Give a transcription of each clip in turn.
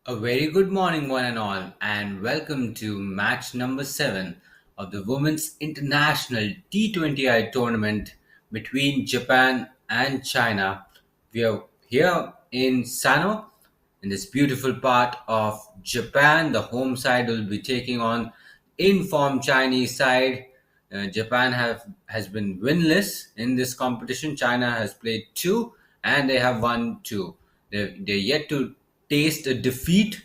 A very good morning, one and all, and welcome to match number 7 of the Women's International T20I tournament between Japan and China. We are here in Sano, in this beautiful part of Japan. The home side will be taking on informed Chinese side. Japan has been winless in this competition. China has played two and they have won two. They're yet to taste a defeat,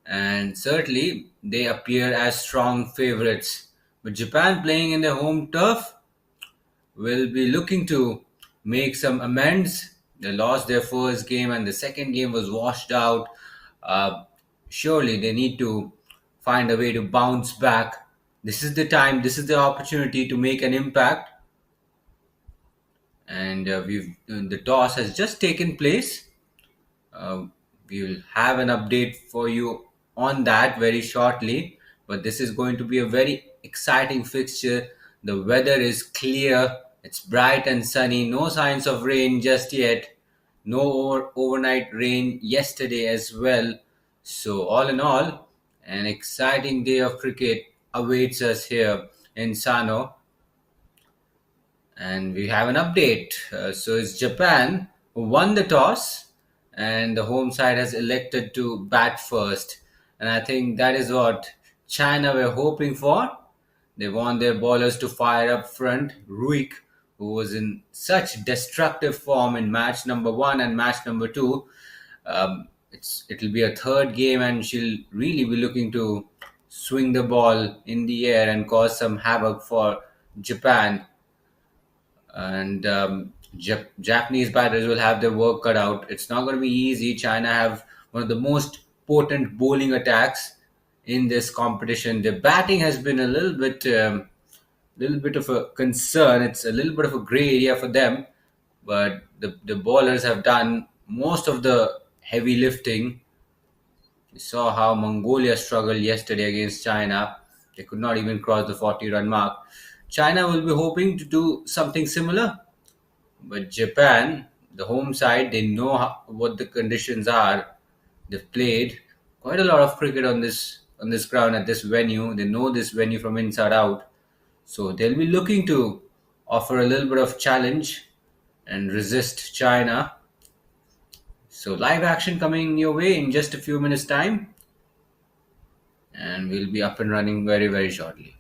and certainly they appear as strong favorites. But Japan, playing in their home turf, will be looking to make some amends. They lost their first game and the second game was washed out. Uh, Surely they need to find a way to bounce back. This is the time, this is the opportunity to make an impact. And the toss has just taken place. Uh, we'll have an update for you on that very shortly. But this is going to be a very exciting fixture. The weather is clear, it's bright and sunny, no signs of rain just yet, no overnight rain yesterday as well. So, all in all, an exciting day of cricket awaits us here in Sano, and we have an update. So it's Japan who won the toss, and the home side has elected to bat first. And I think that is what China were hoping for. They want their bowlers to fire up front. Ruik, who was in such destructive form in match number one and match number two, it'll be a third game, and she'll really be looking to swing the ball in the air and cause some havoc for Japan. And Japanese batters will have their work cut out. It's not going to be easy. China have one of the most potent bowling attacks in this competition. The batting has been a little bit of a concern. It's a little bit of a gray area for them, but the bowlers have done most of the heavy lifting. We saw how Mongolia struggled yesterday against China. They could not even cross the 40-run mark. China will be hoping to do something similar, but Japan, the home side, they know what the conditions are. They've played quite a lot of cricket on this ground at this venue. They know this venue from inside out, so they'll be looking to offer a little bit of challenge and resist China. So live action coming your way in just a few minutes time, and we'll be up and running very shortly.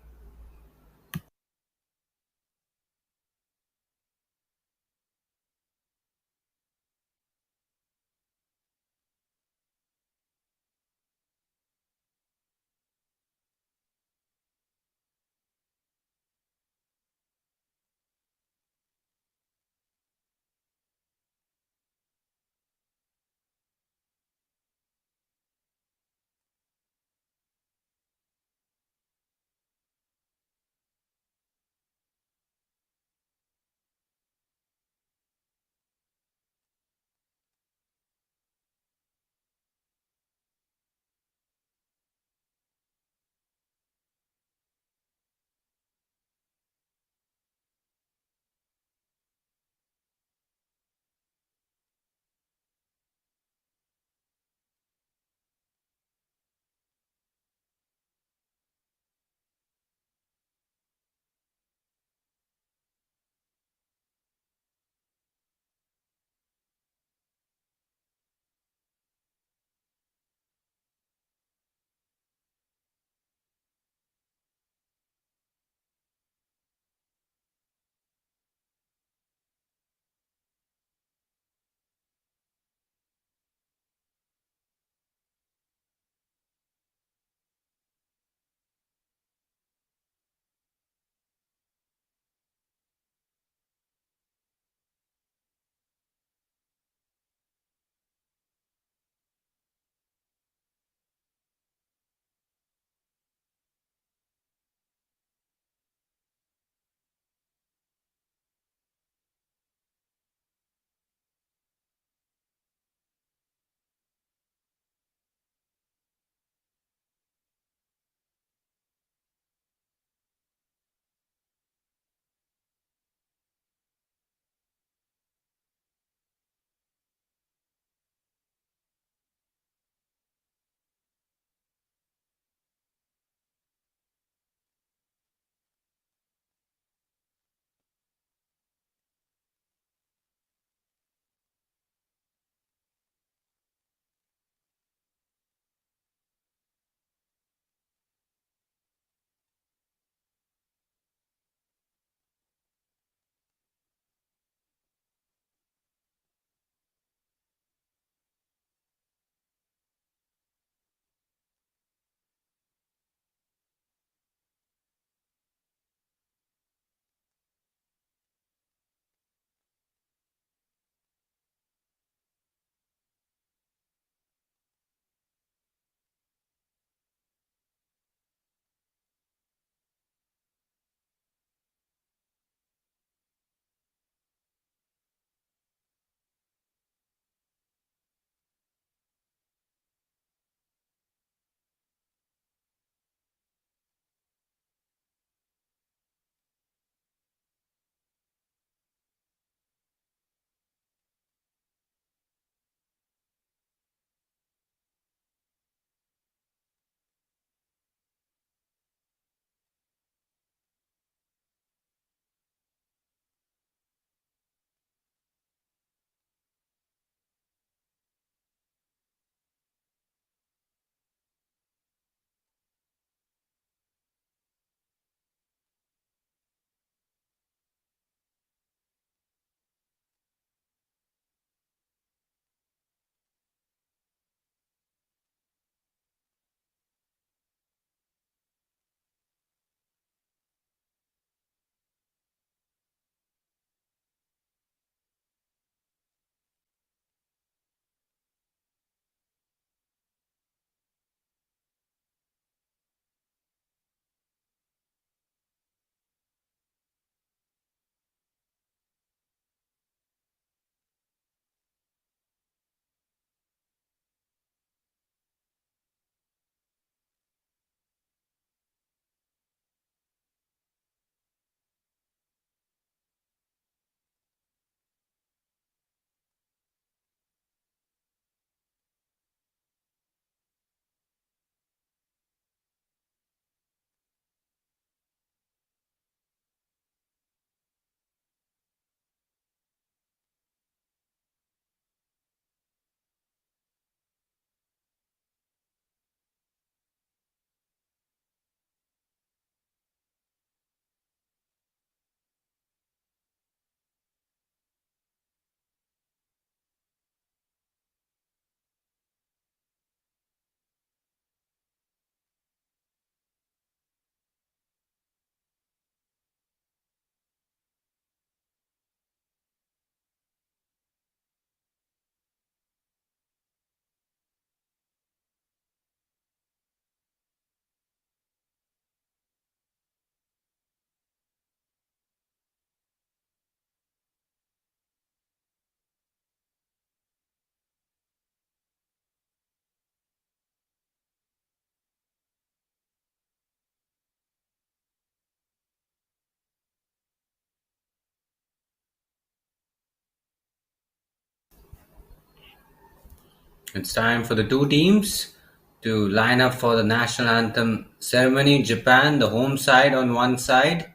It's time for the two teams to line up for the national anthem ceremony. Japan, the home side, on one side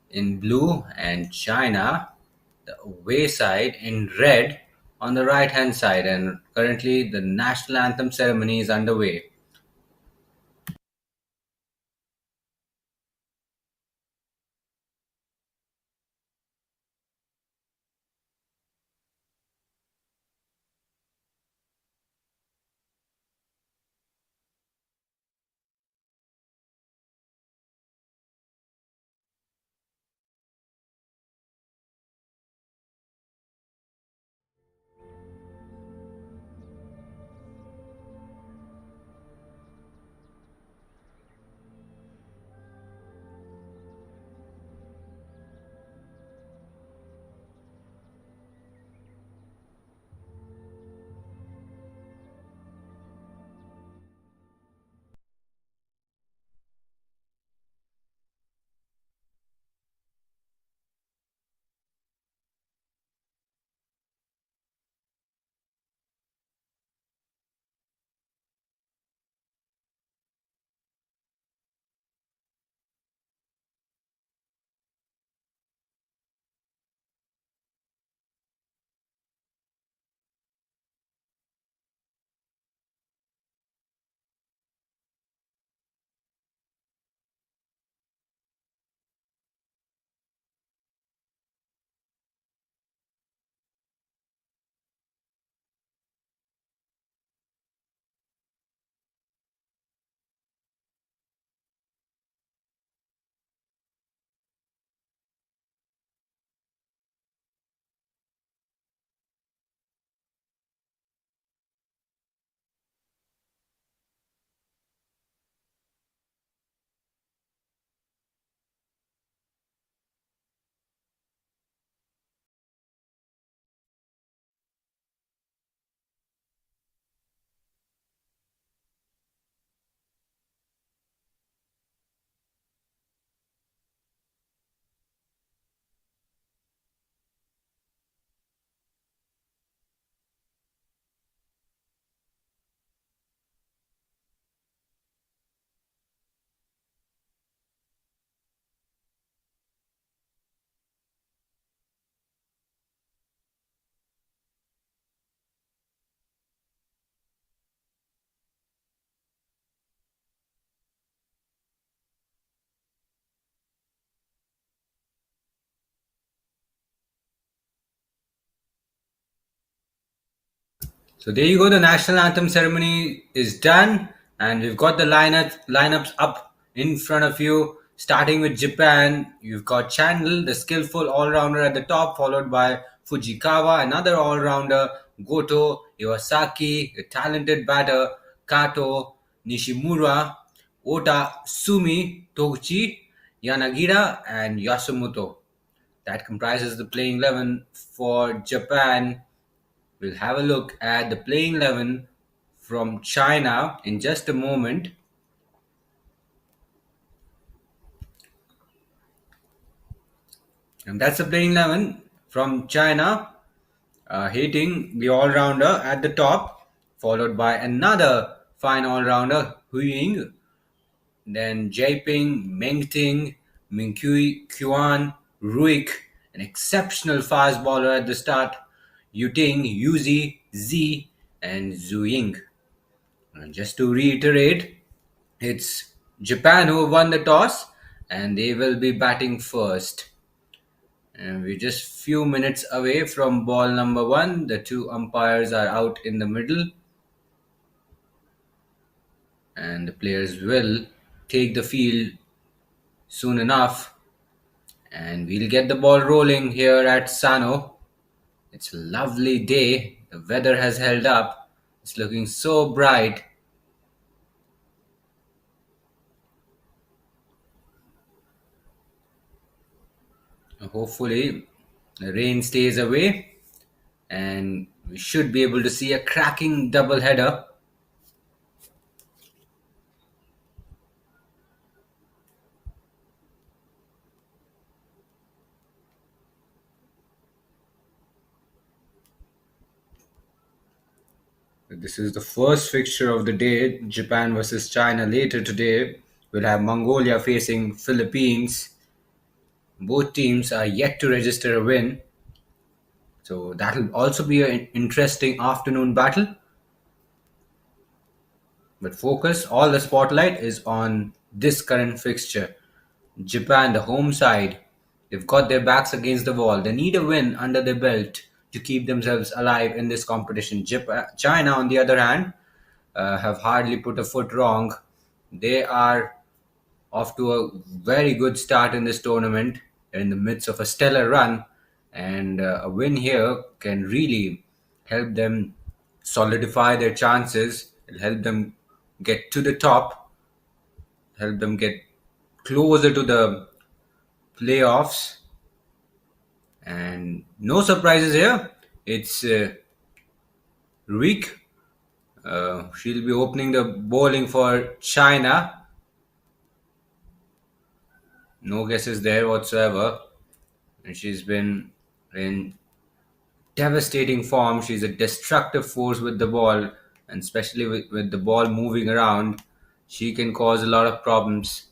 in blue, and China, the away side, in red on the right hand side. And currently, the national anthem ceremony is underway. So there you go. The national anthem ceremony is done, and we've got the lineups up in front of you. Starting with Japan, you've got Chandler, the skillful all-rounder at the top, followed by Fujikawa, another all-rounder, Goto, Iwasaki, a talented batter, Kato, Nishimura, Ota, Sumi, Toguchi, Yanagira, and Yasumoto. That comprises the playing 11 for Japan. We'll have a look at the playing 11 from China in just a moment. And that's the playing 11 from China, hitting the all rounder at the top, followed by another fine all rounder, Hu Ying, then Jaiping, Meng Ting, Mingqi, Quan, Ruik, an exceptional fast bowler at the start, Yu Ting, Yuzi, Z, and Zhu Ying. And just to reiterate, it's Japan who won the toss and they will be batting first. And we're just few minutes away from ball number one. The two umpires are out in the middle and the players will take the field soon enough. And we'll get the ball rolling here at Sano. It's a lovely day. The weather has held up. It's looking so bright. Hopefully, the rain stays away and we should be able to see a cracking double header. This is the first fixture of the day, Japan versus China. Later today, we'll have Mongolia facing Philippines. Both teams are yet to register a win, so that'll also be an interesting afternoon battle. But focus, all the spotlight is on this current fixture. Japan, the home side, they've got their backs against the wall. They need a win under their belt to keep themselves alive in this competition. China, on the other hand, have hardly put a foot wrong. They are off to a very good start in this tournament. They're in the midst of a stellar run, and a win here can really help them solidify their chances. It'll help them get to the top, help them get closer to the playoffs. And no surprises here. It's Rick. She'll be opening the bowling for China. No guesses there whatsoever. And she's been in devastating form. She's a destructive force with the ball, and especially with the ball moving around, she can cause a lot of problems.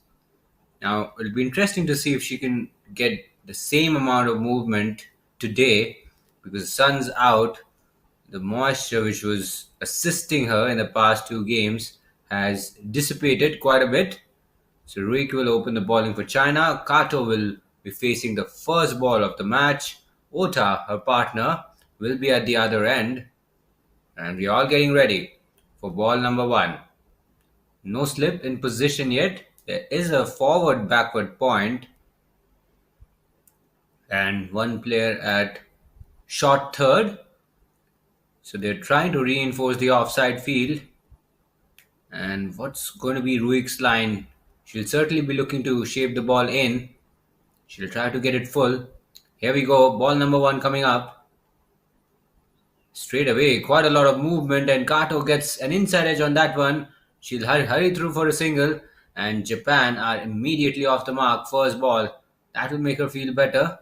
Now, it'll be interesting to see if she can get the same amount of movement today because the sun's out. The moisture which was assisting her in the past two games has dissipated quite a bit. So Ruik will open the bowling for China. Kato will be facing the first ball of the match. Ota, her partner, will be at the other end. And we're all getting ready for ball number one. No slip in position yet. There is a forward backward point and one player at short third. So they're trying to reinforce the offside field. And what's going to be Ruik's line? She'll certainly be looking to shape the ball in. She'll try to get it full. Here we go. Ball number one coming up. Straight away, quite a lot of movement, and Kato gets an inside edge on that one. She'll hurry through for a single, and Japan are immediately off the mark. First ball. That will make her feel better.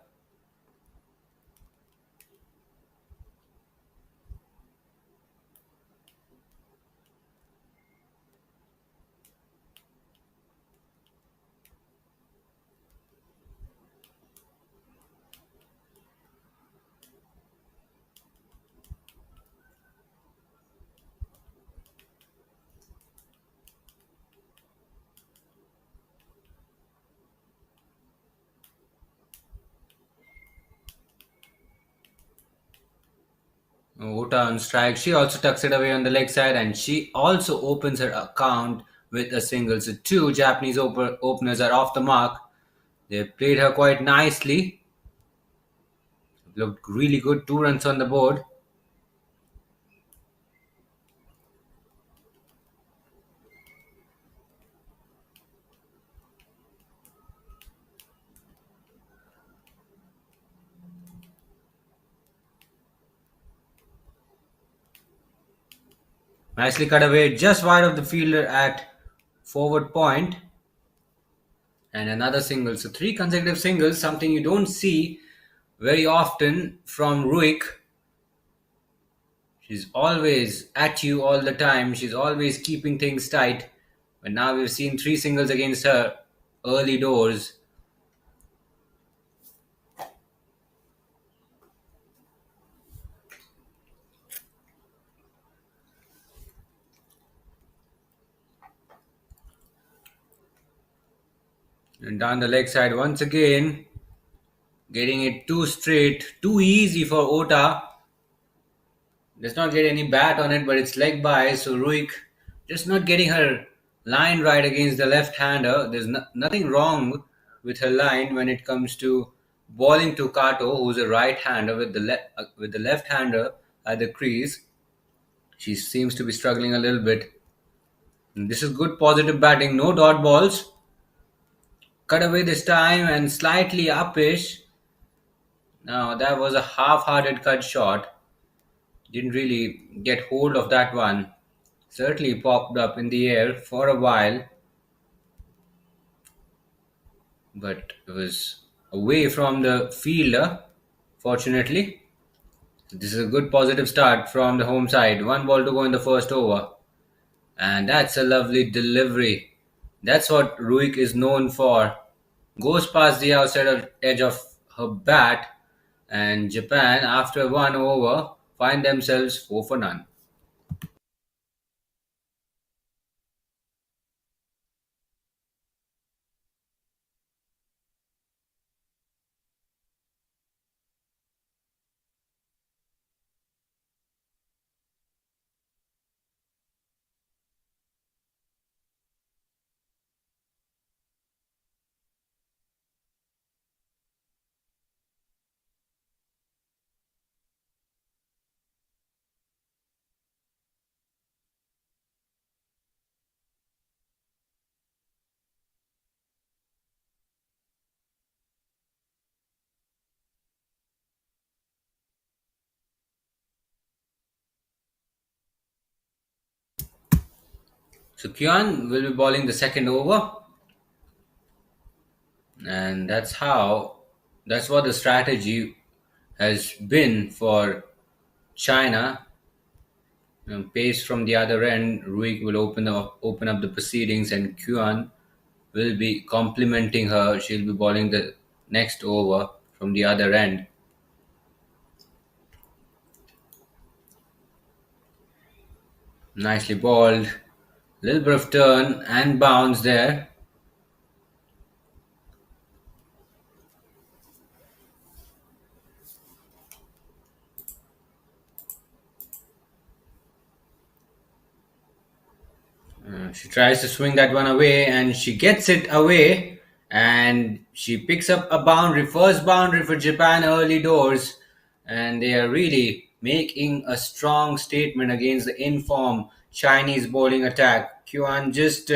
Ota on strike. She also tucks it away on the leg side, and she also opens her account with a single. So two Japanese openers are off the mark. They played her quite nicely. Looked really good. 2 runs on the board. Nicely cut away, just wide of the fielder at forward point. And another single. So three consecutive singles, something you don't see very often from Ruik. She's always at you all the time. She's always keeping things tight. But now we've seen three singles against her early doors. And down the leg side once again. Getting it too straight, too easy for Ota. Does not get any bat on it, but it's leg by. So Ruik just not getting her line right against the left-hander. There's nothing wrong with her line when it comes to bowling to Kato, who's a right-hander with the left-hander at the crease. She seems to be struggling a little bit. And this is good positive batting. No dot balls. Cut away this time and slightly upish. Now that was a half-hearted cut shot. Didn't really get hold of that one. Certainly popped up in the air for a while, but it was away from the fielder, fortunately. This is a good positive start from the home side. One ball to go in the first over. And that's a lovely delivery. That's what Ruik is known for. Goes past the edge of her bat, and Japan, after one over, find themselves 4 for none. So Kyun will be bowling the second over, and that's what the strategy has been for China. Pace from the other end, Ruik will open up the proceedings, and Kyun will be complimenting her. She'll be bowling the next over from the other end. Nicely bowled. Little bit of turn and bounce there. She tries to swing that one away and she gets it away and she picks up a boundary, first boundary for Japan early doors, and they are really making a strong statement against the informed Chinese bowling attack. Kyuan just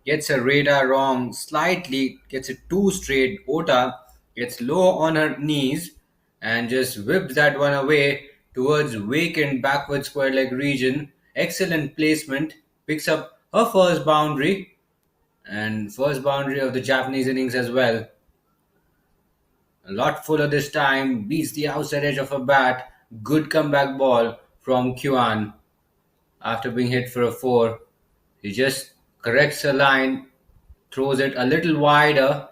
gets her radar wrong slightly, gets it too straight. Ota gets low on her knees and just whips that one away towards vacant backward square leg region. Excellent placement, picks up her first boundary and first boundary of the Japanese innings as well. A lot fuller this time, beats the outside edge of her bat. Good comeback ball from Kyuan after being hit for a four. He just corrects her line, throws it a little wider,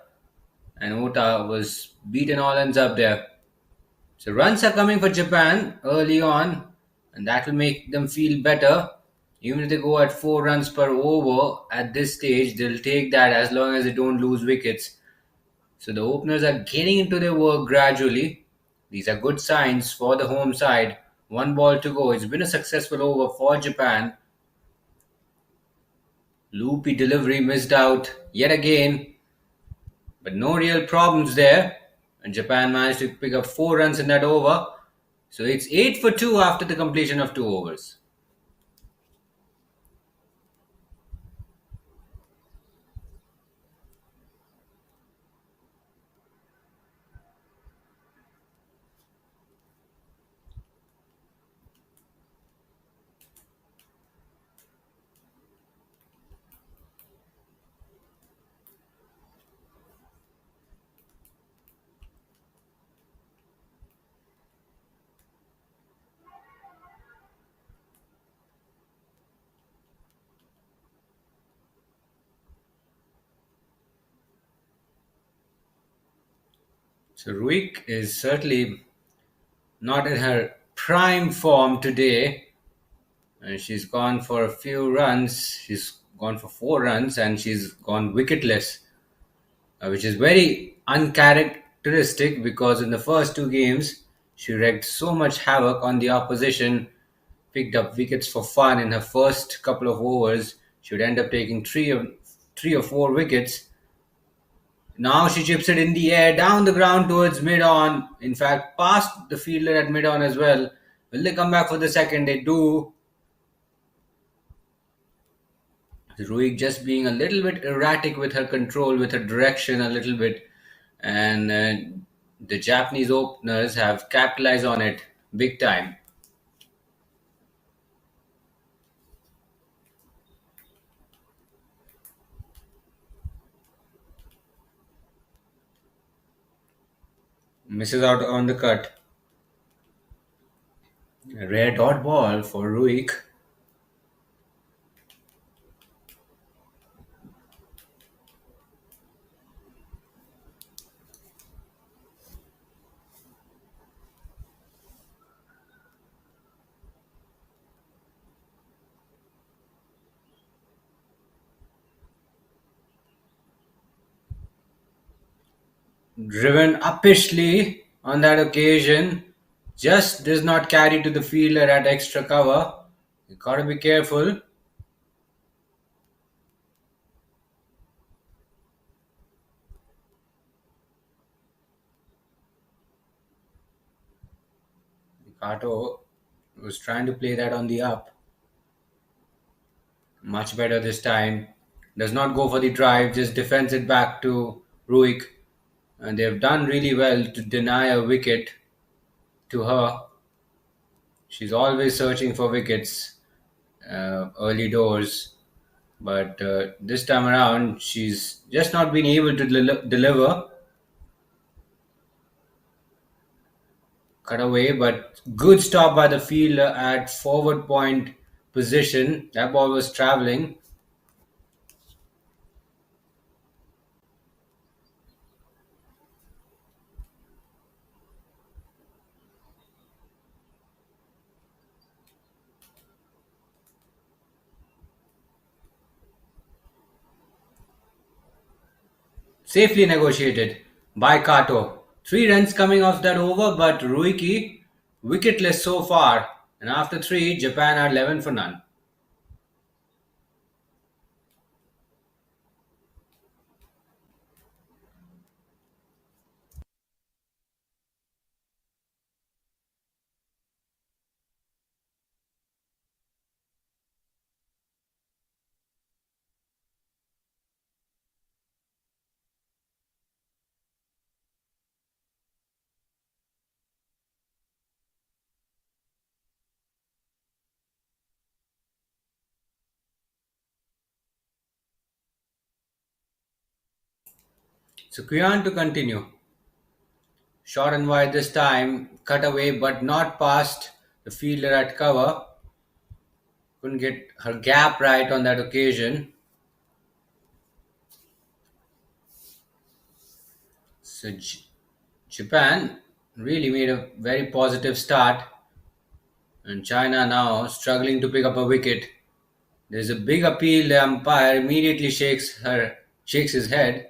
and Ota was beaten all ends up there. So runs are coming for Japan early on, and that will make them feel better. Even if they go at 4 runs per over at this stage, they'll take that as long as they don't lose wickets. So the openers are getting into their work gradually. These are good signs for the home side. One ball to go. It's been a successful over for Japan. Loopy delivery missed out yet again, but no real problems there. And Japan managed to pick up 4 runs in that over. So it's 8 for 2 after the completion of 2 overs. So Ruik is certainly not in her prime form today. And she's gone for a few runs. She's gone for 4 runs and she's gone wicketless, which is very uncharacteristic because in the first two games she wreaked so much havoc on the opposition, picked up wickets for fun in her first couple of overs. She would end up taking three or four wickets. Now she chips it in the air, down the ground towards mid on. In fact, past the fielder at mid on as well. Will they come back for the second? They do. Ruik just being a little bit erratic with her control, with her direction a little bit. And the Japanese openers have capitalized on it big time. Misses out on the cut. A rare dot ball for Ruik. Driven uppishly on that occasion, just does not carry to the fielder at extra cover. You gotta be careful. Kato was trying to play that on the up. Much better this time. Does not go for the drive, just defends it back to Ruik. And they've done really well to deny a wicket to her. She's always searching for wickets early doors. But this time around, she's just not been able to deliver. Cut away, but good stop by the fielder at forward point position. That ball was traveling. Safely negotiated by Kato. 3 runs coming off that over, but Ruiki wicketless so far. And after three, Japan are 11 for none. So Kuyan to continue. Short and wide this time, cut away but not past the fielder at cover. Couldn't get her gap right on that occasion. So Japan really made a very positive start, and China now struggling to pick up a wicket. There's a big appeal. The umpire immediately shakes his head.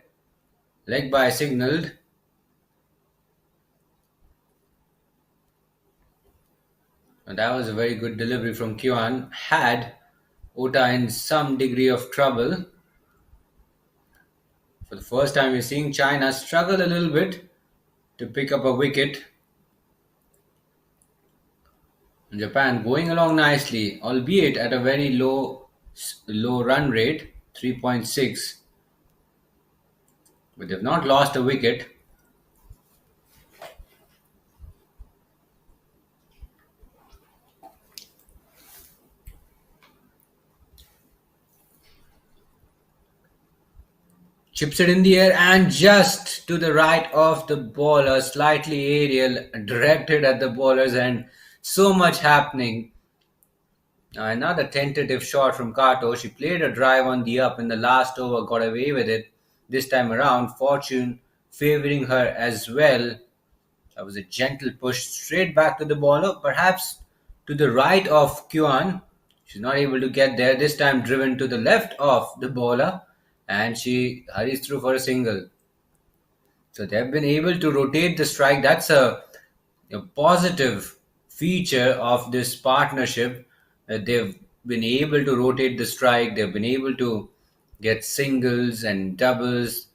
Leg by signaled. And that was a very good delivery from Kyon. Had Ota in some degree of trouble. For the first time, we're seeing China struggle a little bit to pick up a wicket. And Japan going along nicely, albeit at a very low run rate, 3.6. But they've not lost a wicket. Chips it in the air and just to the right of the bowler, slightly aerial, directed at the bowler's end. So much happening. Another tentative shot from Kato. She played a drive on the up in the last over, got away with it. This time around, fortune favouring her as well. That was a gentle push straight back to the bowler, perhaps to the right of Kyon. She's not able to get there. This time driven to the left of the bowler, and she hurries through for a single. So they've been able to rotate the strike. That's a positive feature of this partnership. They've been able to rotate the strike. They've been able to get singles and doubles.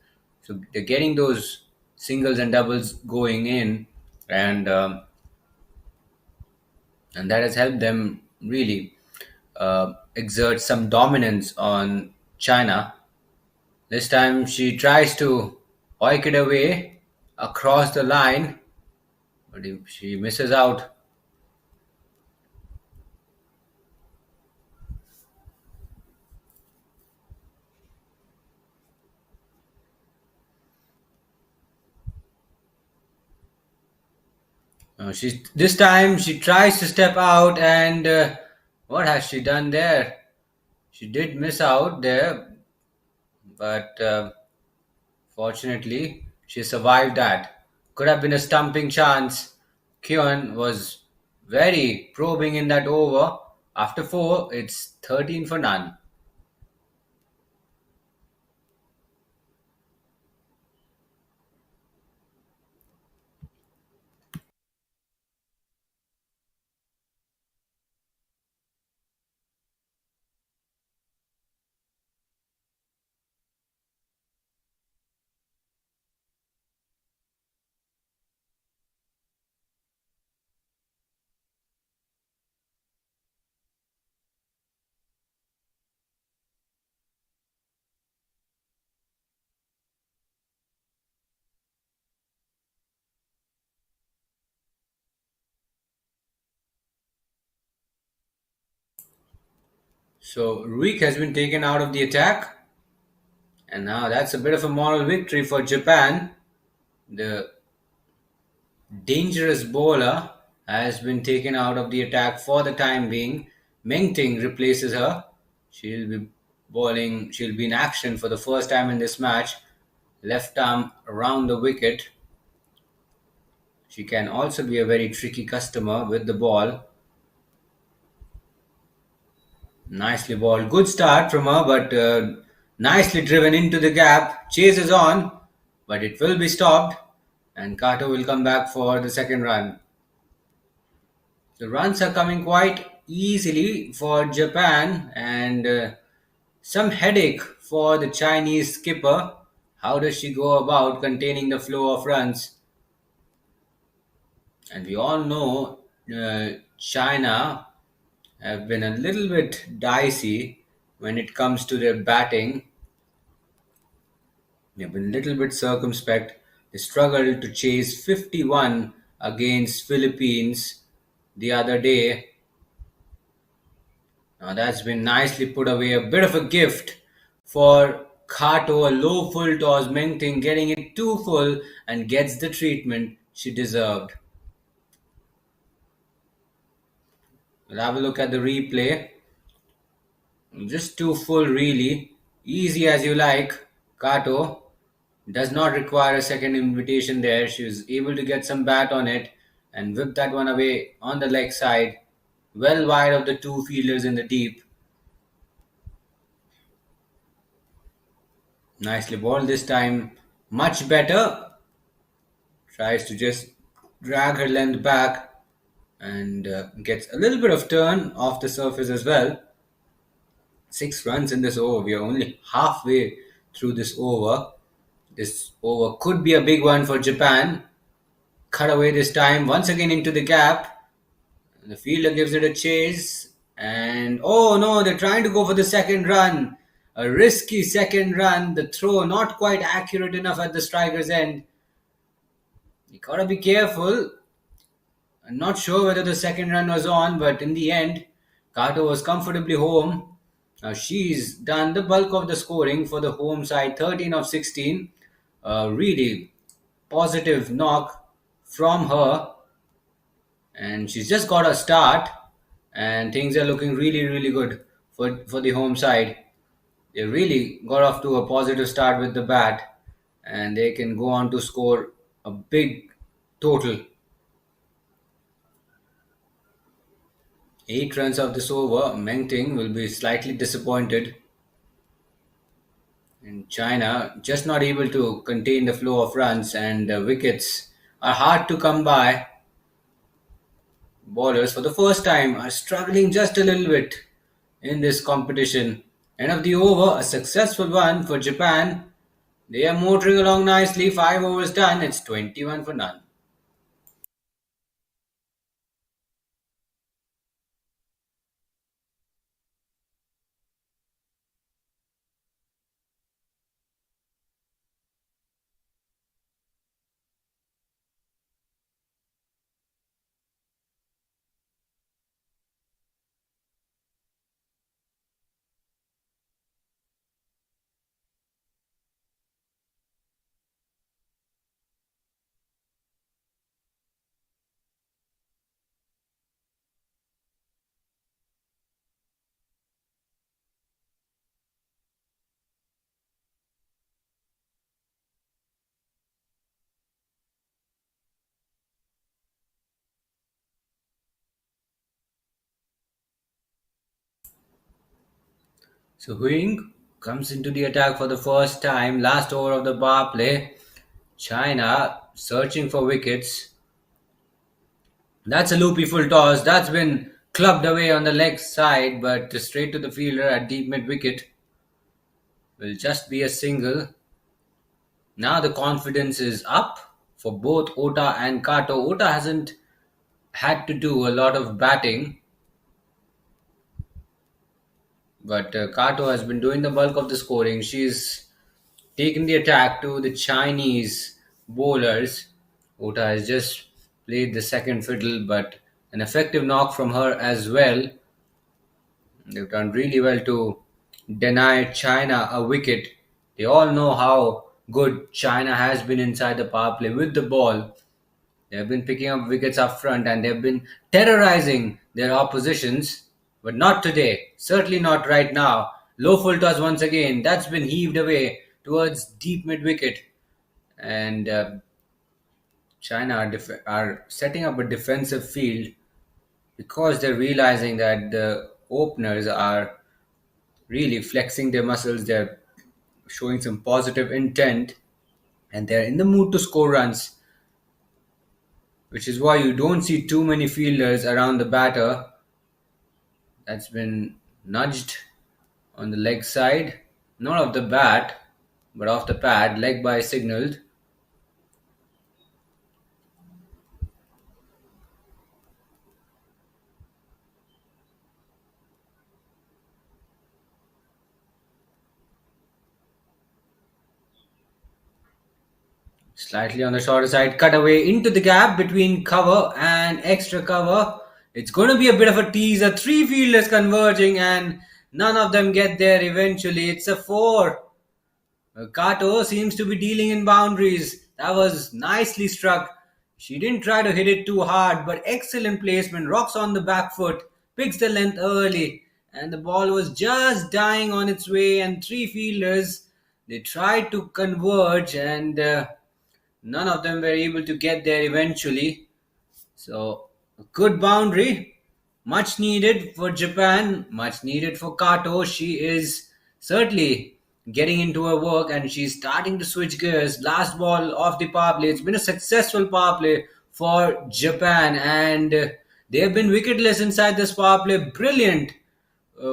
So they're getting those singles and doubles going in, and and that has helped them really exert some dominance on China. This time she tries to oik it away across the line, but she misses out. She this time she tries to step out, and what has she done there? She did miss out there, but fortunately she survived that. Could have been a stumping chance. Kyon was very probing in that over. After four, it's 13 for none. So Ruik has been taken out of the attack, and now that's a bit of a moral victory for Japan. The dangerous bowler has been taken out of the attack for the time being. Meng Ting replaces her. She'll be bowling, she'll be in action for the first time in this match. Left arm around the wicket. She can also be a very tricky customer with the ball. Nicely balled. Good start from her, but nicely driven into the gap. Chases on, but it will be stopped. And Kato will come back for the second run. The runs are coming quite easily for Japan, and some headache for the Chinese skipper. How does she go about containing the flow of runs? And we all know China have been a little bit dicey when it comes to their batting. They've been a little bit circumspect. They struggled to chase 51 against Philippines the other day. Now that's been nicely put away. A bit of a gift for Kato, a low full toss, Mengting getting it too full and gets the treatment she deserved. We'll have a look at the replay. Just too full, really. Easy as you like. Kato does not require a second invitation there. She was able to get some bat on it and whip that one away on the leg side, well wide of the two fielders in the deep. Nicely balled this time. Much better. Tries to just drag her length back and gets a little bit of turn off the surface as well. 6 runs in this over. We are only halfway through this over. This over could be a big one for Japan. Cut away this time, once again into the gap. The fielder gives it a chase. And oh no, they're trying to go for the second run. A risky second run. The throw not quite accurate enough at the striker's end. You gotta be careful. I'm not sure whether the second run was on, but in the end, Carter was comfortably home. Now she's done the bulk of the scoring for the home side, 13 of 16. Really positive knock from her, and she's just got a start, and things are looking really, really good for the home side. They really got off to a positive start with the bat, and they can go on to score a big total. 8 runs of this over. Meng Ting will be slightly disappointed. In China, just not able to contain the flow of runs, and wickets are hard to come by. Bowlers, for the first time, are struggling just a little bit in this competition. End of the over, a successful one for Japan. They are motoring along nicely. 5 overs done. It's 21 for none. So Huing comes into the attack for the first time. Last over of the power play. China searching for wickets. That's a loopy full toss. That's been clubbed away on the leg side, but straight to the fielder at deep mid wicket. Will just be a single. Now the confidence is up for both Ota and Kato. Ota hasn't had to do a lot of batting, but Kato has been doing the bulk of the scoring. She's taken the attack to the Chinese bowlers. Ota has just played the second fiddle, but an effective knock from her as well. They've done really well to deny China a wicket. They all know how good China has been inside the power play with the ball. They've been picking up wickets up front and they've been terrorizing their oppositions, but not today. Certainly not right now. Low full toss once again. That's been heaved away towards deep mid wicket. And China are setting up a defensive field because they're realizing that the openers are really flexing their muscles. They're showing some positive intent and they're in the mood to score runs, which is why you don't see too many fielders around the batter. That's been nudged on the leg side, not of the bat, but off the pad. Leg by signaled. Slightly on the shorter side, cut away into the gap between cover and extra cover. It's going to be a bit of a teaser. Three fielders converging, and none of them get there eventually. It's a four. Kato seems to be dealing in boundaries. That was nicely struck. She didn't try to hit it too hard, but excellent placement. Rocks on the back foot, picks the length early, and the ball was just dying on its way. And three fielders, they tried to converge, and none of them were able to get there eventually. So, a good boundary, much needed for Japan, much needed for Kato. She is certainly getting into her work and she's starting to switch gears. Last ball off the power play. It's been a successful power play for Japan and they have been wicketless inside this power play. Brilliant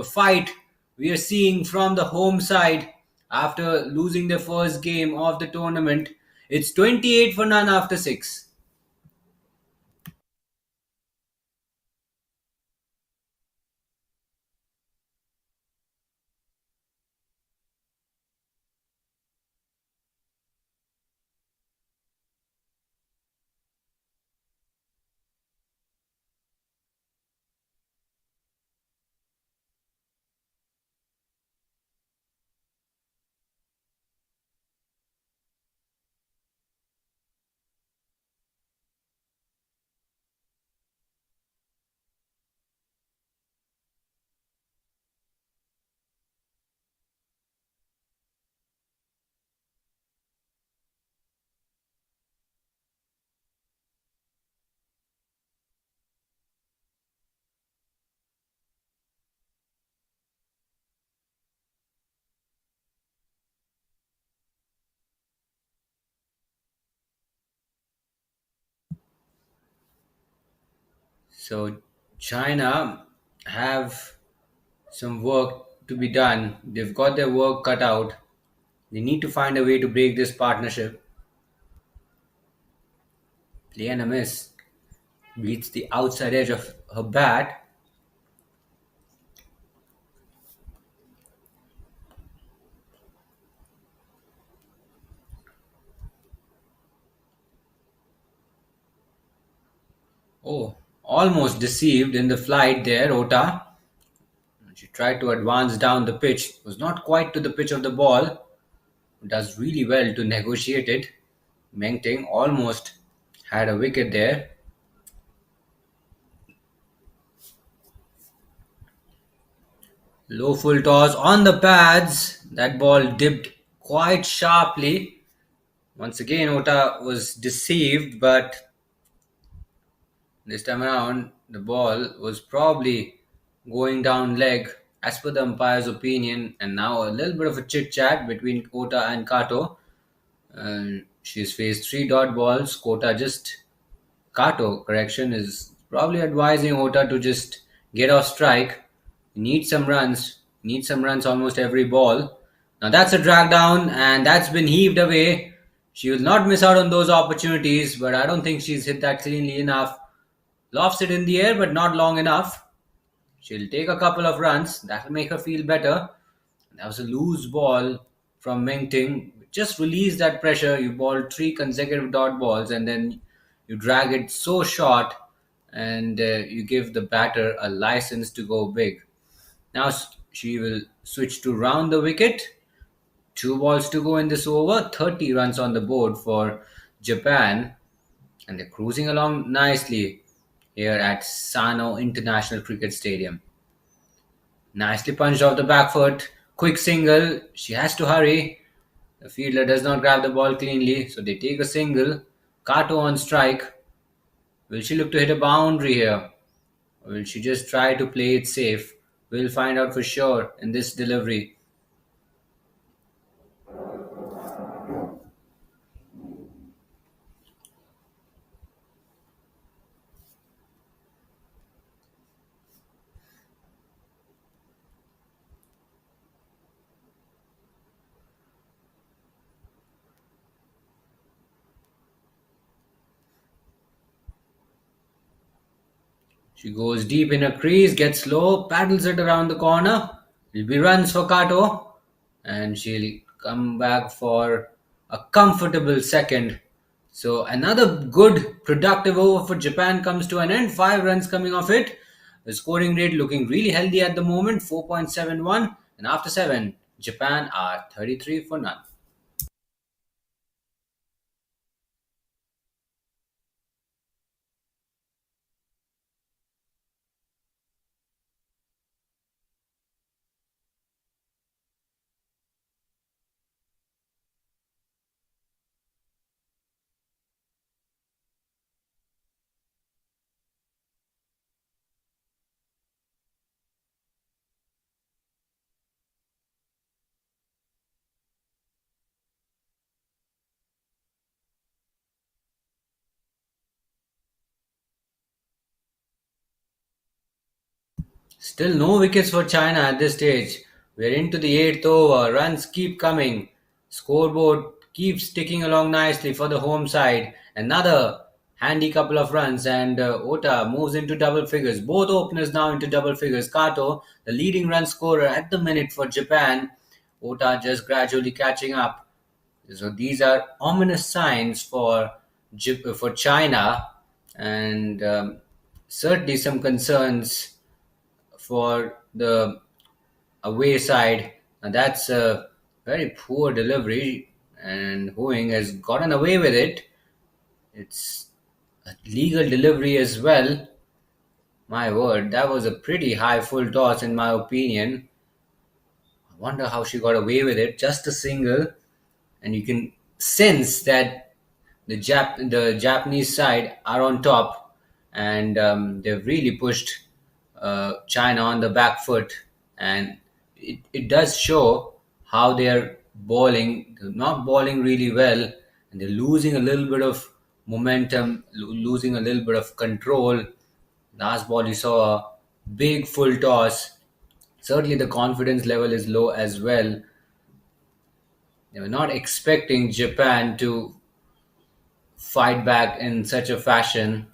fight we are seeing from the home side after losing their first game of the tournament. It's 28 for none after 6. So China have some work to be done. They've got their work cut out. They need to find a way to break this partnership. Play and a miss. Beats the outside edge of her bat. Oh, almost deceived in the flight there, Ota. She tried to advance down the pitch. Was not quite to the pitch of the ball. Does really well to negotiate it. Meng Ting almost had a wicket there. Low full toss on the pads. That ball dipped quite sharply. Once again, Ota was deceived, but this time around, the ball was probably going down leg. as per the umpire's opinion. And now a little bit of a chit chat between Kota and Kato. She's faced three dot balls. Kato, correction, is probably advising Ota to just get off strike. Need some runs. Need some runs almost every ball. Now that's a drag down and that's been heaved away. She will not miss out on those opportunities, but I don't think she's hit that cleanly enough. Lofts it in the air, but not long enough. She'll take a couple of runs. That'll make her feel better. That was a loose ball from Mengting. Just release that pressure. You ball three consecutive dot balls and then you drag it so short and you give the batter a license to go big. Now she will switch to round the wicket. Two balls to go in this over. 30 runs on the board for Japan. And they're cruising along nicely here at Sano International Cricket Stadium. Nicely punched off the back foot. Quick single. She has to hurry. The fielder does not grab the ball cleanly, so they take a single. Kato on strike. Will she look to hit a boundary here? Or will she just try to play it safe? We'll find out for sure in this delivery. She goes deep in her crease, gets low, paddles it around the corner. It'll be runs for Kato, and she'll come back for a comfortable second. So another good productive over for Japan comes to an end. 5 runs coming off it. The scoring rate looking really healthy at the moment, 4.71. And after 7, Japan are 33 for none. Still no wickets for China at this stage. We're into the 8th over. Runs keep coming. Scoreboard keeps ticking along nicely for the home side. Another handy couple of runs, and Ota moves into double figures. Both openers now into double figures. Kato, the leading run scorer at the minute for Japan. Ota just gradually catching up. So these are ominous signs for for China, and certainly some concerns for the away side. Now that's a very poor delivery, and Hoing has gotten away with it. It's a legal delivery as well. My word, that was a pretty high full toss in my opinion. I wonder how she got away with it. Just a single, and you can sense that the Japanese side are on top, and they've really pushed China on the back foot, and it does show how they're bowling. They're not bowling really well, and they're losing a little bit of momentum, losing a little bit of control. Last ball, you saw a big full toss. Certainly, the confidence level is low as well. They were not expecting Japan to fight back in such a fashion.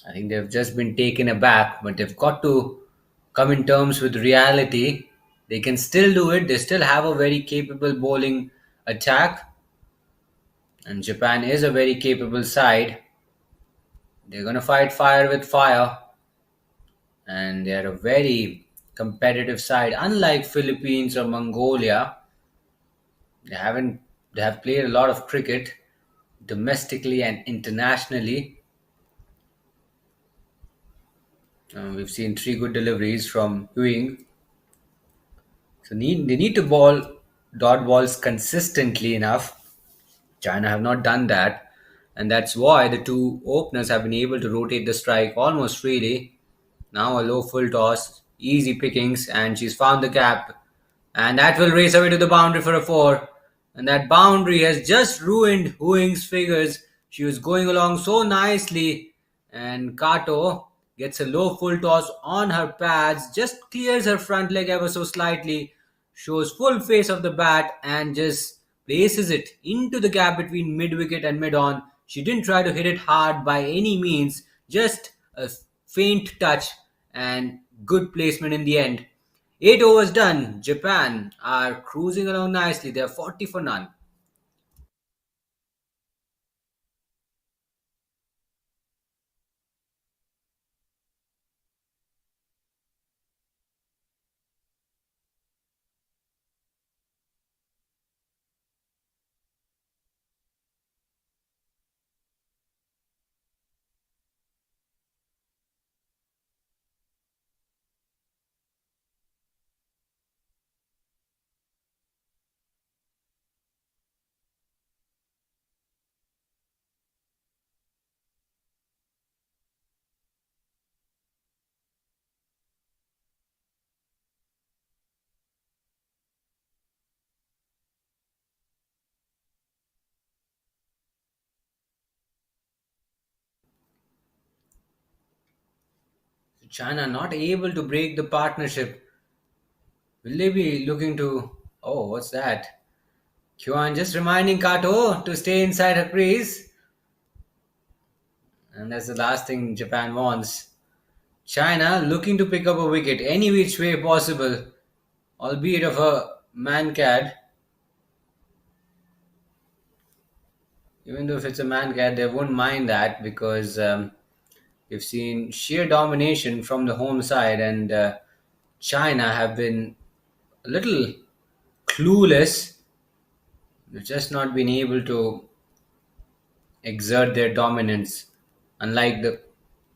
I think they've just been taken aback, but they've got to come in terms with reality. They can still do it. They still have a very capable bowling attack, and Japan is a very capable side. They're going to fight fire with fire, and they're a very competitive side. Unlike Philippines or Mongolia, they haven't they have played a lot of cricket domestically and internationally. We've seen three good deliveries from Ewing. So they need to ball dot balls consistently enough. China have not done that, and that's why the two openers have been able to rotate the strike almost freely. Now a low full toss. easy pickings, and she's found the gap. And that will race away to the boundary for a four. And that boundary has just ruined Huing's figures. She was going along so nicely, and Kato gets a low full toss on her pads, just clears her front leg ever so slightly, shows full face of the bat, and just places it into the gap between mid wicket and mid on. She didn't try to hit it hard by any means, just a faint touch and good placement in the end. 8 overs done. Japan are cruising along nicely. They're 40 for none. China not able to break the partnership. Will they be looking to? Oh, what's that? Kyoan just reminding Kato to stay inside her crease. And that's the last thing Japan wants. China looking to pick up a wicket any which way possible, albeit of a man-cat. Even though if it's a man-cat, they won't mind that because we've seen sheer domination from the home side, and China have been a little clueless. They've just not been able to exert their dominance, unlike the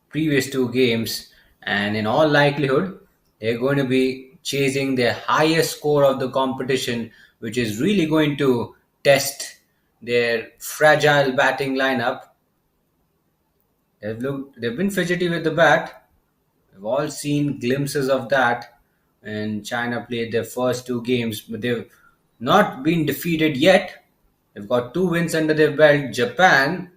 previous two games. And in all likelihood, they're going to be chasing their highest score of the competition, which is really going to test their fragile batting lineup. They've been fidgety with the bat. We've all seen glimpses of that when China played their first two games, but they've not been defeated yet. They've got two wins under their belt. Japan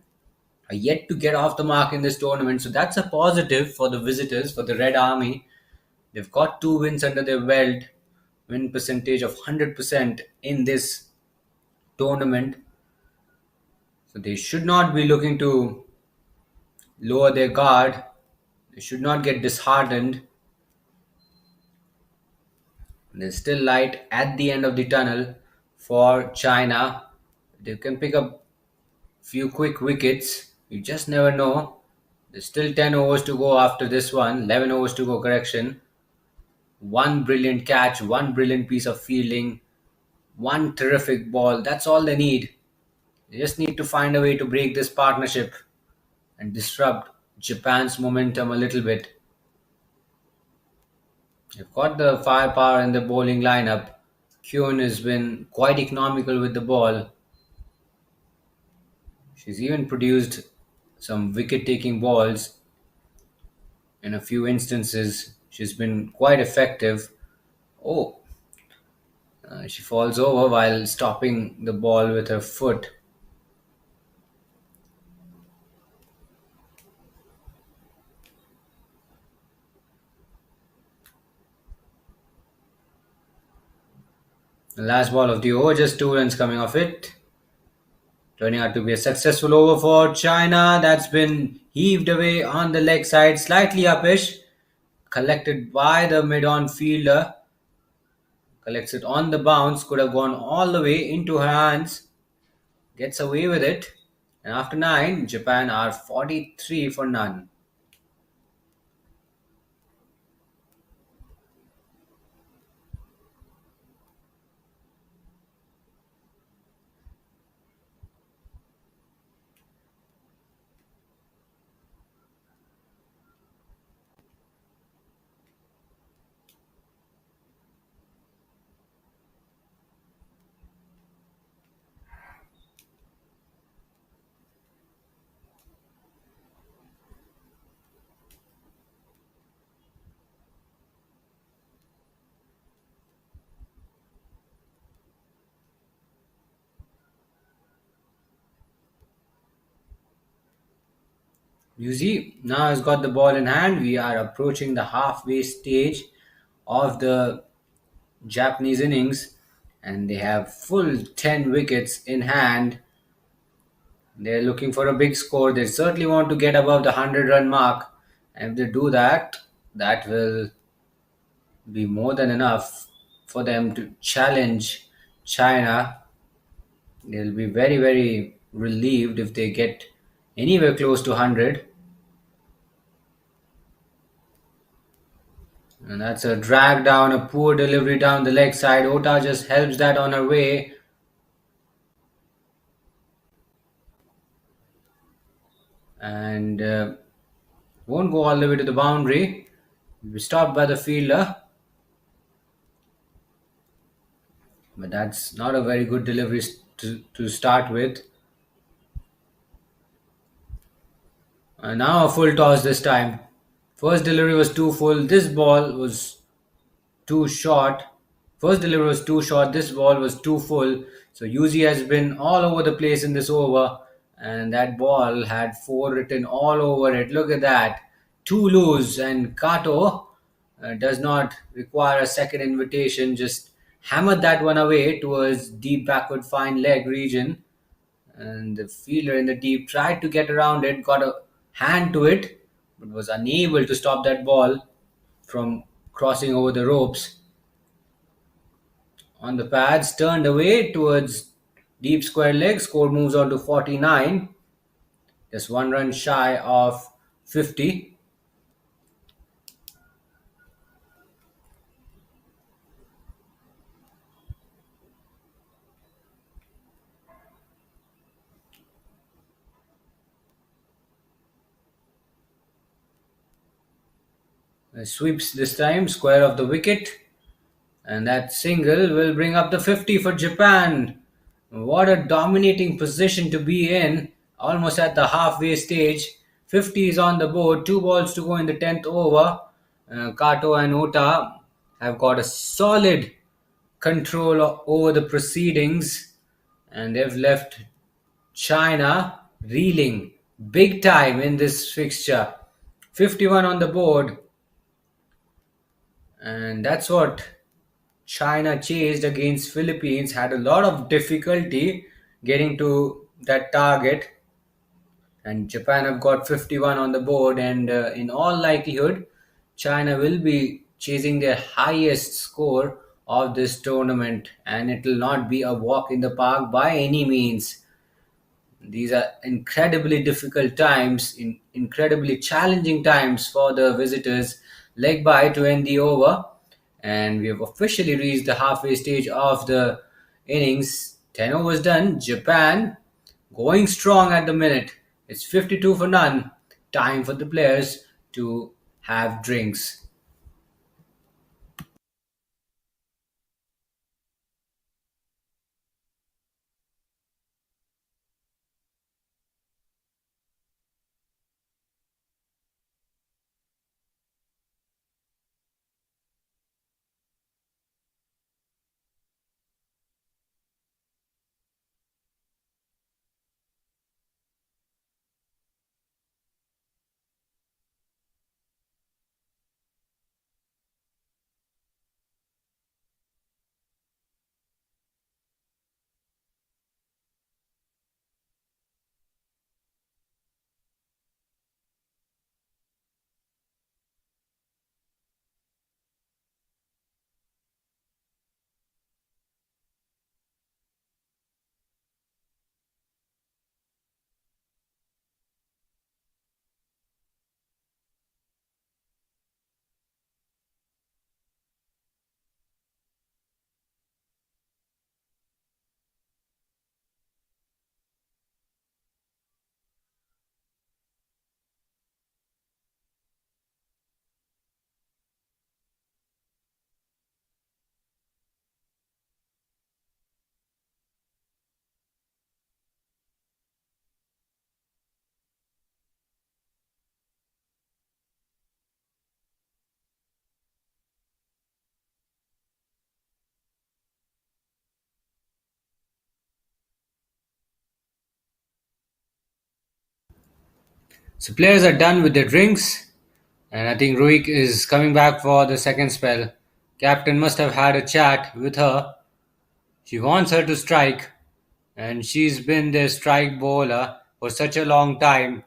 are yet to get off the mark in this tournament, so that's a positive for the visitors, for the Red Army. They've got two wins under their belt, win percentage of 100% in this tournament. So they should not be looking to lower their guard. They should not get disheartened. There's still light at the end of the tunnel for China. They can pick up few quick wickets. You just never know. There's still 10 overs to go after this one. 11 overs to go, correction. One brilliant catch, one brilliant piece of fielding, one terrific ball. That's all they need. They just need to find a way to break this partnership and disrupt Japan's momentum a little bit. They've got the firepower in the bowling lineup. Kyun has been quite economical with the ball. She's even produced some wicket taking balls in a few instances. She's been quite effective. Oh, she falls over while stopping the ball with her foot. The last ball of the over, just 2 runs coming off it. Turning out to be a successful over for China. That's been heaved away on the leg side, slightly upish. Collected by the mid-on fielder. Collects it on the bounce. Could have gone all the way into her hands. Gets away with it. And after 9, Japan are 43 for none. You see, now has got the ball in hand. We are approaching the halfway stage of the Japanese innings, and they have full 10 wickets in hand. They're looking for a big score. They certainly want to get above the 100-run mark. And if they do that, that will be more than enough for them to challenge China. They'll be very, very relieved if they get anywhere close to 100. And that's a drag down, a poor delivery down the leg side. Ota just helps that on her way. And won't go all the way to the boundary. Be stopped by the fielder. But that's not a very good delivery to start with. And now a full toss this time. First delivery was too full. This ball was too short. First delivery was too short. This ball was too full. So Yuzi has been all over the place in this over. And that ball had four written all over it. Look at that. Two loose. And Kato does not require a second invitation. Just hammered that one away towards deep backward fine leg region. And the fielder in the deep tried to get around it, got a hand to it, but was unable to stop that ball from crossing over the ropes. On the pads, turned away towards deep square leg. Score moves on to 49, just one run shy of 50. Sweeps this time, square of the wicket. And that single will bring up the 50 for Japan. What a dominating position to be in, almost at the halfway stage. 50 is on the board, two balls to go in the 10th over. Kato and Ota have got a solid control over the proceedings, and they've left China reeling big time in this fixture. 51 on the board, and that's what China chased against Philippines, had a lot of difficulty getting to that target, and Japan have got 51 on the board, and in all likelihood China will be chasing their highest score of this tournament, and it will not be a walk in the park by any means. These are incredibly difficult times, incredibly challenging times for the visitors. Leg by to end the over, and we have officially reached the halfway stage of the innings. 10 overs done. Japan going strong at the minute. It's 52 for none. Time for the players to have drinks. So players are done with their drinks, and I think Ruik is coming back for the second spell. Captain must have had a chat with her. She wants her to strike, and she's been their strike bowler for such a long time.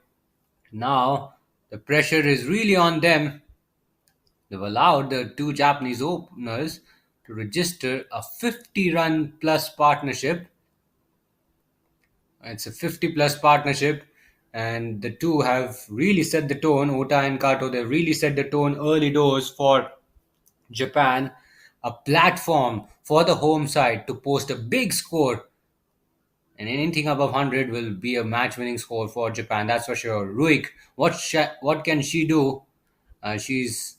Now the pressure is really on them. They've allowed the two Japanese openers to register a 50 run plus partnership. It's a 50 plus partnership, and the two have really set the tone. Ota and Kato, they really set the tone early doors for Japan, a platform for the home side to post a big score. And anything above 100 will be a match winning score for Japan, that's for sure. Ruik, what can she do? She's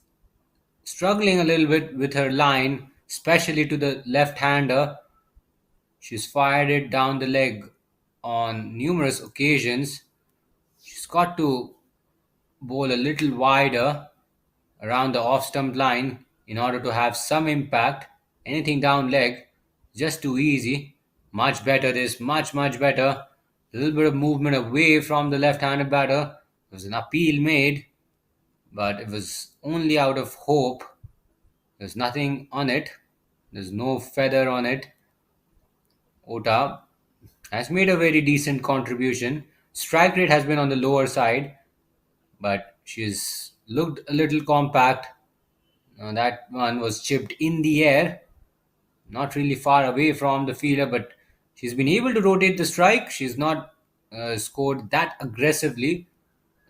struggling a little bit with her line, especially to the left hander. She's fired it down the leg on numerous occasions. She's got to bowl a little wider around the off stump line in order to have some impact. Anything down leg, just too easy. Much better this, much better. A little bit of movement away from the left handed batter. There was an appeal made, but it was only out of hope. There's nothing on it, there's no feather on it. Ota has made a very decent contribution. Strike rate has been on the lower side, but she's looked a little compact. That one was chipped in the air, not really far away from the fielder, but she's been able to rotate the strike. She's not scored that aggressively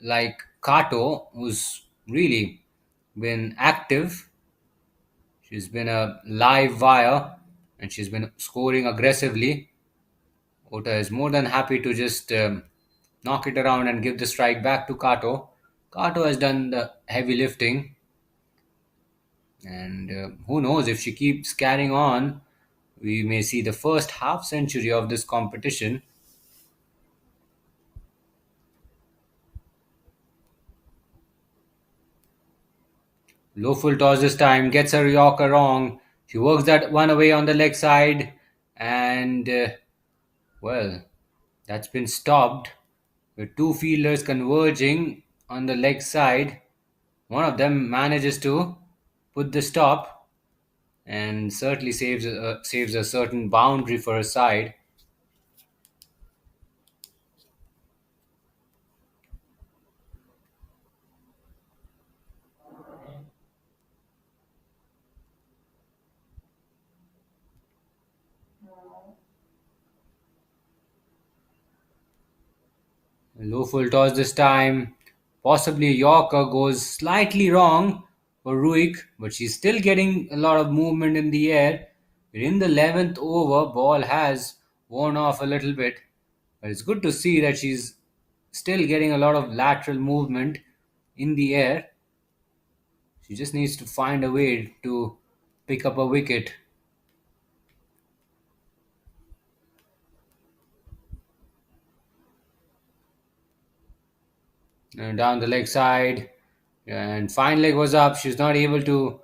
like Kato, who's really been active. She's been a live wire and she's been scoring aggressively. Ota is more than happy to just knock it around and give the strike back to Kato. Kato has done the heavy lifting, and who knows, if she keeps carrying on, we may see the first half century of this competition. Low full toss this time, gets her Yorker wrong. She works that one away on the leg side, and well, that's been stopped with two fielders converging on the leg side. One of them manages to put the stop and certainly saves a certain boundary for her side. Low full toss this time. Possibly Yorker goes slightly wrong for Ruik, but she's still getting a lot of movement in the air. In the 11th over, ball has worn off a little bit, but it's good to see that she's still getting a lot of lateral movement in the air. She just needs to find a way to pick up a wicket. And down the leg side, and fine leg was up. She's not able to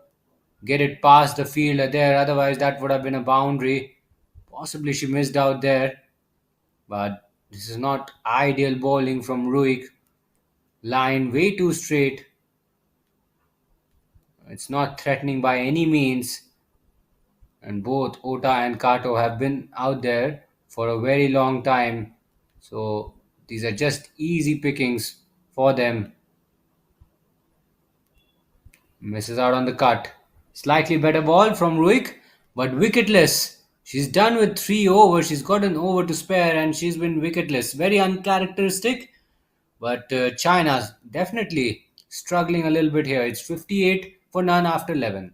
get it past the fielder there, otherwise that would have been a boundary. Possibly she missed out there, but this is not ideal bowling from Ruik. Line way too straight. It's not threatening by any means, and both Ota and Kato have been out there for a very long time, so these are just easy pickings for them. Misses out on the cut. Slightly better ball from Ruik, but wicketless. She's done with 3 overs. She's got an over to spare and she's been wicketless. Very uncharacteristic, but China's definitely struggling a little bit here. It's 58 for none after 11.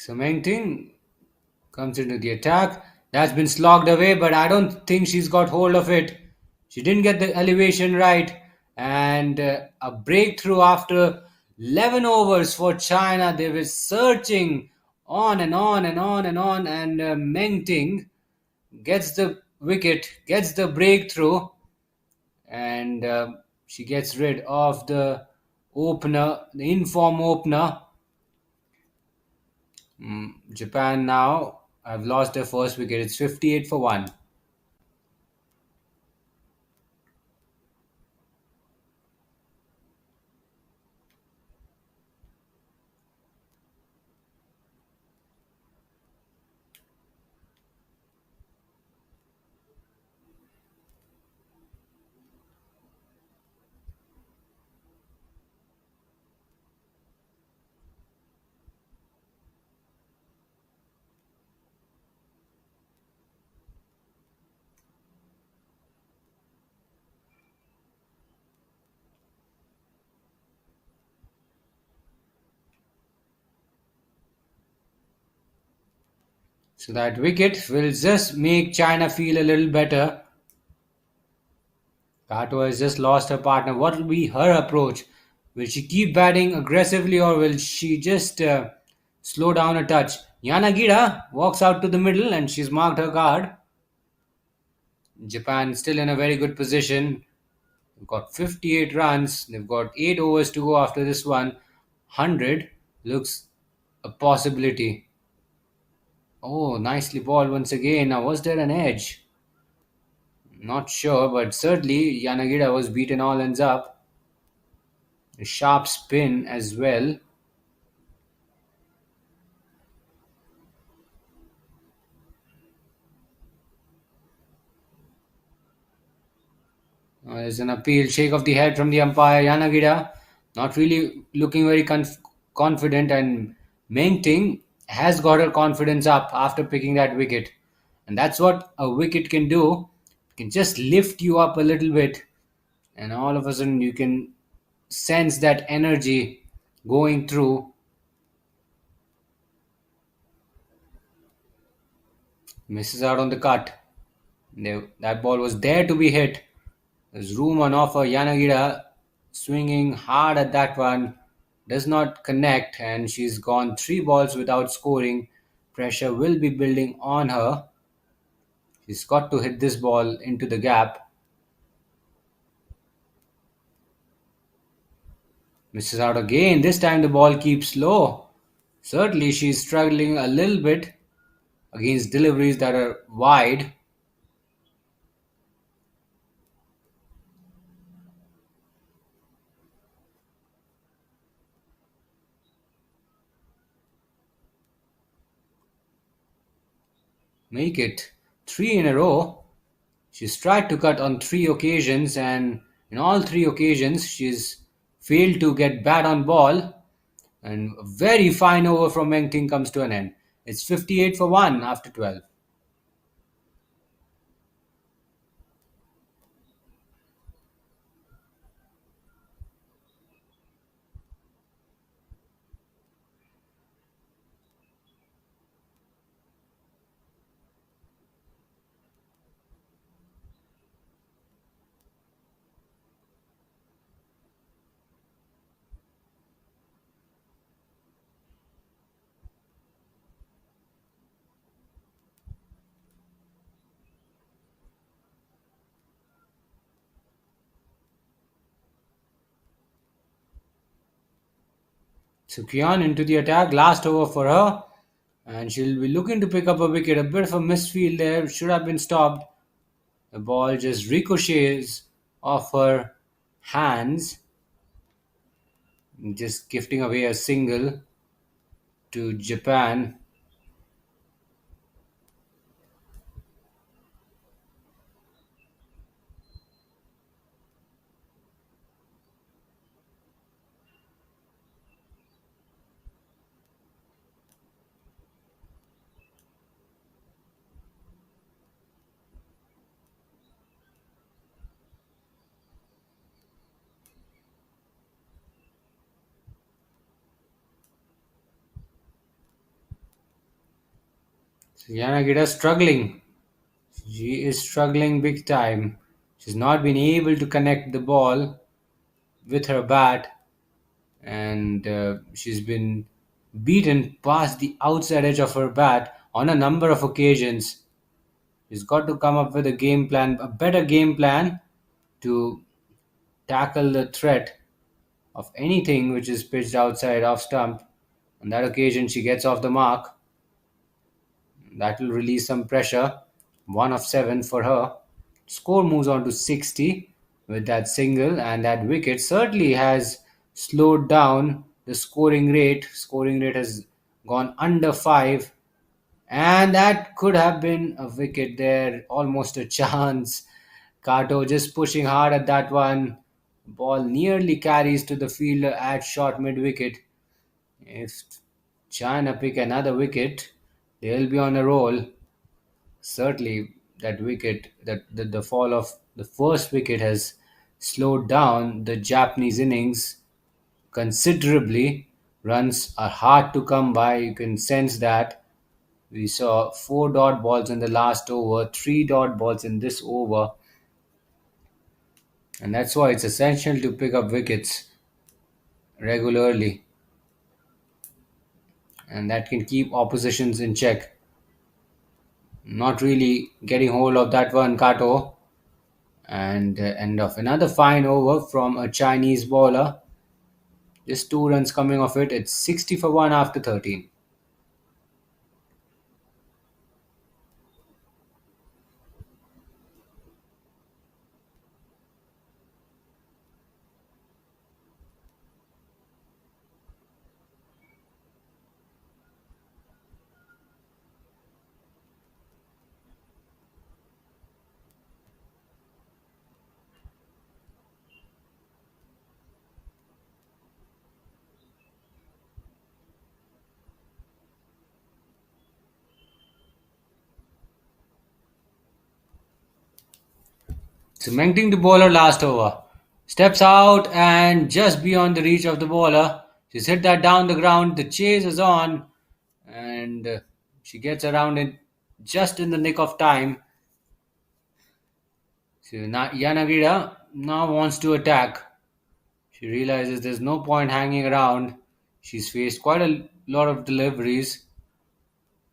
So Meng Ting comes into the attack. That's been slogged away, but I don't think she's got hold of it. She didn't get the elevation right. And a breakthrough after 11 overs for China. They were searching on and on and on and on. And Meng Ting gets the wicket, gets the breakthrough, and she gets rid of the opener, the inform opener. Japan now have lost their first wicket. It's 58 for 1. So that wicket will just make China feel a little better. Kato has just lost her partner. What will be her approach? Will she keep batting aggressively or will she just slow down a touch? Yanagira walks out to the middle and she's marked her card. Japan still in a very good position. They've got 58 runs. They've got 8 overs to go after this one. 100 looks a possibility. Oh, nicely balled once again. Now, was there an edge? Not sure, but certainly Yanagira was beaten all ends up. A sharp spin as well. There's an appeal, shake of the head from the umpire. Yanagira not really looking very confident, and Meng Ting has got her confidence up after picking that wicket. And that's what a wicket can do. It can just lift you up a little bit, and all of a sudden you can sense that energy going through. Misses out on the cut. That ball was there to be hit. There's room on offer. Yanagira swinging hard at that one. Does not connect, and she's gone 3 balls without scoring. Pressure will be building on her. She's got to hit this ball into the gap. Misses out again. This time the ball keeps low. Certainly she's struggling a little bit against deliveries that are wide. Make it 3 in a row. She's tried to cut on 3 occasions, and in all 3 occasions, she's failed to get bat on ball. And a very fine over from Meng Ting comes to an end. It's 58 for 1 after 12. So Kian into the attack, last over for her. And she'll be looking to pick up a wicket. A bit of a misfield there, should have been stopped. The ball just ricochets off her hands, just gifting away a single to Japan. Yanagida struggling. She is struggling big time. She's not been able to connect the ball with her bat, and she's been beaten past the outside edge of her bat on a number of occasions. She's got to come up with a game plan, a better game plan to tackle the threat of anything which is pitched outside off stump. On that occasion, she gets off the mark. That will release some pressure. 1 of 7 for her. Score moves on to 60 with that single, and that wicket certainly has slowed down the scoring rate. Scoring rate has gone under 5, and that could have been a wicket there, almost a chance. Kato just pushing hard at that one. Ball nearly carries to the fielder at short mid wicket. If China pick another wicket, they'll be on a roll. Certainly, that wicket, the fall of the first wicket has slowed down the Japanese innings considerably. Runs are hard to come by. You can sense that. We saw 4 dot balls in the last over, 3 dot balls in this over, and that's why it's essential to pick up wickets regularly, and that can keep oppositions in check. Not really getting hold of that one, Kato. And end of another fine over from a Chinese bowler. Just 2 runs coming off it. It's 60 for 1 after 13. Cementing the bowler last over. Steps out and just beyond the reach of the bowler. She's hit that down the ground. The chase is on, and she gets around it just in the nick of time. So Yanagida now wants to attack. She realizes there's no point hanging around. She's faced quite a lot of deliveries.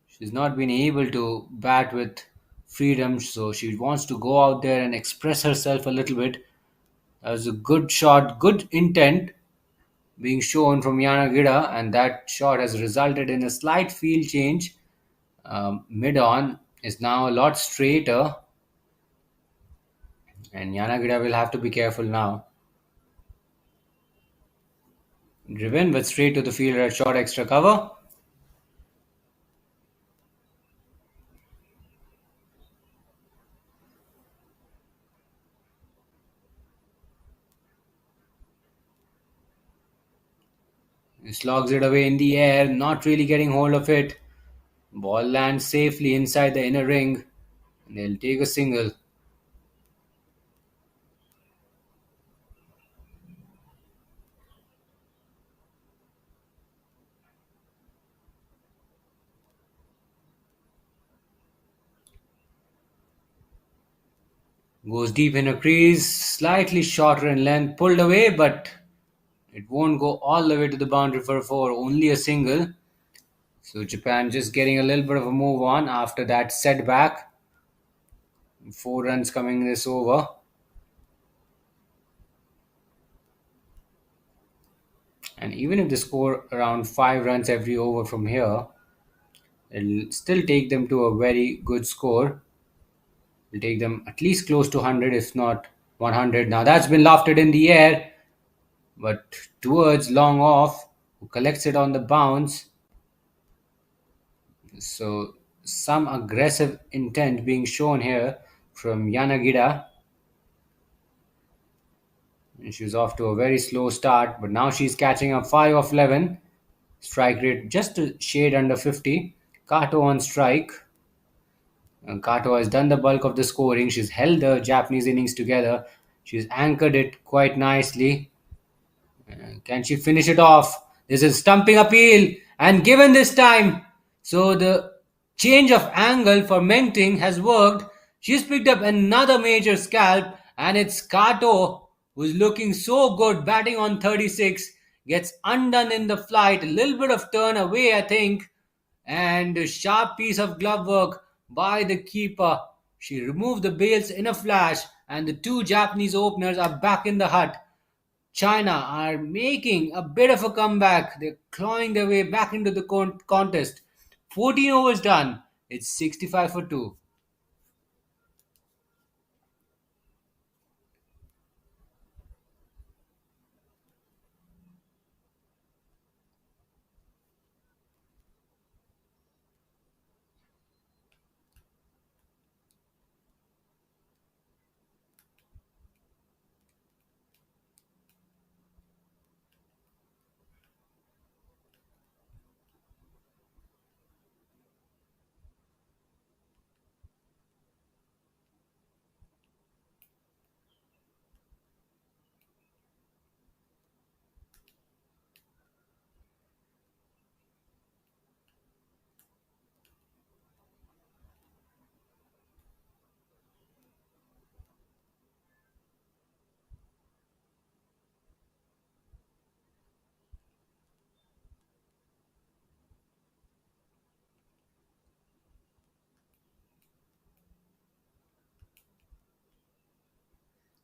She's not been able to bat with freedom, so she wants to go out there and express herself a little bit. That was a good shot, good intent being shown from Yanagida, and that shot has resulted in a slight field change. Mid on is now a lot straighter, and Yanagida will have to be careful now. Driven but straight to the fielder at short extra cover. He slogs it away in the air, not really getting hold of it. Ball lands safely inside the inner ring. And they'll take a single. Goes deep in a crease, slightly shorter in length, pulled away, but it won't go all the way to the boundary for a four, only a single. So Japan just getting a little bit of a move on after that setback. 4 runs coming this over. And even if they score around 5 runs every over from here, it'll still take them to a very good score. It'll take them at least close to 100, if not 100. Now that's been lofted in the air, but towards long off, who collects it on the bounce. So some aggressive intent being shown here from Yanagida. And she was off to a very slow start, but now she's catching up 5 of 11. Strike rate just a shade under 50. Kato on strike. And Kato has done the bulk of the scoring. She's held the Japanese innings together. She's anchored it quite nicely. Can she finish it off? This is stumping appeal and given this time. So the Change of angle for Mengting has worked. She's picked up another major scalp, and it's Kato who's looking so good, batting on 36, gets undone in the flight. A little bit of turn away, I think, and a sharp piece of glove work by the keeper. She removed the bails in a flash, and the two Japanese openers are back in the hut. China are making a bit of a comeback. They're clawing their way back into the contest. 14 overs done. It's 65 for 2.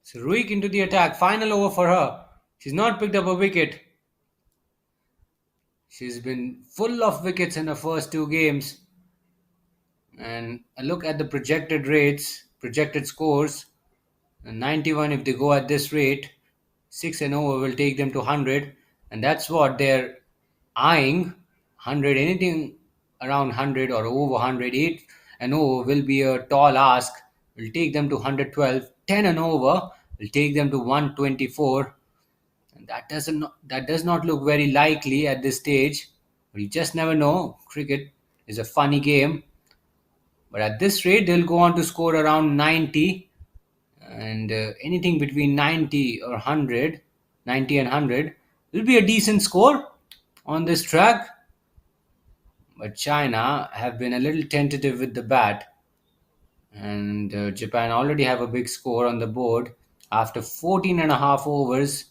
So Ruik into the attack. Final over for her. She's not picked up a wicket. She's been full of wickets in her first two games. And a look at the projected rates, projected scores. 91 if they go at this rate. 6 and over will take them to 100. And that's what they're eyeing. 100, anything around 100 or over 100. 8 and over will be a tall ask. Will take them to 112. 10 and over will take them to 124. And that does not look very likely at this stage. But you just never know. Cricket is a funny game. But at this rate, they'll go on to score around 90, and anything between 90 or 100, 90 and 100 will be a decent score on this track. But China have been a little tentative with the bat, and Japan already have a big score on the board after 14 and a half overs.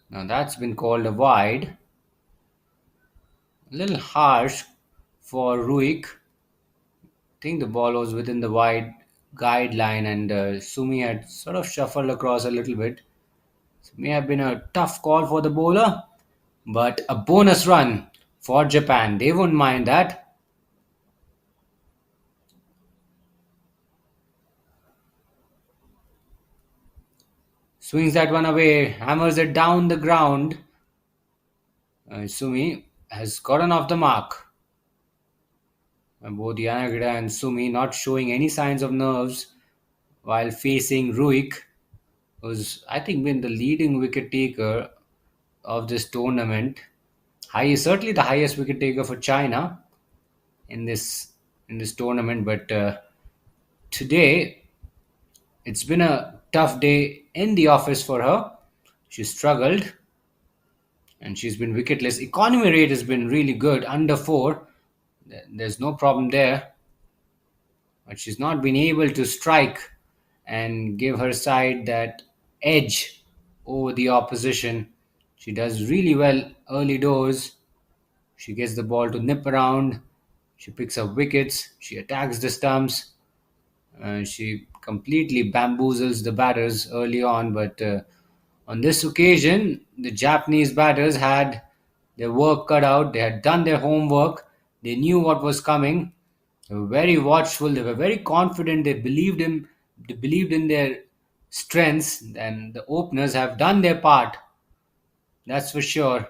Now that's been called a wide. A little harsh for Ruik. I think the ball was within the wide guideline, and Sumi had sort of shuffled across a little bit. So may have been a tough call for the bowler, but a bonus run for Japan. They won't mind that. Swings that one away, hammers it down the ground. Sumi has gotten off the mark. And both Yanagida and Sumi not showing any signs of nerves while facing Ruik, who's I think been the leading wicket taker of this tournament. Certainly the highest wicket taker for China in this tournament. But today it's been a tough day in the office for her. She struggled, and she's been wicketless. Economy rate has been really good, under 4. There's no problem there. But she's not been able to strike and give her side that edge over the opposition. She does really well early doors. She gets the ball to nip around. She picks up wickets. She attacks the stumps. She completely bamboozles the batters early on. But on this occasion, the Japanese batters had their work cut out. They had done their homework. They knew what was coming. They were very watchful. They were very confident. They believed in. They believed in their strengths, and the openers have done their part. That's for sure.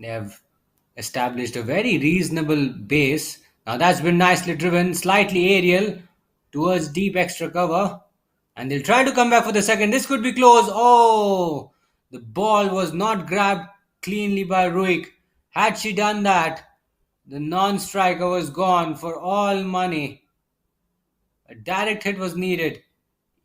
They have established a very reasonable base. Now that's been nicely driven, slightly aerial towards deep extra cover. And they'll try to come back for the second. This could be close. Oh, the ball was not grabbed cleanly by Ruik. Had she done that, the non-striker was gone for all money. A direct hit was needed.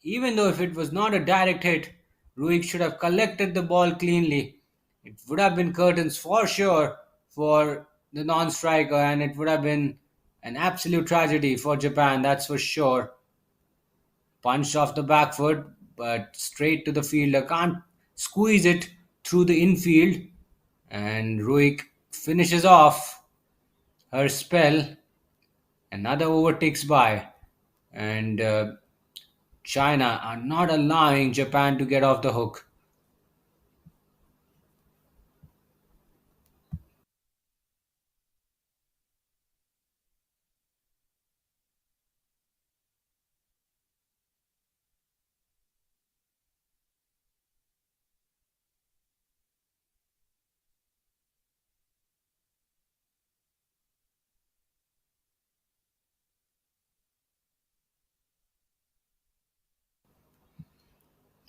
Even though if it was not a direct hit, Ruik should have collected the ball cleanly. It would have been curtains for sure for the non-striker, and it would have been an absolute tragedy for Japan, that's for sure. Punched off the back foot, but straight to the fielder. Can't squeeze it through the infield. And Ruik finishes off her spell. Another over ticks by. And China are not allowing Japan to get off the hook.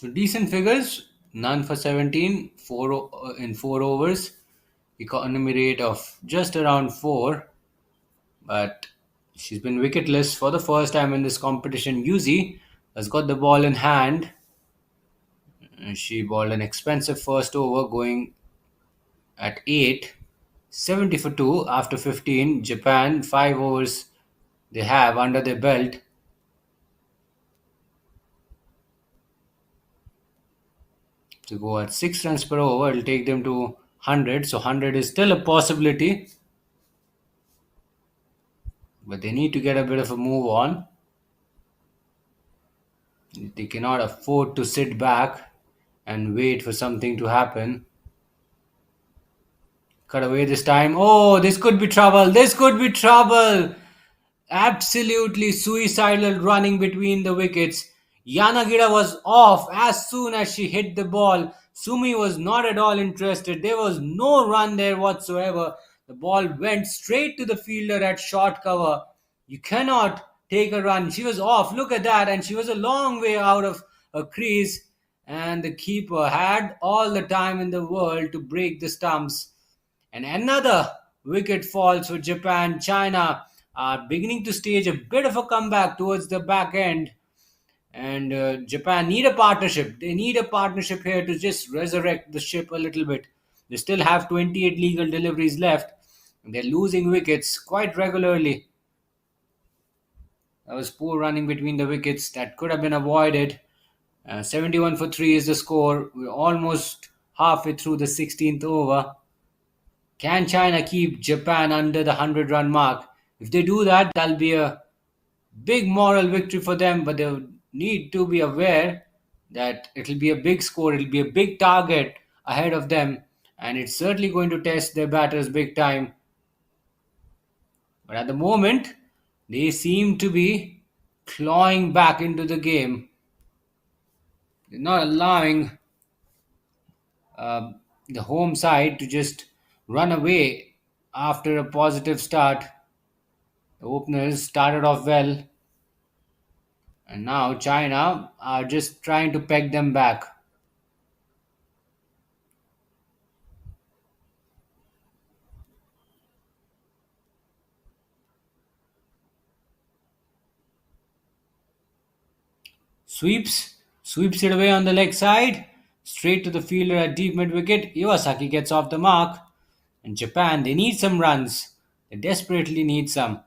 So decent figures, none for 17, in 4 overs, economy rate of just around 4. But she's been wicketless for the first time in this competition. Yuzi has got the ball in hand. And she bowled an expensive first over going at 8, 70 for 2 after 15. Japan, 5 overs they have under their belt. To go at 6 runs per over, it'll take them to 100. So 100 is still a possibility. But they need to get a bit of a move on. They cannot afford to sit back and wait for something to happen. Cut away this time. Oh, this could be trouble. This could be trouble. Absolutely suicidal running between the wickets. Yanagira was off as soon as she hit the ball. Sumi was not at all interested. There was no run there whatsoever. The ball went straight to the fielder at short cover. You cannot take a run. She was off. Look at that. And she was a long way out of a crease. And the keeper had all the time in the world to break the stumps. And another wicket falls for Japan. China are beginning to stage a bit of a comeback towards the back end. And Japan need a partnership. They need a partnership here to just resurrect the ship a little bit. They still have 28 legal deliveries left. And they're losing wickets quite regularly. That was poor running between the wickets. That could have been avoided. 71 for 3 is the score. We're almost halfway through the 16th over. Can China keep Japan under the 100-run mark? If they do that, that'll be a big moral victory for them, but they need to be aware that it'll be a big score, it'll be a big target ahead of them, and it's certainly going to test their batters big time. But at the moment, they seem to be clawing back into the game. They're not allowing uh, the home side to just run away after a positive start. The openers started off well, and now China are just trying to peg them back. Sweeps it away on the leg side, straight to the fielder at deep mid wicket. Iwasaki gets off the mark, and Japan, they need some runs. They desperately need some.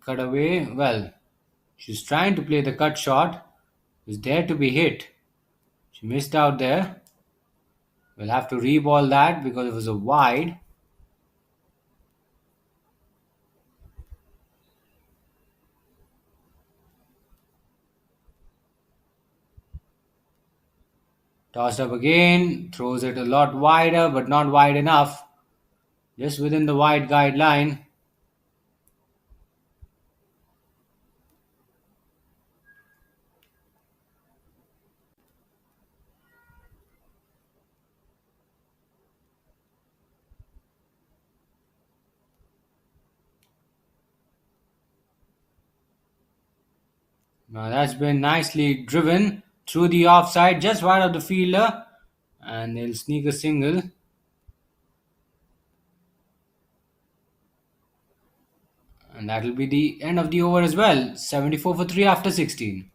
Cut away. Well, she's trying to play the cut shot. It's there to be hit. She missed out there. We'll have to re-ball that because it was a wide. Tossed up again, throws it a lot wider, but not wide enough. Just within the wide guideline. Now that's been nicely driven through the offside, just wide of the fielder, and they'll sneak a single. And that'll be the end of the over as well. 74 for 3 after 16.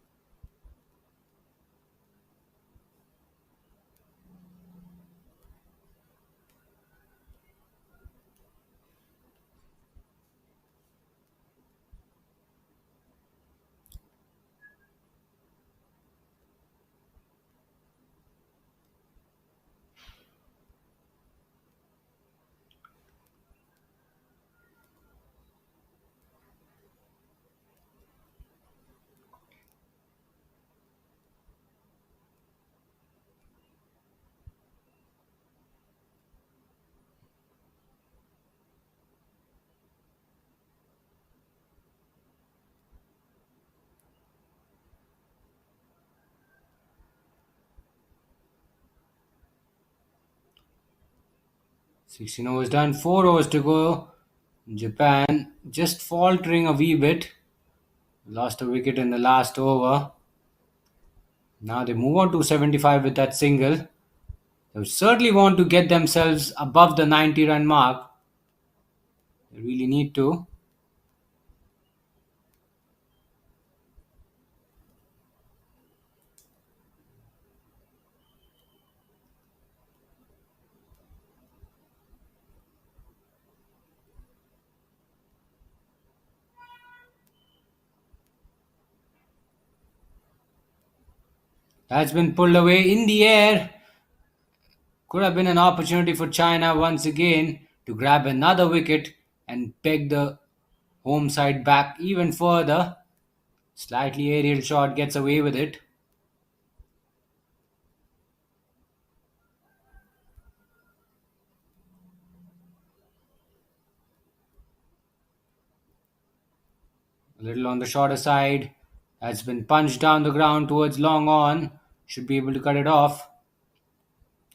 16 overs done, 4 overs to go. Japan just faltering a wee bit. Lost a wicket in the last over. Now they move on to 75 with that single. They certainly want to get themselves above the 90 run mark. They really need to. That's been pulled away in the air. Could have been an opportunity for China once again to grab another wicket and peg the home side back even further. Slightly aerial shot gets away with it. A little on the shorter side. That's been punched down the ground towards long on. Should be able to cut it off.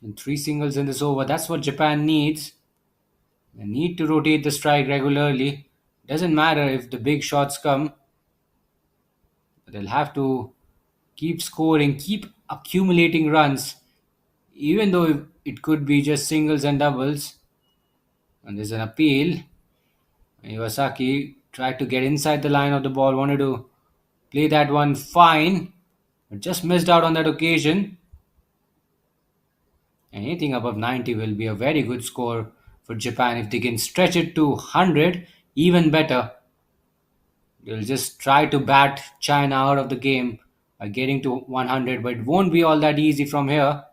And 3 singles in this over. That's what Japan needs. They need to rotate the strike regularly. Doesn't matter if the big shots come. They'll have to keep scoring, keep accumulating runs, even though it could be just singles and doubles. And there's an appeal. Iwasaki tried to get inside the line of the ball, wanted to play that one fine, but just missed out on that occasion. Anything above 90 will be a very good score for Japan. If they can stretch it to 100, even better. They'll just try to bat China out of the game by getting to 100, but it won't be all that easy from here.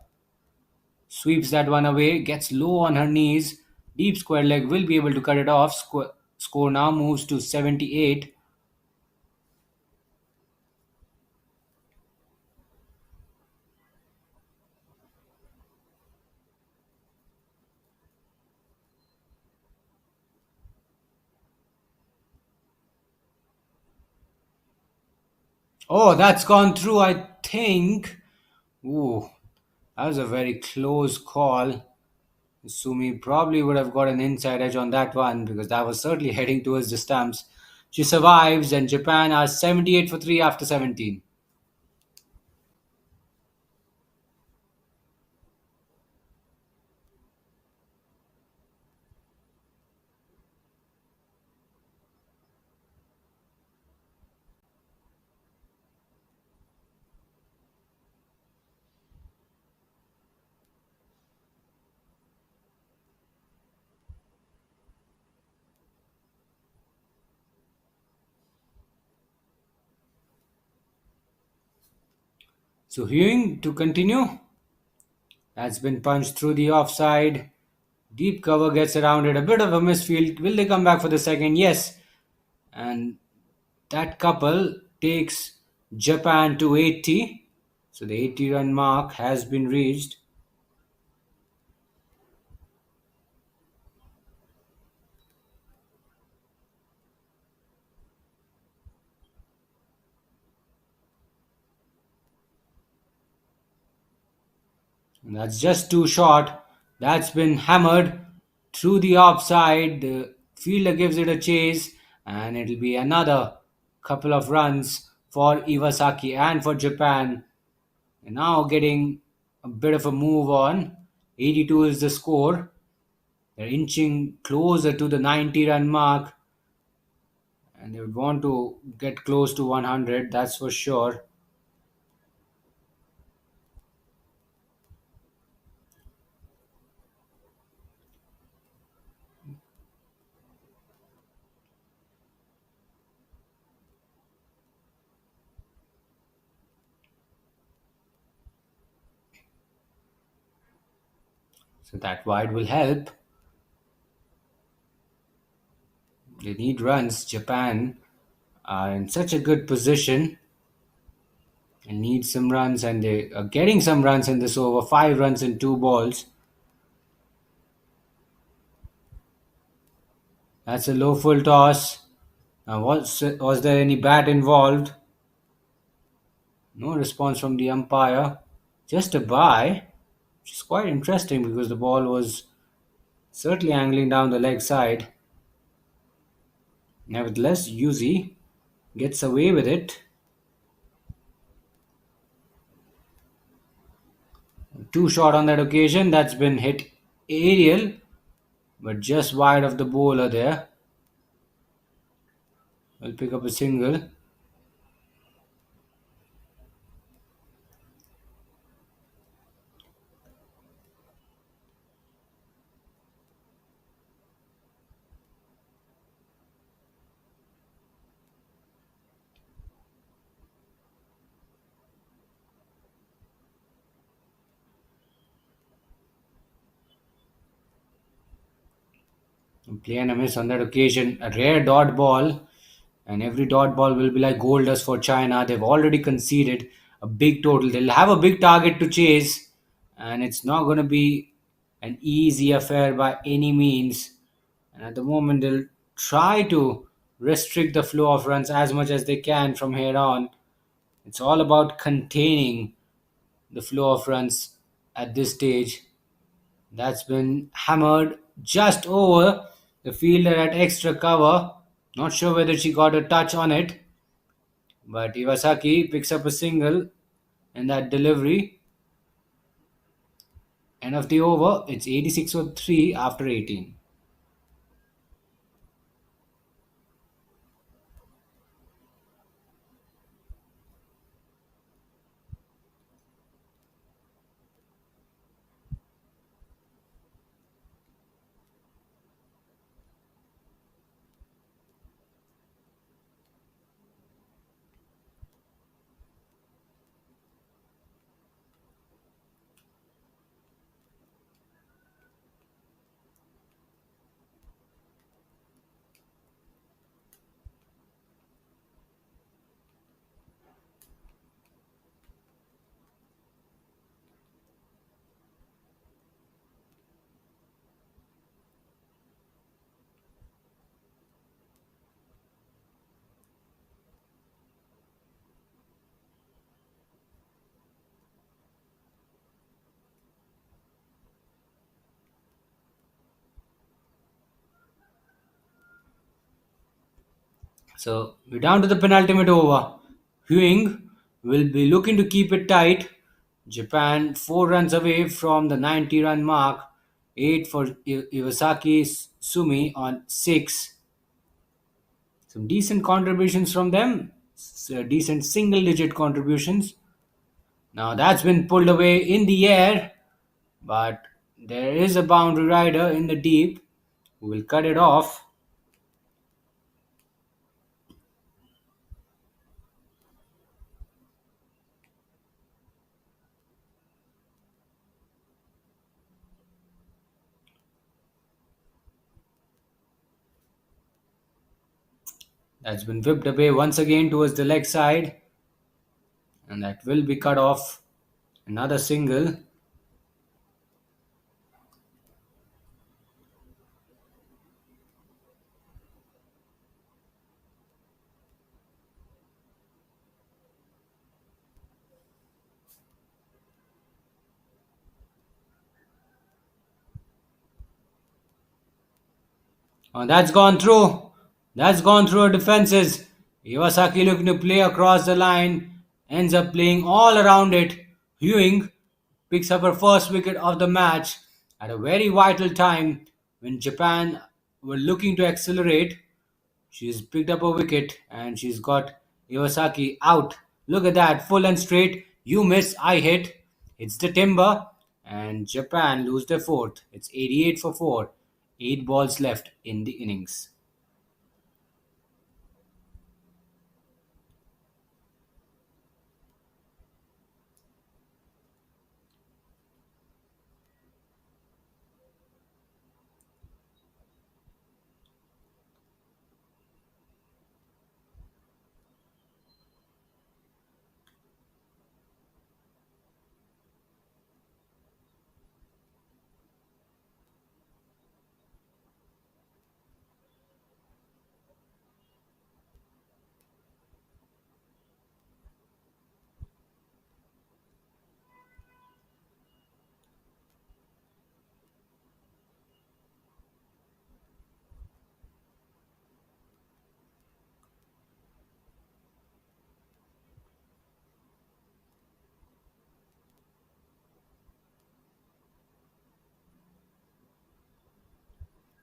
Sweeps that one away, gets low on her knees. Deep square leg will be able to cut it off. Score now moves to 78. Oh, that's gone through, I think. Ooh, that was a very close call. Sumi probably would have got an inside edge on that one because that was certainly heading towards the stumps. She survives, and Japan are 78 for 3 after 17. So Hewing to continue. That's been punched through the offside. Deep cover gets around it. A bit of a misfield. Will they come back for the second? Yes. And that couple takes Japan to 80. So the 80 run mark has been reached. And that's just too short. That's been hammered through the offside. The fielder gives it a chase, and it'll be another couple of runs for Iwasaki and for Japan. And now getting a bit of a move on. 82 is the score. They're inching closer to the 90 run mark. and they would want to get close to 100, that's for sure. So that wide will help. They need runs. Japan are in such a good position and need some runs, and they are getting some runs in this over. 5 runs in 2 balls. That's a low full toss. Now, was there any bat involved? No response from the umpire. Just a bye, which is quite interesting because the ball was certainly angling down the leg side. Nevertheless, Yuzi gets away with it. Two shot on that occasion. That's been hit aerial, but just wide of the bowler there. Will pick up a single. Play and a miss on that occasion. A rare dot ball, and every dot ball will be like gold dust for China. They've already conceded a big total. They'll have a big target to chase, and it's not going to be an easy affair by any means. And at the moment, they'll try to restrict the flow of runs as much as they can from here on. It's all about containing the flow of runs at this stage. That's been hammered just over the fielder at extra cover. Not sure whether she got a touch on it, but Iwasaki picks up a single in that delivery. End of the over. It's 86 for 3 after 18. So we're down to the penultimate over. Huing will be looking to keep it tight. Japan 4 runs away from the 90-run mark. 8 for Iwasaki Sumi on 6. Some decent contributions from them. Decent single digit contributions. Now that's been pulled away in the air, but there is a boundary rider in the deep who will cut it off. That's been whipped away once again towards the leg side, and that will be cut off. Another single. That's gone through. That's gone through our defenses. Iwasaki looking to play across the line, ends up playing all around it. Ewing picks up her first wicket of the match at a very vital time when Japan were looking to accelerate. She's picked up a wicket and she's got Iwasaki out. Look at that, full and straight. You miss, I hit. It's the timber. And Japan lose their fourth. It's 88 for 4. 8 balls left in the innings.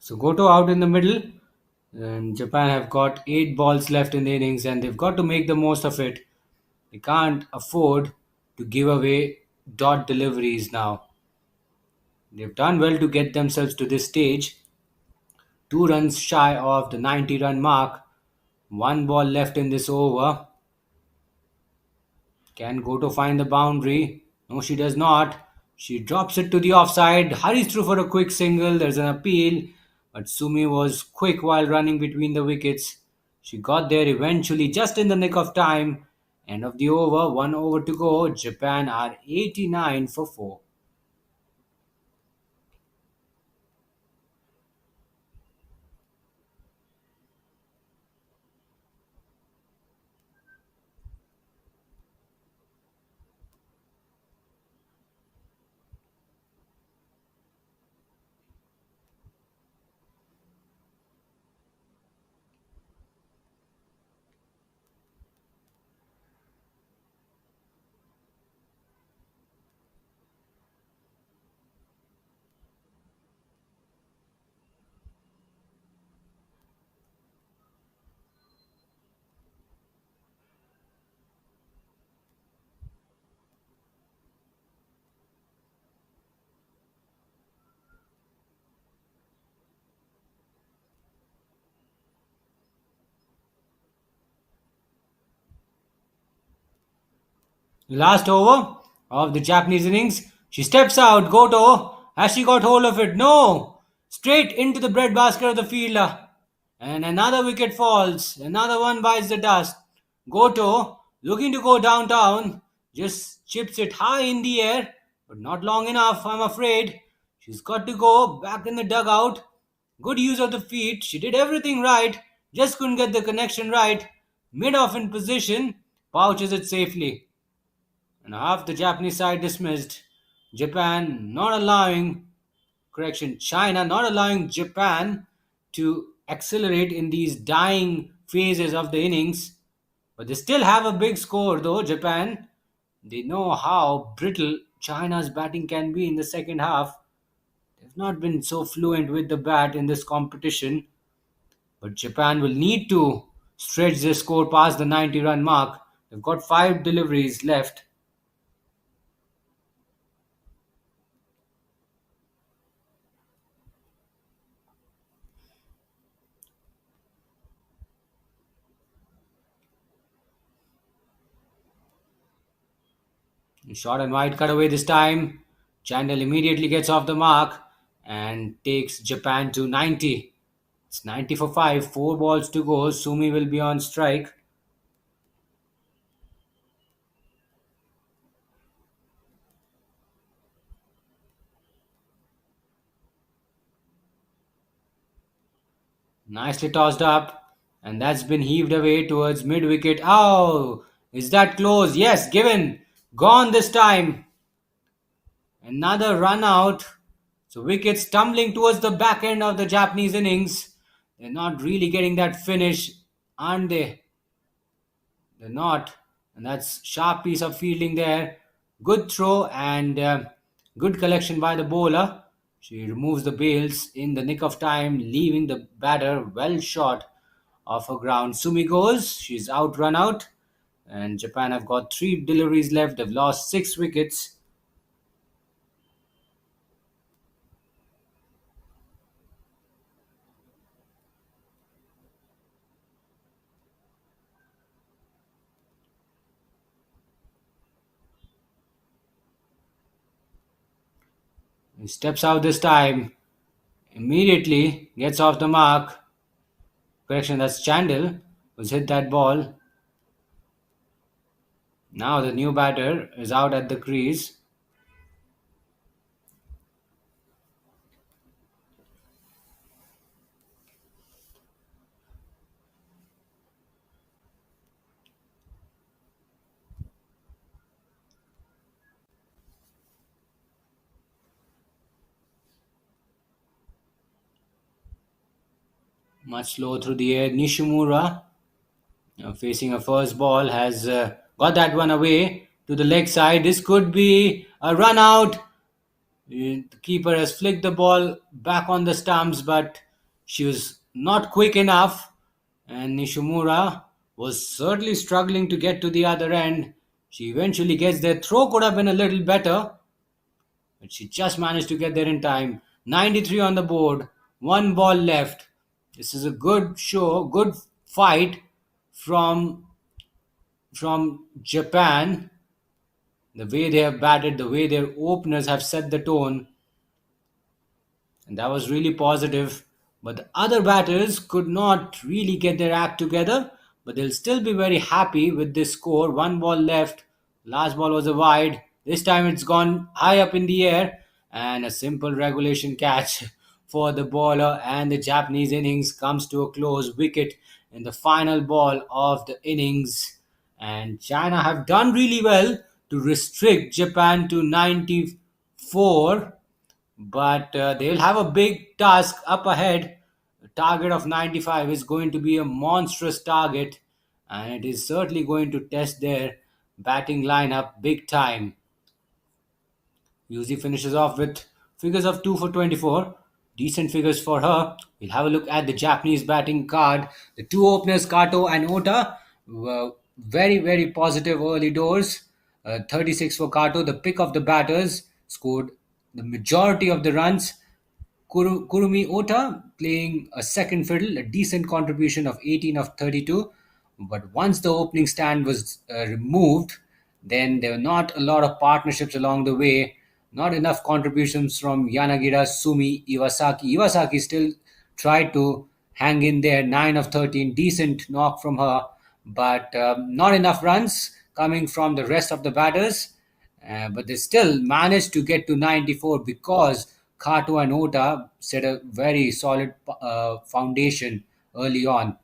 So Goto out in the middle, and Japan have got 8 balls left in the innings, and they've got to make the most of it. They can't afford to give away dot deliveries now. They've done well to get themselves to this stage. 2 runs shy of the 90-run mark. 1 ball left in this over. Can Goto find the boundary? No, she does not. She drops it to the offside, hurries through for a quick single. There's an appeal, but Sumi was quick while running between the wickets. She got there eventually, just in the nick of time. End of the over, 1 over to go. Japan are 89 for 4. Last over of the Japanese innings. She steps out. Goto. Has she got hold of it? No. Straight into the breadbasket of the fielder. And another wicket falls. Another one bites the dust. Goto, looking to go downtown, just chips it high in the air, but not long enough, I'm afraid. She's got to go back in the dugout. Good use of the feet. She did everything right. Just couldn't get the connection right. Mid off in position. Pouches it safely. And half the Japanese side dismissed. Japan not allowing, correction, China not allowing Japan to accelerate in these dying phases of the innings. But they still have a big score though, Japan. They know how brittle China's batting can be in the second half. They've not been so fluent with the bat in this competition. But Japan will need to stretch their score past the 90-run mark. They've got 5 deliveries left. Short and wide cut away this time. Chandel immediately gets off the mark and takes Japan to 90. It's 90 for 5, 4 balls to go. Sumi will be on strike. Nicely tossed up, and that's been heaved away towards mid wicket. Oh, is that close? Yes, given. Gone this time. Another run out. So wickets tumbling towards the back end of the Japanese innings. They're not really getting that finish, aren't they? They're not. And that's sharp piece of fielding there. Good throw and good collection by the bowler. She removes the bails in the nick of time, leaving the batter well short off her ground. Sumi goes. She's out, run out. And Japan have got 3 deliveries left. They've lost 6 wickets. He steps out this time. Immediately gets off the mark. Correction, that's Chandel who's hit that ball. Now the new batter is out at the crease. Much slow through the air. Nishimura, facing a first ball, has got that one away to the leg side. This could be a run out. The keeper has flicked the ball back on the stumps, but she was not quick enough. And Nishimura was certainly struggling to get to the other end. She eventually gets there. Throw could have been a little better, but she just managed to get there in time. 93 on the board, 1 ball left. This is a good show, good fight from Japan. The way they have batted, the way their openers have set the tone, and that was really positive. But the other batters could not really get their act together, but they'll still be very happy with this score. 1 ball left. Last ball was a wide. This time it's gone high up in the air, and a simple regulation catch for the bowler, and the Japanese innings comes to a close. Wicket in the final ball of the innings, and China have done really well to restrict Japan to 94, but they'll have a big task up ahead. The target of 95 is going to be a monstrous target, and it is certainly going to test their batting lineup big time. Yuzi finishes off with figures of 2 for 24. Decent figures for her. We'll have a look at the Japanese batting card. The two openers, Kato and Ota, were very, very positive early doors. 36 for Kato, the pick of the batters, scored the majority of the runs. Kurumi Ota playing a second fiddle, a decent contribution of 18 of 32. But once the opening stand was removed, then there were not a lot of partnerships along the way. Not enough contributions from Yanagira, Sumi, Iwasaki. Iwasaki still tried to hang in there, 9 of 13. Decent knock from her, but not enough runs coming from the rest of the batters. But they still managed to get to 94 because Kato and Ota set a very solid foundation early on.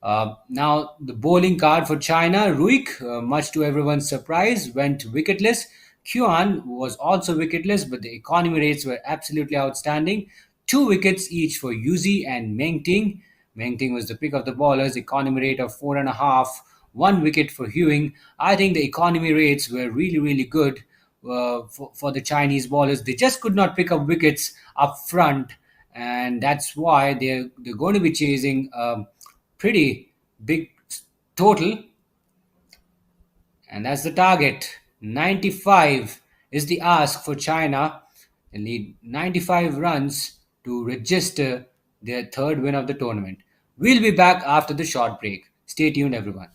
Now, the bowling card for China, Ruik, much to everyone's surprise, went wicketless. Kuan was also wicketless, but the economy rates were absolutely outstanding. 2 wickets each for Yuzi and Meng Ting. Meng Ting was the pick of the bowlers, economy rate of 4.5. 1 wicket for Hewing. I think the economy rates were really, really good for the Chinese bowlers. They just could not pick up wickets up front, and that's why they're going to be chasing pretty big total, and that's the target. 95 is the ask for China. They need 95 runs to register their third win of the tournament. We'll be back after the short break. Stay tuned, everyone.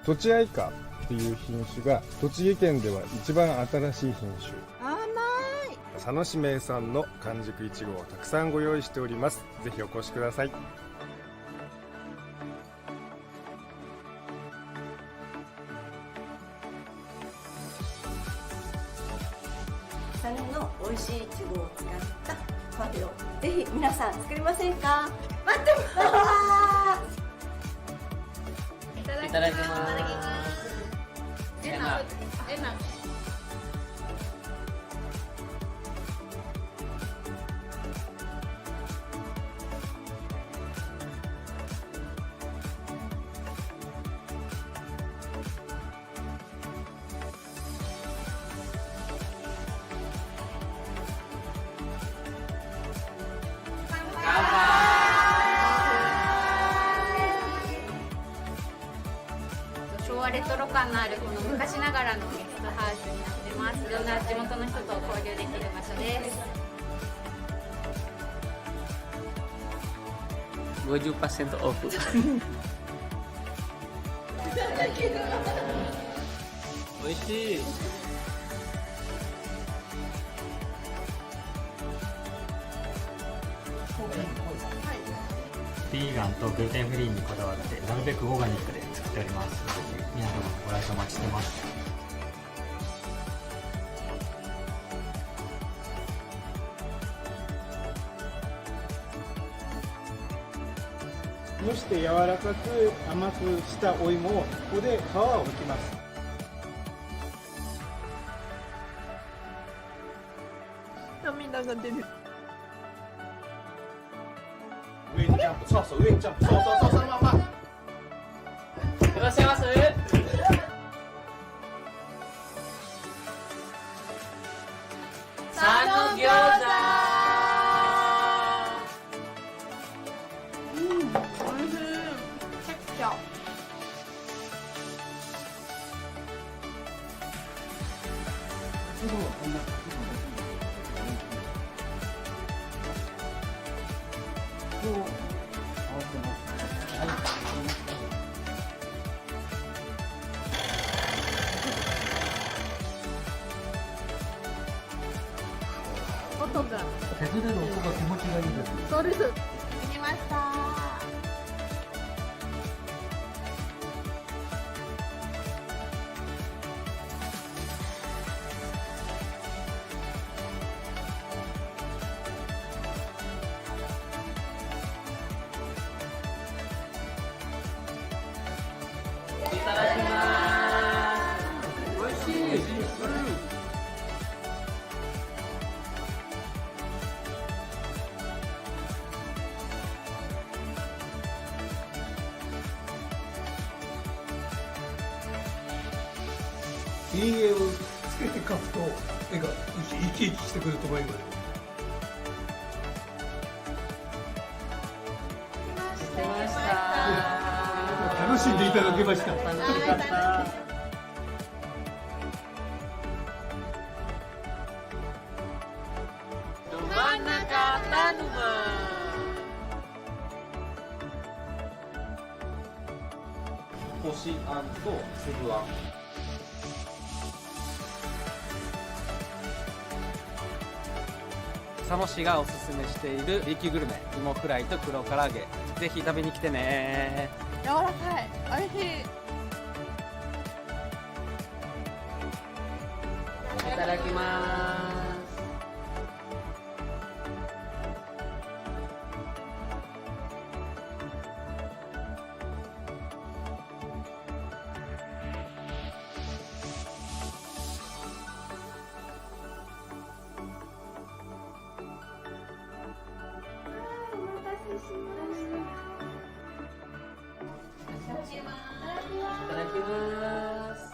とちあいかっていう品種が栃木県では一番新しい品種。甘い。佐野市名産の完熟いちごをたくさんご用意しております。ぜひお越しください。サネの美味しいイチゴを使ったパフェをぜひ皆さん作りませんか？待ってます。いただきます。エナ。昭和レトロ感のあるこの昔ながらのゲストハウスになってます。いろんな地元の人と交流できる場所です。50% off. 美味しい。ビーガンとグルテンフリーにこだわってなるべくオーガニックで作っております。皆様のご来場お待ちしてます。蒸して柔らかく甘くしたお芋をここで皮を剥きます。涙が出る。上にジャンプ、そうそう、上にジャンプ、そうそうそう、そのまま。いらっしゃいます。佐野餃子。おいしい。チェックしよう。音が。削れる音が気持ちがいいです。そうです。できました。いただきます。美味しい。陰影をつけて描くと絵が生き生きしてくると思います。出ました。楽しんでいただけました。楽しかった。ど真ん中タヌマ。こしあんと粒あん。佐野市がおすすめしている B 級グルメ、芋フライと黒唐揚げ、ぜひ食べに来てね。柔らかい。美味しい。いただきます。いただきます。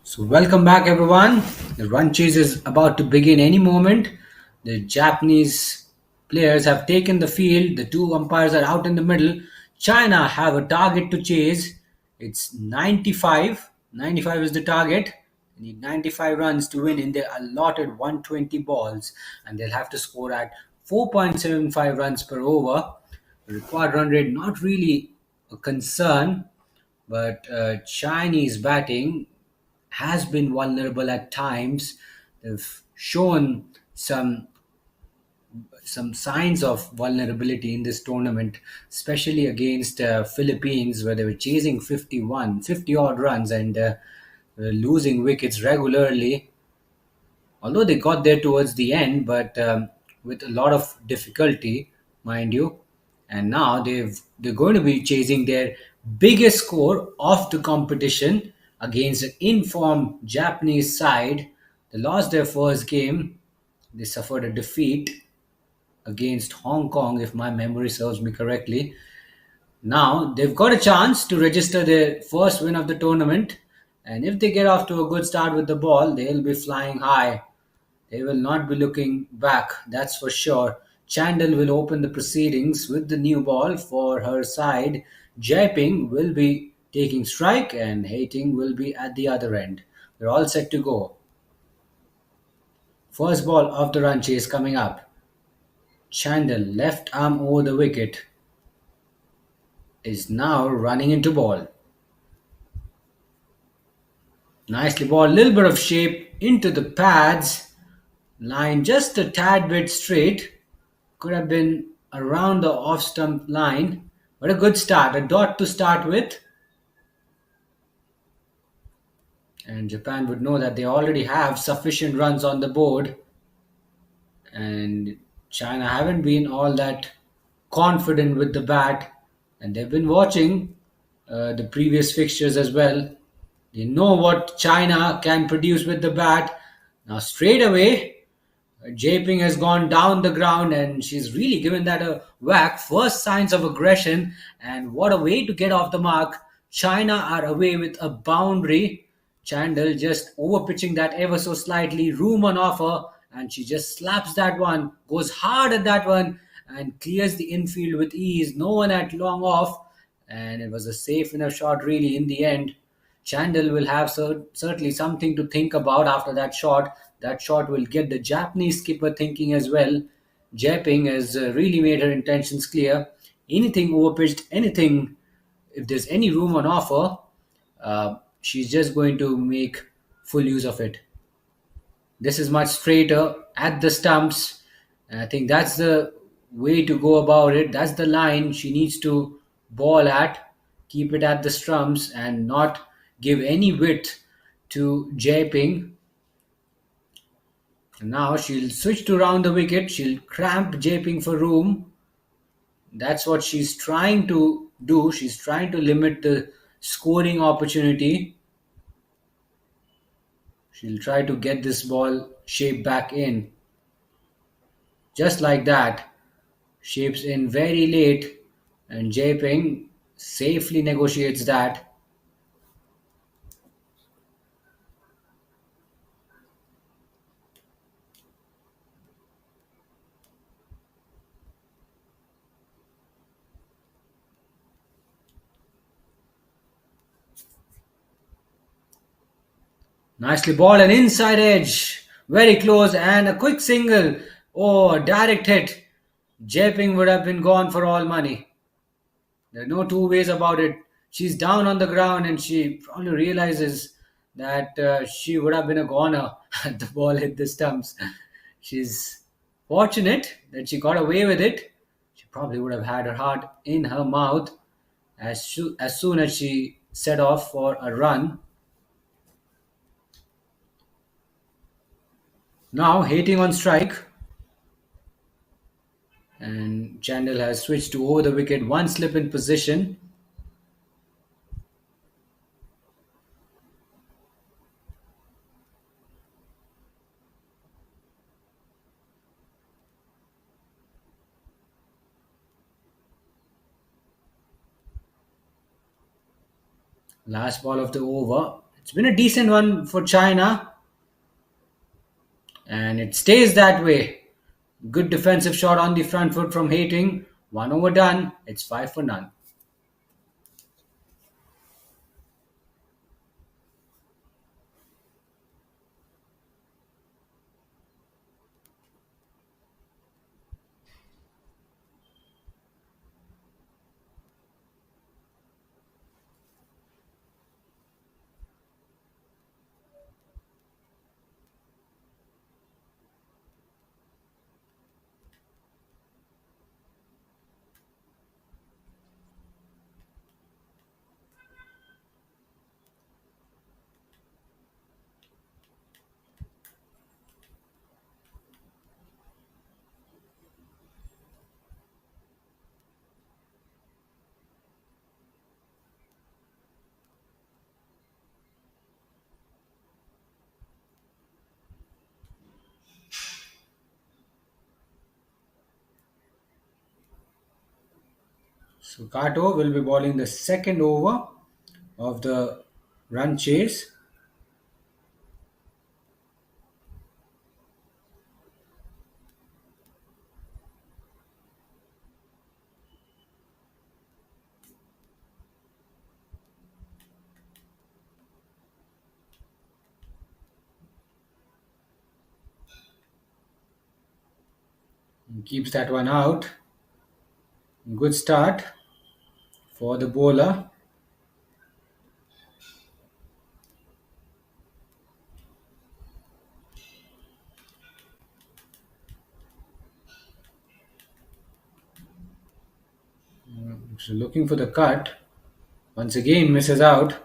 So, welcome back, everyone. The run chase is about to begin any moment. The Japanese players have taken the field. The two umpires are out in the middle. China have a target to chase. It's 95. 95 is the target. They need 95 runs to win in their allotted 120 balls, and they'll have to score at 4.75 runs per over. The required run rate not really a concern, but Chinese batting has been vulnerable at times. They've shown some signs of vulnerability in this tournament, especially against Philippines, where they were chasing 50 odd runs and were losing wickets regularly. Although they got there towards the end, but with a lot of difficulty, mind you. And now they're going to be chasing their biggest score of the competition against an informed Japanese side. They lost their first game. They suffered a defeat against Hong Kong, if my memory serves me correctly. Now they've got a chance to register their first win of the tournament, and if they get off to a good start with the ball, they'll be flying high. They will not be looking back, that's for sure. Chandel will open the proceedings with the new ball for her side. Jaiping will be taking strike, and Hating will be at the other end. We're all set to go. First ball of the run chase coming up. Chandel, left arm over the wicket, is now running into ball. Nicely ball, little bit of shape into the pads. Line just a tad bit straight. Could have been around the off stump line, but a good start. A dot to start with. And Japan would know that they already have sufficient runs on the board. And China haven't been all that confident with the bat. And they've been watching the previous fixtures as well. They know what China can produce with the bat. Now straight away, Japing has gone down the ground and she's really given that a whack. First signs of aggression, and what a way to get off the mark. China are away with a boundary. Chandel just overpitching that ever so slightly. Room on offer, and she just slaps that one, goes hard at that one, and clears the infield with ease. No one at long off, and it was a safe enough shot really in the end. Chandel will have certainly something to think about after that shot. That shot will get the Japanese skipper thinking as well. Jaiping has really made her intentions clear. Anything overpitched, anything, if there's any room on offer, she's just going to make full use of it. This is much straighter at the stumps. And I think that's the way to go about it. That's the line she needs to ball at. Keep it at the stumps and not give any width to Jaiping. Now she'll switch to round the wicket. She'll cramp Jaiping for room. That's what she's trying to do. She's trying to limit the scoring opportunity. She'll try to get this ball shaped back in. Just like that. Shapes in very late, and Jaiping safely negotiates that. Nicely ball, an inside edge. Very close, and a quick single. Oh, a direct hit. Jaiping would have been gone for all money. There are no two ways about it. She's down on the ground and she probably realizes that she would have been a goner had the ball hit the stumps. She's fortunate that she got away with it. She probably would have had her heart in her mouth as soon as she set off for a run. Now Hating on strike. And Chandel has switched to over the wicket. One slip in position. Last ball of the over. It's been a decent one for China, and it stays that way. Good defensive shot on the front foot from Hating. 1 over done. It's 5 for none. So Kato will be bowling the second over of the run chase. He keeps that one out. Good start for the bowler. So looking for the cut. Once again misses out.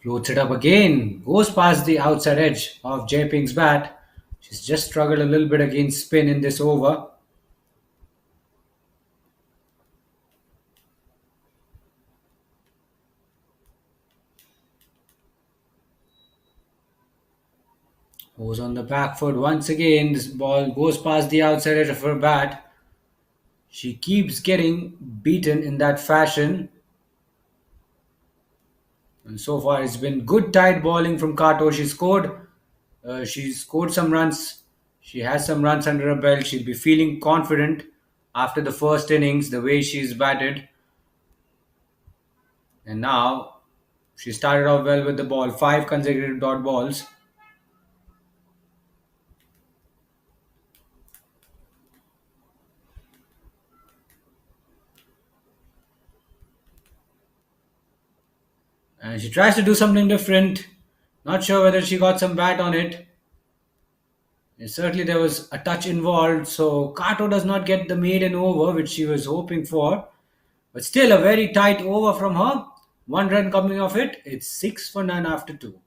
Floats it up again. Goes past the outside edge of Jaiping's bat. She's just struggled a little bit against spin in this over. Goes on the back foot once again. This ball goes past the outside edge of her bat. She keeps getting beaten in that fashion. And so far, it's been good tight bowling from Kato. She scored some runs. She has some runs under her belt. She'll be feeling confident after the first innings, the way she's batted. And now she started off well with the ball. 5 consecutive dot balls. And she tries to do something different. Not sure whether she got some bat on it. And certainly there was a touch involved. So Kato does not get the maiden over, which she was hoping for. But still a very tight over from her. 1 run coming off it. It's 6 for none after 2.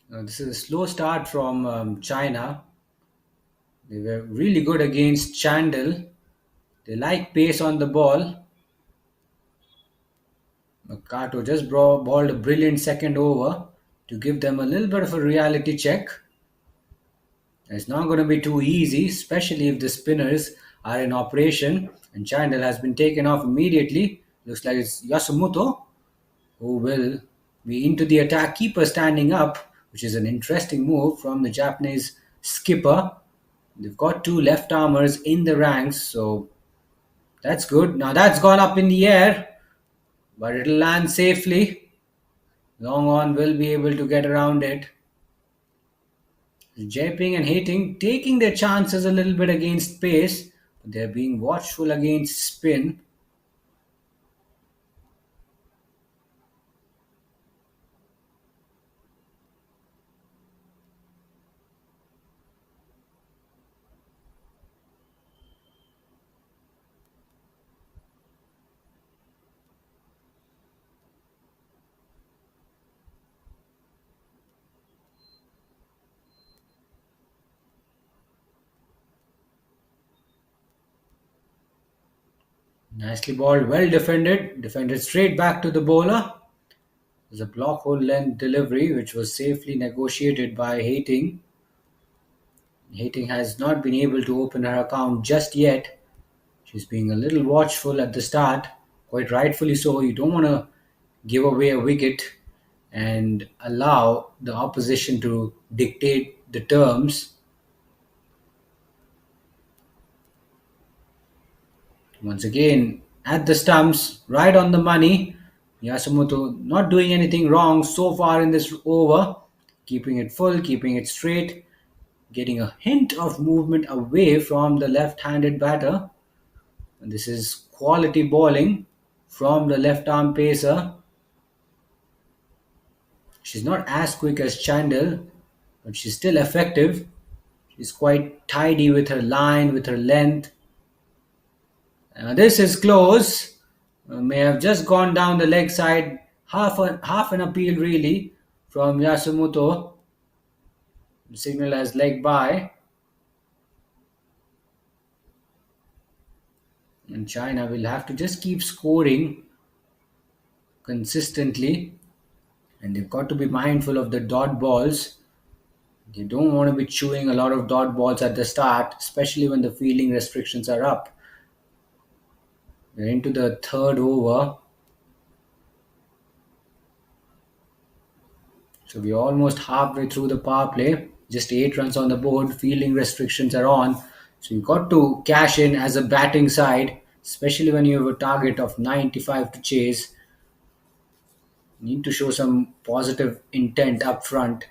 Now, this is a slow start from China. They were really good against Chandel. They like pace on the ball. Kato just bowled a brilliant second over to give them a little bit of a reality check. It's not going to be too easy, especially if the spinners are in operation. And Chandel has been taken off immediately. Looks like it's Yasumoto who will be into the attack. Keeper standing up, which is an interesting move from the Japanese skipper. They've got 2 left armers in the ranks, so that's good. Now that's gone up in the air, but it'll land safely. Long on will be able to get around it. Jaiping and Hating taking their chances a little bit against pace, but they're being watchful against spin. Nicely balled, well defended. Defended straight back to the bowler. There's a block hole length delivery which was safely negotiated by Hating. Hating has not been able to open her account just yet. She's being a little watchful at the start, quite rightfully so. You don't want to give away a wicket and allow the opposition to dictate the terms. Once again, at the stumps, right on the money. Yasumoto not doing anything wrong so far in this over. Keeping it full, keeping it straight. Getting a hint of movement away from the left-handed batter. And this is quality bowling from the left-arm pacer. She's not as quick as Chandel, but she's still effective. She's quite tidy with her line, with her length. This is close. May have just gone down the leg side. Half an appeal really from Yasumoto. Signal as leg by. And China will have to just keep scoring consistently. And they've got to be mindful of the dot balls. They don't want to be chewing a lot of dot balls at the start, especially when the fielding restrictions are up. We're into the third over. So we're almost halfway through the power play. Just 8 runs on the board. Fielding restrictions are on. So you've got to cash in as a batting side, especially when you have a target of 95 to chase. You need to show some positive intent up front.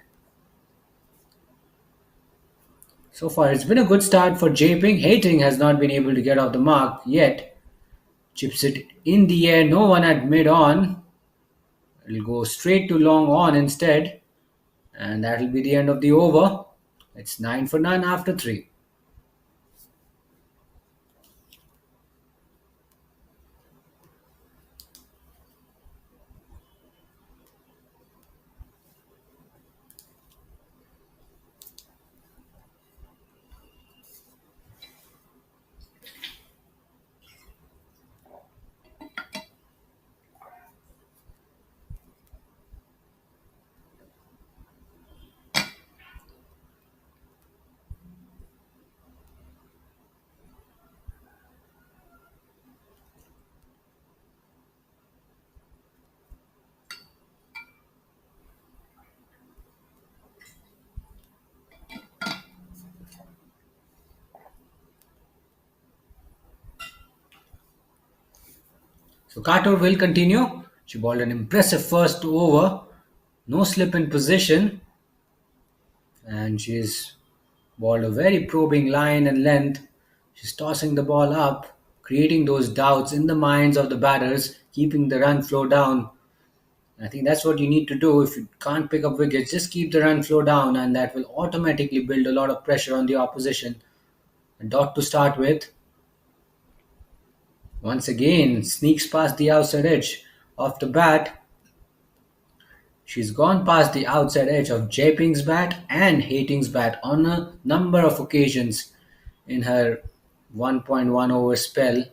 So far, it's been a good start for Japing. Hating has not been able to get off the mark yet. Chips it in the air, no one at mid-on. It'll go straight to long on instead. And that'll be the end of the over. It's 9 for none after 3. So Carter will continue. She bowled an impressive first over. No slip in position. And she's bowled a very probing line and length. She's tossing the ball up, creating those doubts in the minds of the batters, keeping the run flow down. I think that's what you need to do. If you can't pick up wickets, just keep the run flow down, and that will automatically build a lot of pressure on the opposition. A dot to start with. Once again, sneaks past the outside edge of the bat. She's gone past the outside edge of Japing's bat and Hating's bat on a number of occasions in her 1.1 over spell.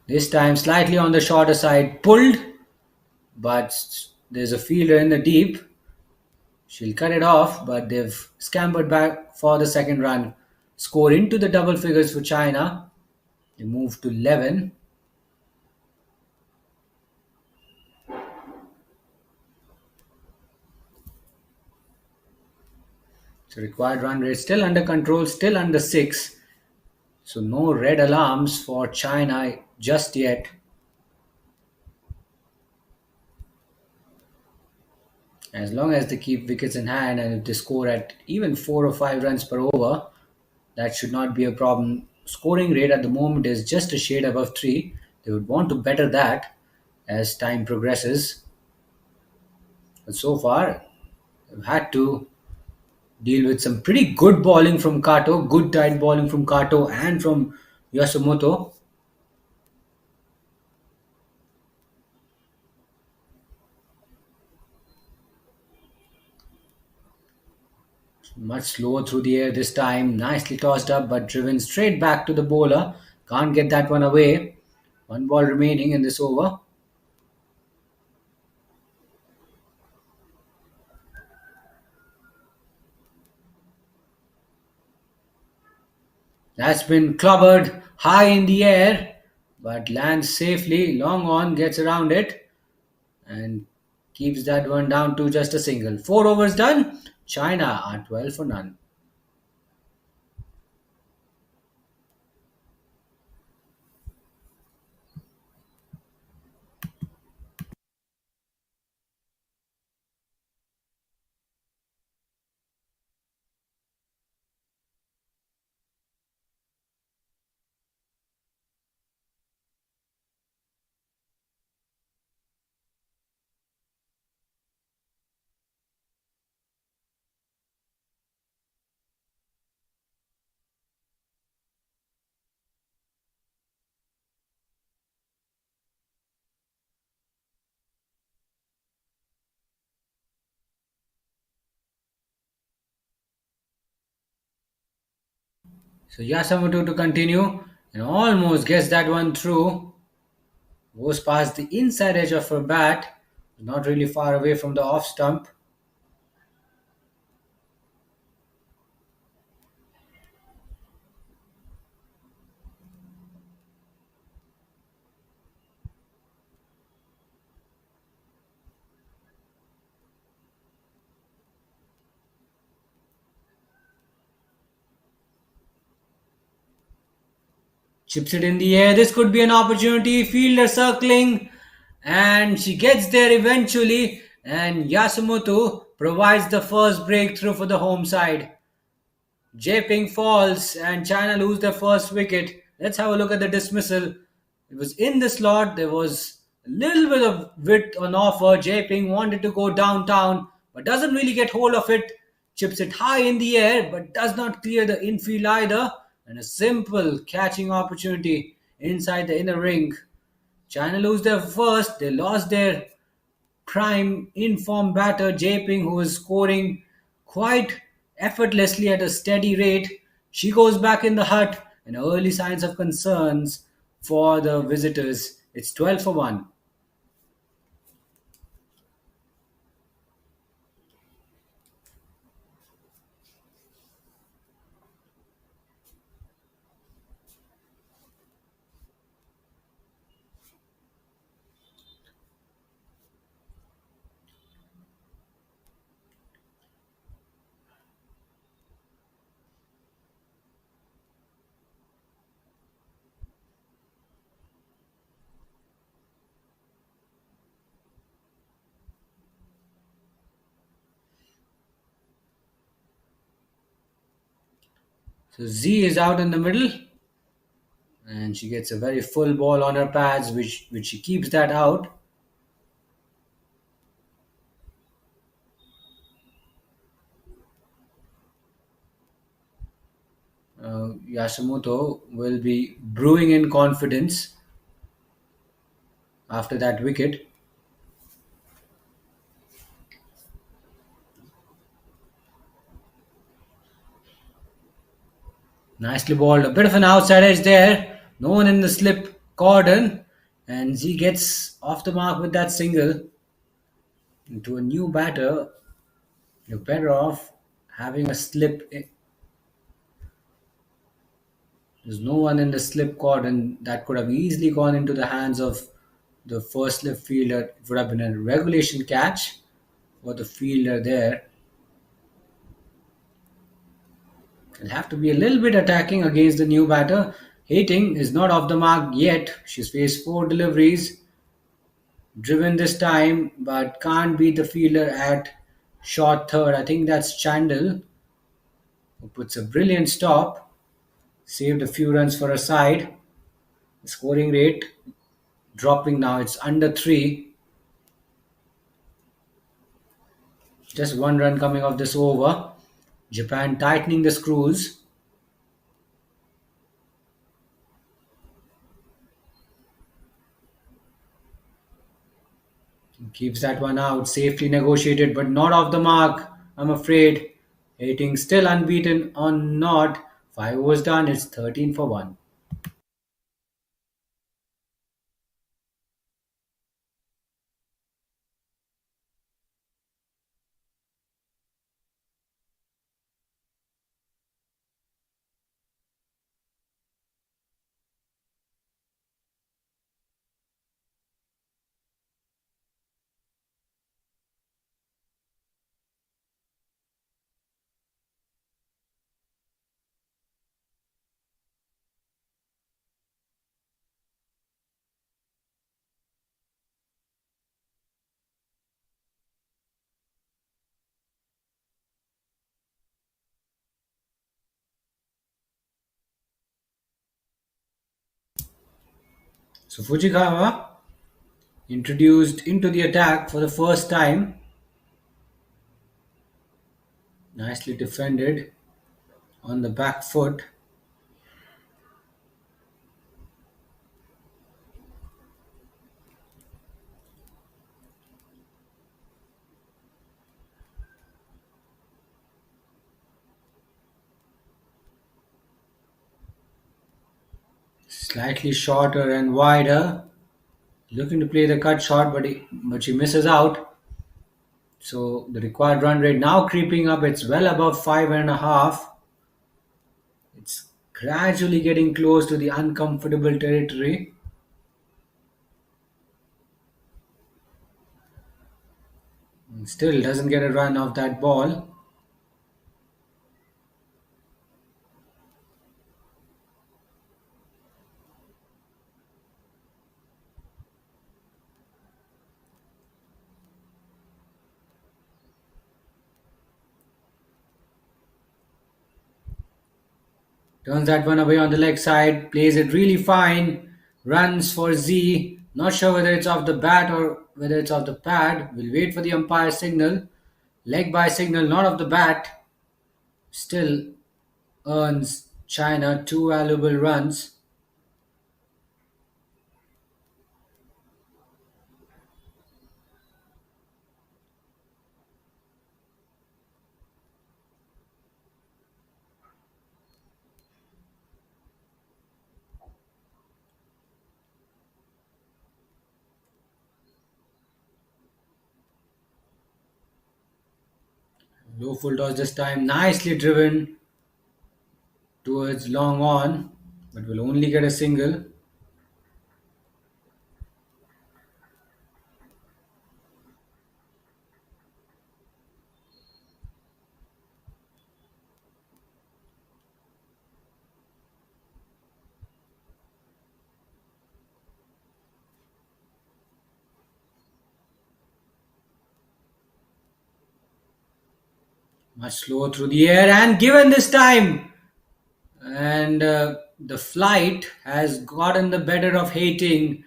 This time slightly on the shorter side, pulled, but there's a fielder in the deep. She'll cut it off, but they've scampered back for the second run. Score into the double figures for China. They move to 11. So required run rate still under control, still under 6. So no red alarms for China just yet. As long as they keep wickets in hand, and if they score at even 4 or 5 runs per over, that should not be a problem. Scoring rate at the moment is just a shade above 3. They would want to better that as time progresses. But so far, they've had to deal with some pretty good bowling from Kato, good tight bowling from Kato and from Yasumoto. Much slower through the air this time. Nicely tossed up but driven straight back to the bowler. Can't get that one away. One ball remaining in this over. That's been clobbered high in the air, but lands safely. Long on, gets around it, and keeps that one down to just a single. 4 overs done. China are 12 for none. So Yasamoto to continue and almost gets that one through. Goes past the inside edge of her bat. Not really far away from the off stump. Chips it in the air. This could be an opportunity. Fielder circling. And she gets there eventually. And Yasumoto provides the first breakthrough for the home side. Japing falls and China lose their first wicket. Let's have a look at the dismissal. It was in the slot. There was a little bit of width on offer. Japing wanted to go downtown but doesn't really get hold of it. Chips it high in the air but does not clear the infield either. And a simple catching opportunity inside the inner ring. China lose their first. They lost their prime in-form batter Japing, who is scoring quite effortlessly at a steady rate. She goes back in the hut and early signs of concerns for the visitors. It's 12 for 1. So Z is out in the middle and she gets a very full ball on her pads, which she keeps that out. Yasumoto will be brewing in confidence after that wicket. Nicely balled. A bit of an outside edge there. No one in the slip cordon. And Z gets off the mark with that single. Into a new batter, you're better off having a slip. There's no one in the slip cordon. That could have easily gone into the hands of the first slip fielder. It would have been a regulation catch for the fielder there. He'll have to be a little bit attacking against the new batter. Hating is not off the mark yet. She's faced 4 deliveries. Driven this time, but can't beat the fielder at short third. I think that's Chandel, who puts a brilliant stop. Saved a few runs for her side. The scoring rate dropping now. It's under 3. Just 1 run coming off this over. Japan tightening the screws. Keeps that one out. Safely negotiated, but not off the mark, I'm afraid. Hating still unbeaten on not. 5 overs done. It's 13 for 1. So Fujikawa introduced into the attack for the first time. Nicely defended on the back foot. Slightly shorter and wider. Looking to play the cut shot, but she misses out. So the required run rate now creeping up. It's well above 5.5. It's gradually getting close to the uncomfortable territory. And still doesn't get a run off that ball. Turns that one away on the leg side, plays it really fine, runs for Z. Not sure whether it's off the bat or whether it's off the pad. We'll wait for the umpire signal. Leg by signal, not off the bat. Still earns China 2 valuable runs. Low full toss this time, nicely driven towards long on, but will only get a single. Much slower through the air and given this time. And the flight has gotten the better of hating.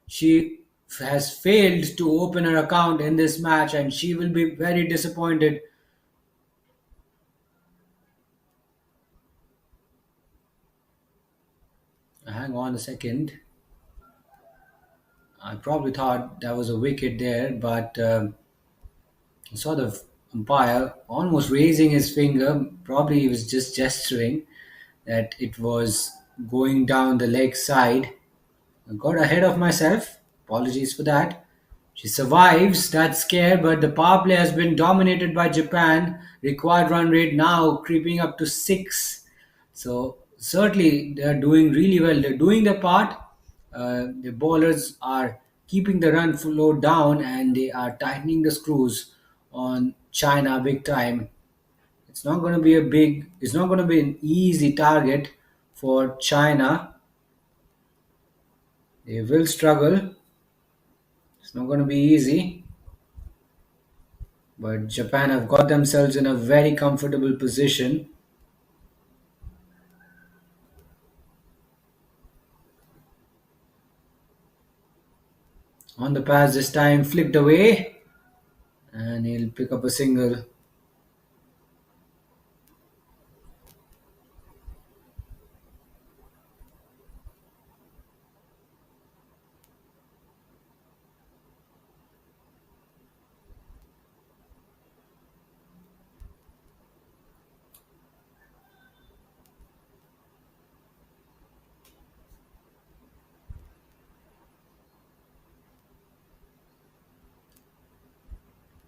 She has failed to open her account in this match and she will be very disappointed. Hang on a second. I probably thought that was a wicket there, but I saw the umpire almost raising his finger. Probably he was just gesturing that it was going down the leg side. I got ahead of myself. Apologies for that. She survives that scare, but the power play has been dominated by Japan. Required run rate now creeping up to 6. So certainly they're doing really well. They're doing their part. The bowlers are keeping the run flow down and they are tightening the screws on China big time. It's not going to be it's not going to be an easy target for China. They will struggle. It's not going to be easy. But Japan have got themselves in a very comfortable position. On the pass this time, flicked away. And he'll pick up a single.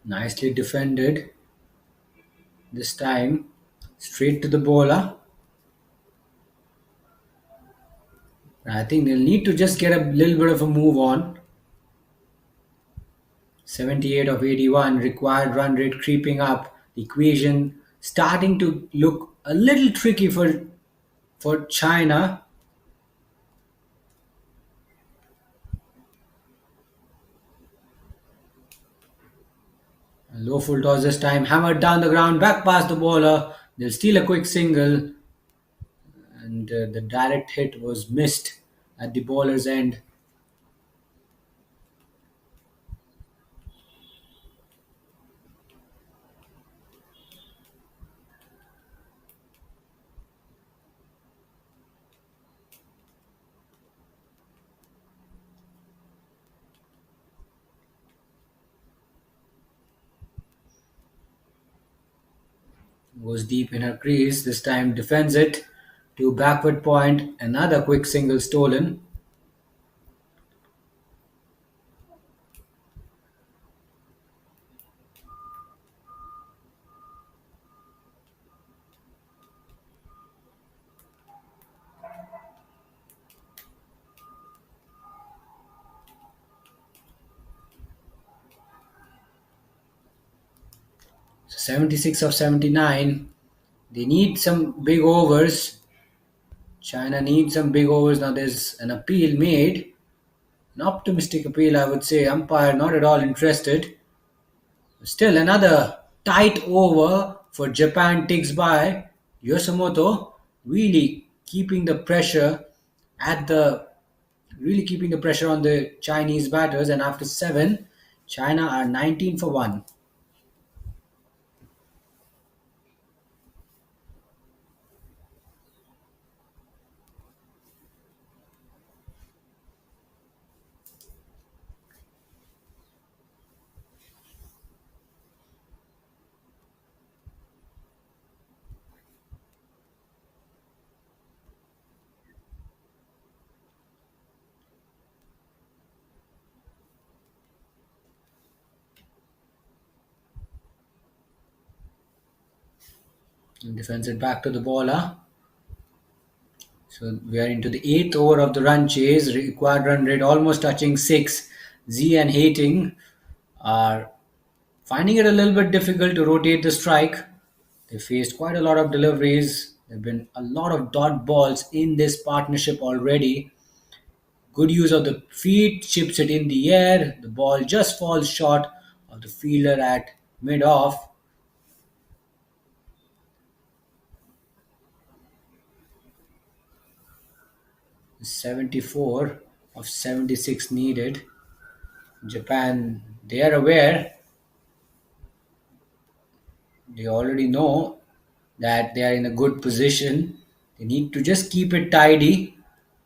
Nicely defended. This time, straight to the bowler. I think they'll need to just get a little bit of a move on. 78 of 81, required run rate creeping up. The equation starting to look a little tricky for China. Low full toss this time, hammered down the ground, back past the bowler. They'll steal a quick single. And the direct hit was missed at the bowler's end. Goes deep in her crease. This time defends it to backward point. Another quick single stolen. So 76 of 79. They need some big overs. China needs some big overs. Now there's an appeal made. An optimistic appeal, I would say. Umpire not at all interested. Still another tight over for Japan ticks by. Yoshimoto really keeping the pressure at the really keeping the pressure on the Chinese batters, and after 7, China are 19 for 1. And defends it back to the bowler. So we are into the 8th over of the run chase. Required run rate almost touching 6. Z and Hating are finding it a little bit difficult to rotate the strike. They faced quite a lot of deliveries. There have been a lot of dot balls in this partnership already. Good use of the feet, chips it in the air. The ball just falls short of the fielder at mid-off. 74 of 76 needed. Japan, they are aware. They already know that they are in a good position. They need to just keep it tidy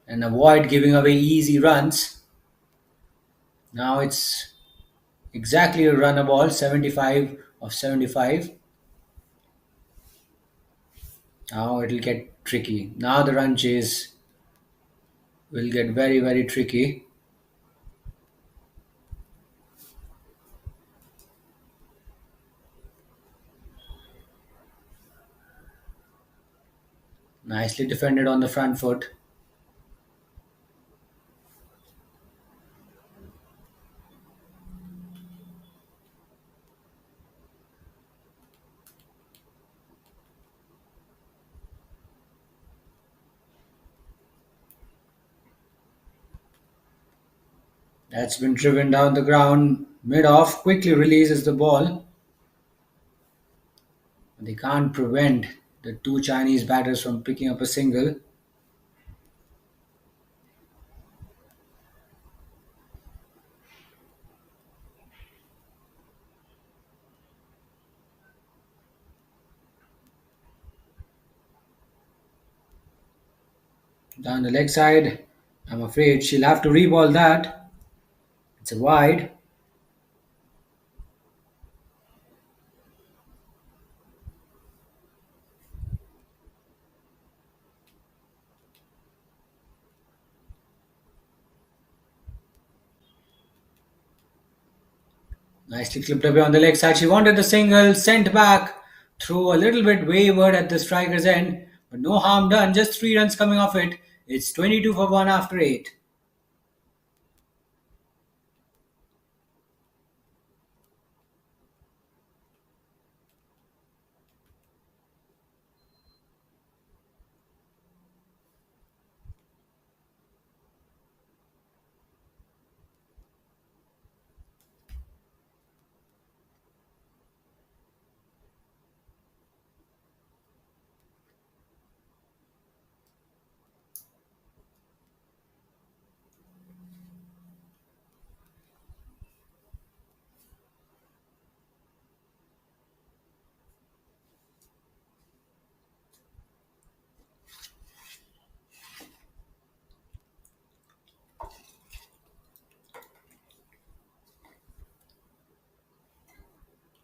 and avoid giving away easy runs. Now it's exactly a runner ball, 75 of 75. Now it'll get tricky. Now the run chase will get very, very tricky. Nicely defended on the front foot. That's been driven down the ground. Mid-off quickly releases the ball. They can't prevent the two Chinese batters from picking up a single. Down the leg side. I'm afraid she'll have to re-ball that. It's a wide. Nicely clipped away on the leg side. She wanted the single, sent back, through a little bit wayward at the striker's end, but no harm done. Just 3 runs coming off it. It's 22 for 1 after 8.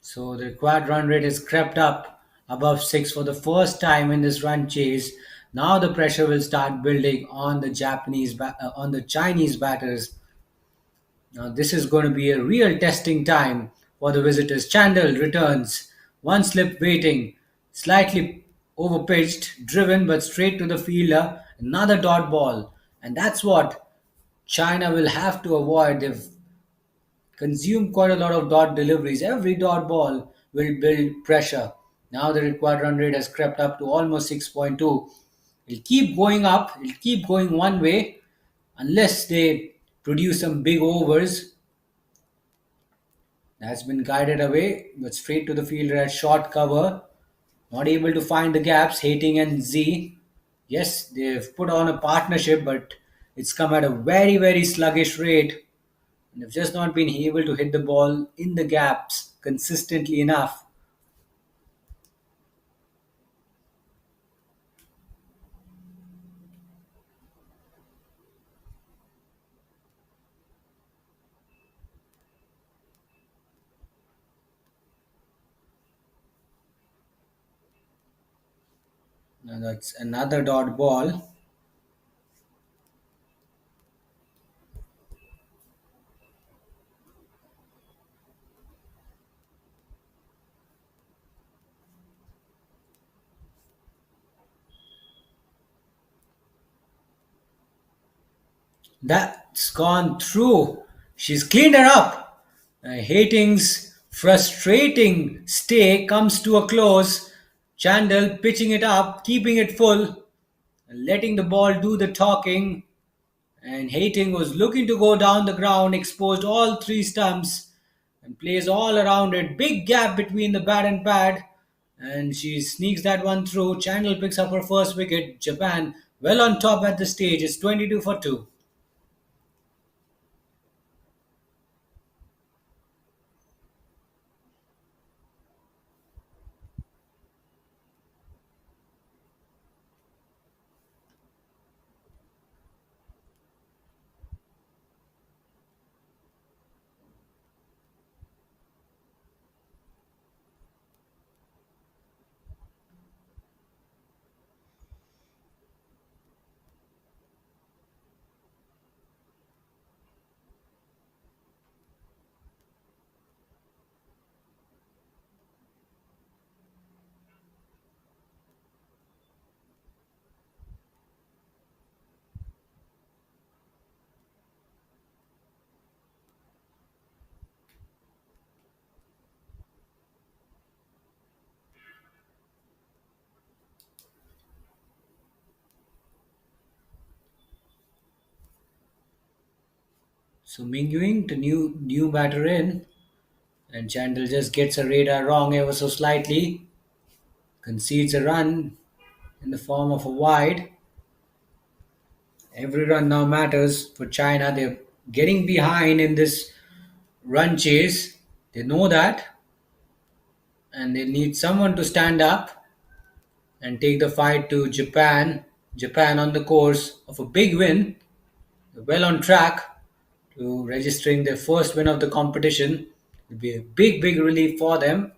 So the required run rate has crept up above 6 for the first time in this run chase. Now the pressure will start building on the on the Chinese batters. Now this is going to be a real testing time for the visitors. Chandel returns, one slip waiting, slightly overpitched, driven but straight to the fielder. Another dot ball, and that's what China will have to avoid. They've consumed quite a lot of dot deliveries. Every dot ball will build pressure. Now the required run rate has crept up to almost 6.2. It'll keep going up, it'll keep going one way unless they produce some big overs. That's been guided away, but straight to the fielder at short cover. Not able to find the gaps, Hating and Z. Yes, they've put on a partnership, but it's come at a very, very sluggish rate. And they've just not been able to hit the ball in the gaps consistently enough. Now that's another dot ball. That's gone through. She's cleaned her up. Hating's frustrating stay comes to a close. Chandel pitching it up, keeping it full, letting the ball do the talking. And Hating was looking to go down the ground, exposed all three stumps, and plays all around it. Big gap between the bat and pad. And she sneaks that one through. Chandel picks up her first wicket. Japan well on top at the stage. It's 22 for 2. So Mingyuing, the new batter in, and Chandel just gets a radar wrong ever so slightly, concedes a run in the form of a wide. Every run now matters for China. They're getting behind in this run chase. They know that, and they need someone to stand up and take the fight to Japan. Japan on the course of a big win. They're well on track to registering their first win of the competition. It'll be a big, big relief for them.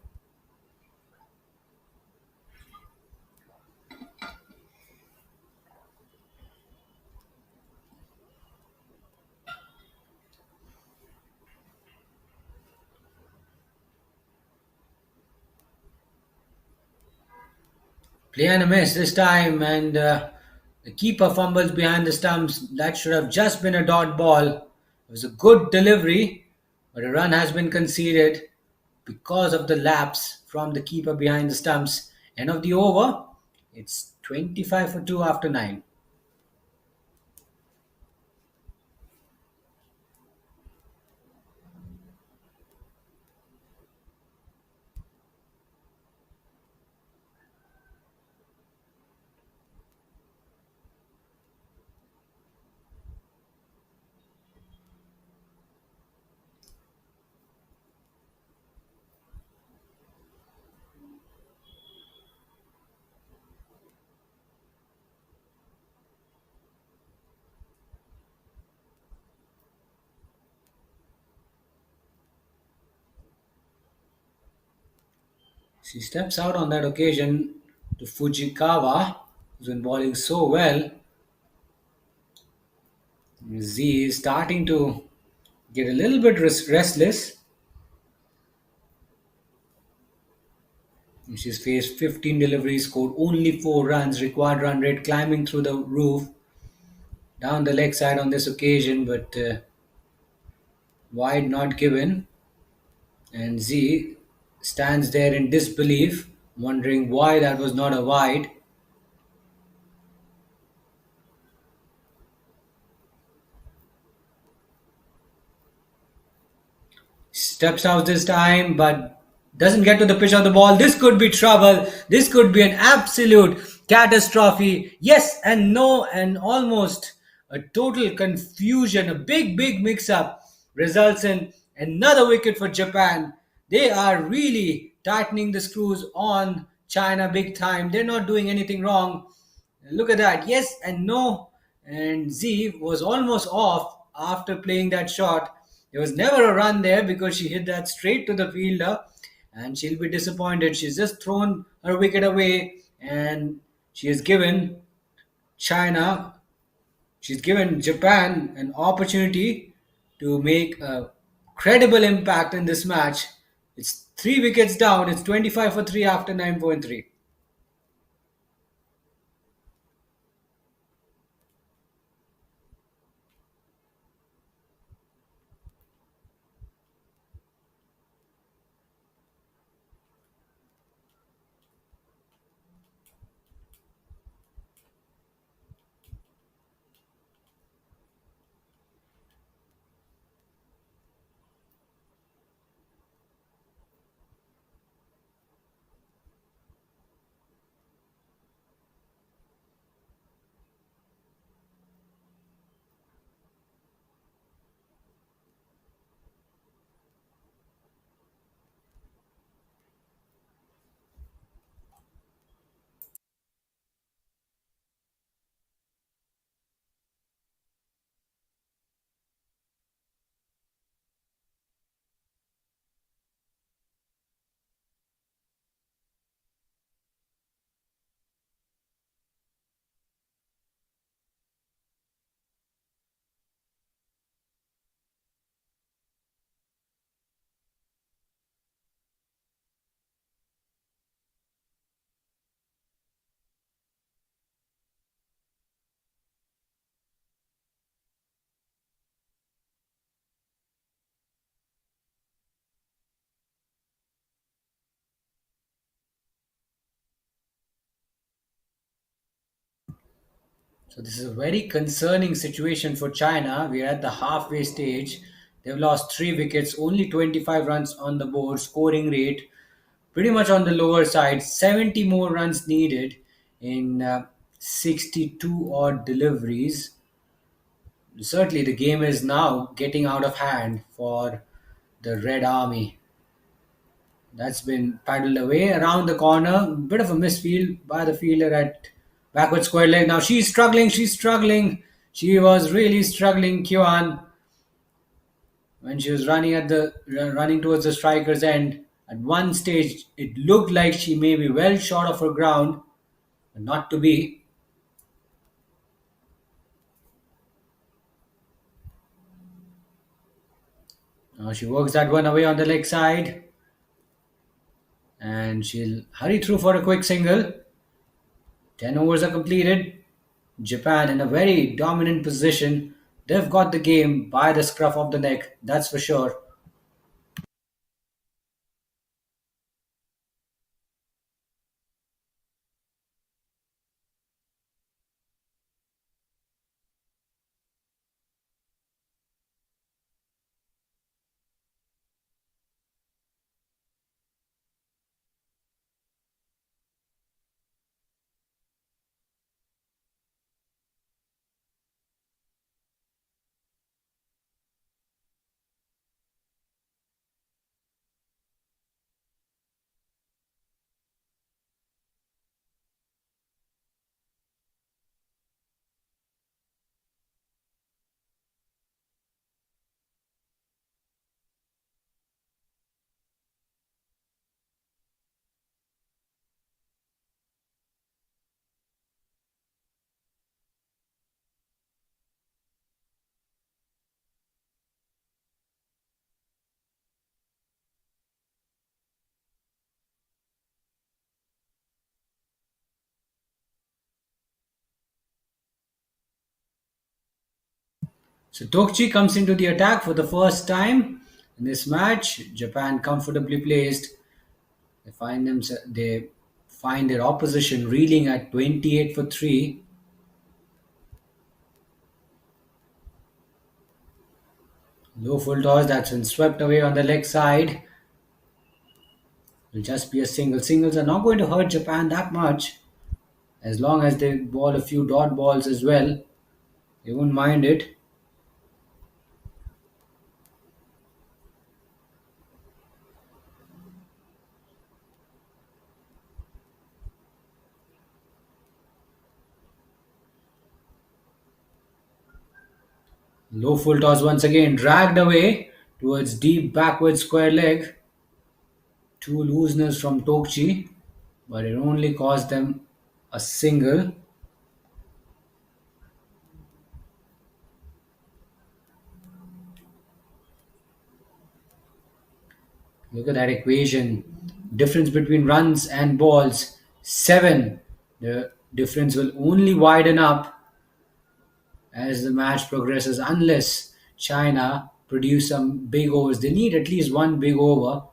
Play and a miss this time, and the keeper fumbles behind the stumps. That should have just been a dot ball. It was a good delivery, but a run has been conceded because of the lapse from the keeper behind the stumps. End of the over. It's 25 for 2 after 9. She steps out on that occasion to Fujikawa, who's been bowling so well. Z is starting to get a little bit restless. She's faced 15 deliveries, scored only 4 runs, required run rate climbing through the roof, down the leg side on this occasion, but wide not given. And Z stands there in disbelief, wondering why that was not a wide. Steps out this time, but doesn't get to the pitch of the ball. This could be trouble. This could be an absolute catastrophe. Yes and no, and almost a total confusion. A big, big mix up results in another wicket for Japan. They are really tightening the screws on China big time. They're not doing anything wrong. Look at that. Yes and no. And Z was almost off after playing that shot. There was never a run there because she hit that straight to the fielder, and she'll be disappointed. She's just thrown her wicket away, and she has given China, she's given Japan an opportunity to make a credible impact in this match. It's 3 wickets down. It's 25 for 3 after 9.3. So this is a very concerning situation for China. We are at the halfway stage. They've lost 3 wickets, only 25 runs on the board, scoring rate pretty much on the lower side. 70 more runs needed in 62 odd deliveries. Certainly, the game is now getting out of hand for the Red Army. That's been paddled away around the corner. Bit of a misfield by the fielder at backward square leg. Now she's struggling. She's struggling. She was really struggling, Kyoan, when she was running towards the striker's end. At one stage, it looked like she may be well short of her ground, but not to be. Now she works that one away on the leg side, and she'll hurry through for a quick single. 10 overs are completed. Japan in a very dominant position. They've got the game by the scruff of the neck, that's for sure. So Tokchi comes into the attack for the first time in this match. Japan comfortably placed. They find their opposition reeling at 28 for 3. Low full toss that's been swept away on the leg side. Will just be a single. Singles are not going to hurt Japan that much. As long as they ball a few dot balls as well, they won't mind it. Low full toss once again, dragged away towards deep backward square leg. Two looseness from Tokchi, but it only cost them a single. Look at that equation. Difference between runs and balls 7. The difference will only widen up as the match progresses unless China produce some big overs. They need at least one big over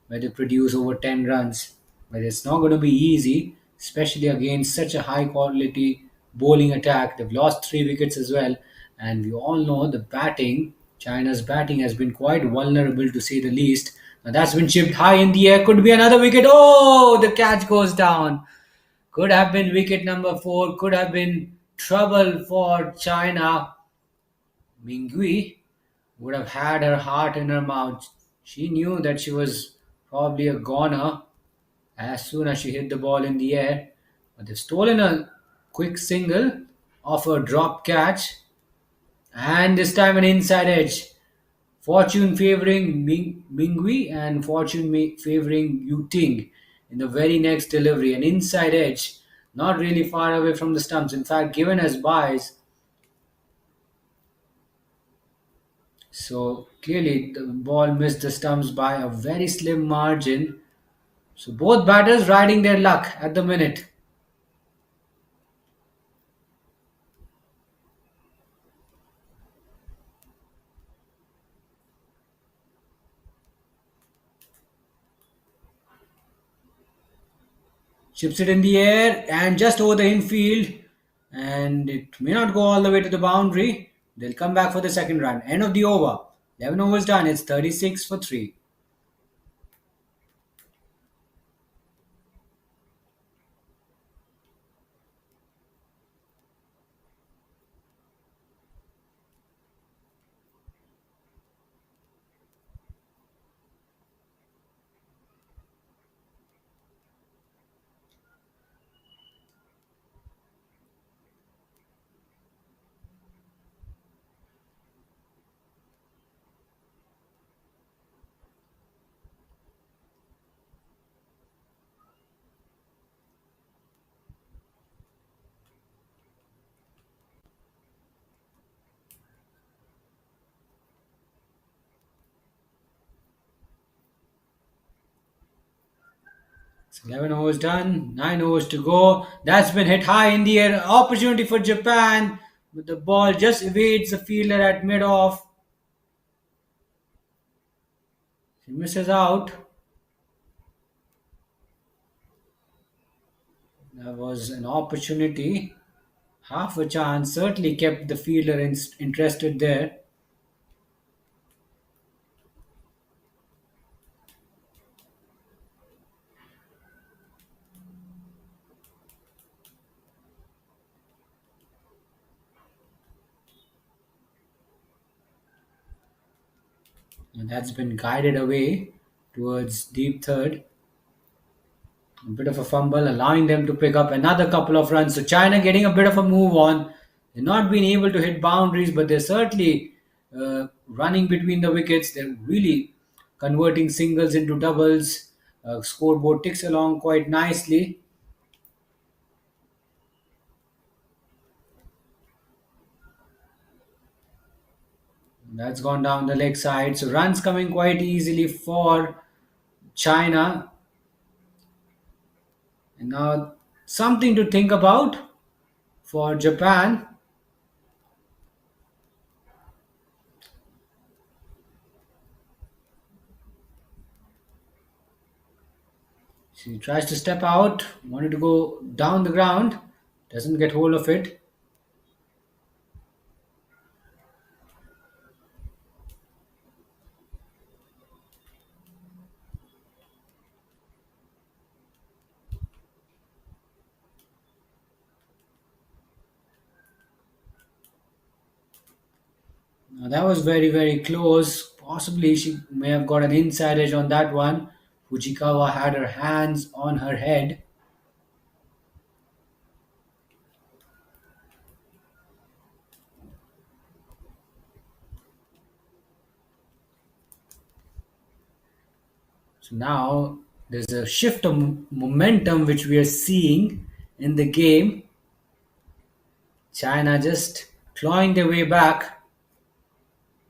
where they produce over 10 runs. But it's not going to be easy, especially against such a high quality bowling attack. They've lost 3 wickets as well. And we all know the batting, China's batting has been quite vulnerable to say the least. Now that's been chipped high in the air. Could be another wicket. Oh, the catch goes down. Could have been wicket number 4. Could have been trouble for China. Mingui would have had her heart in her mouth. She knew that she was probably a goner as soon as she hit the ball in the air. But they've stolen a quick single off a drop catch. And this time an inside edge. Fortune favoring Mingui and fortune favoring Yu Ting in the very next delivery. An inside edge, not really far away from the stumps. In fact, given as buys. So clearly the ball missed the stumps by a very slim margin. So both batters riding their luck at the minute. Chips it in the air and just over the infield. And it may not go all the way to the boundary. They'll come back for the second run. End of the over. 11 overs done. It's 36 for 3. It's 11 overs done, 9 overs to go. That's been hit high in the air. Opportunity for Japan, but the ball just evades the fielder at mid-off. He misses out. That was an opportunity. Half a chance. Certainly kept the fielder interested there. And that's been guided away towards deep third. A bit of a fumble, allowing them to pick up another couple of runs. So China getting a bit of a move on. They're not being able to hit boundaries, but they're certainly running between the wickets. They're really converting singles into doubles. Scoreboard ticks along quite nicely. That's gone down the leg side. So runs coming quite easily for China. And now something to think about for Japan. She tries to step out, wanted to go down the ground, doesn't get hold of it. Now that was very, very close. Possibly she may have got an inside edge on that one. Fujikawa had her hands on her head. So now there's a shift of momentum which we are seeing in the game. China just clawing their way back.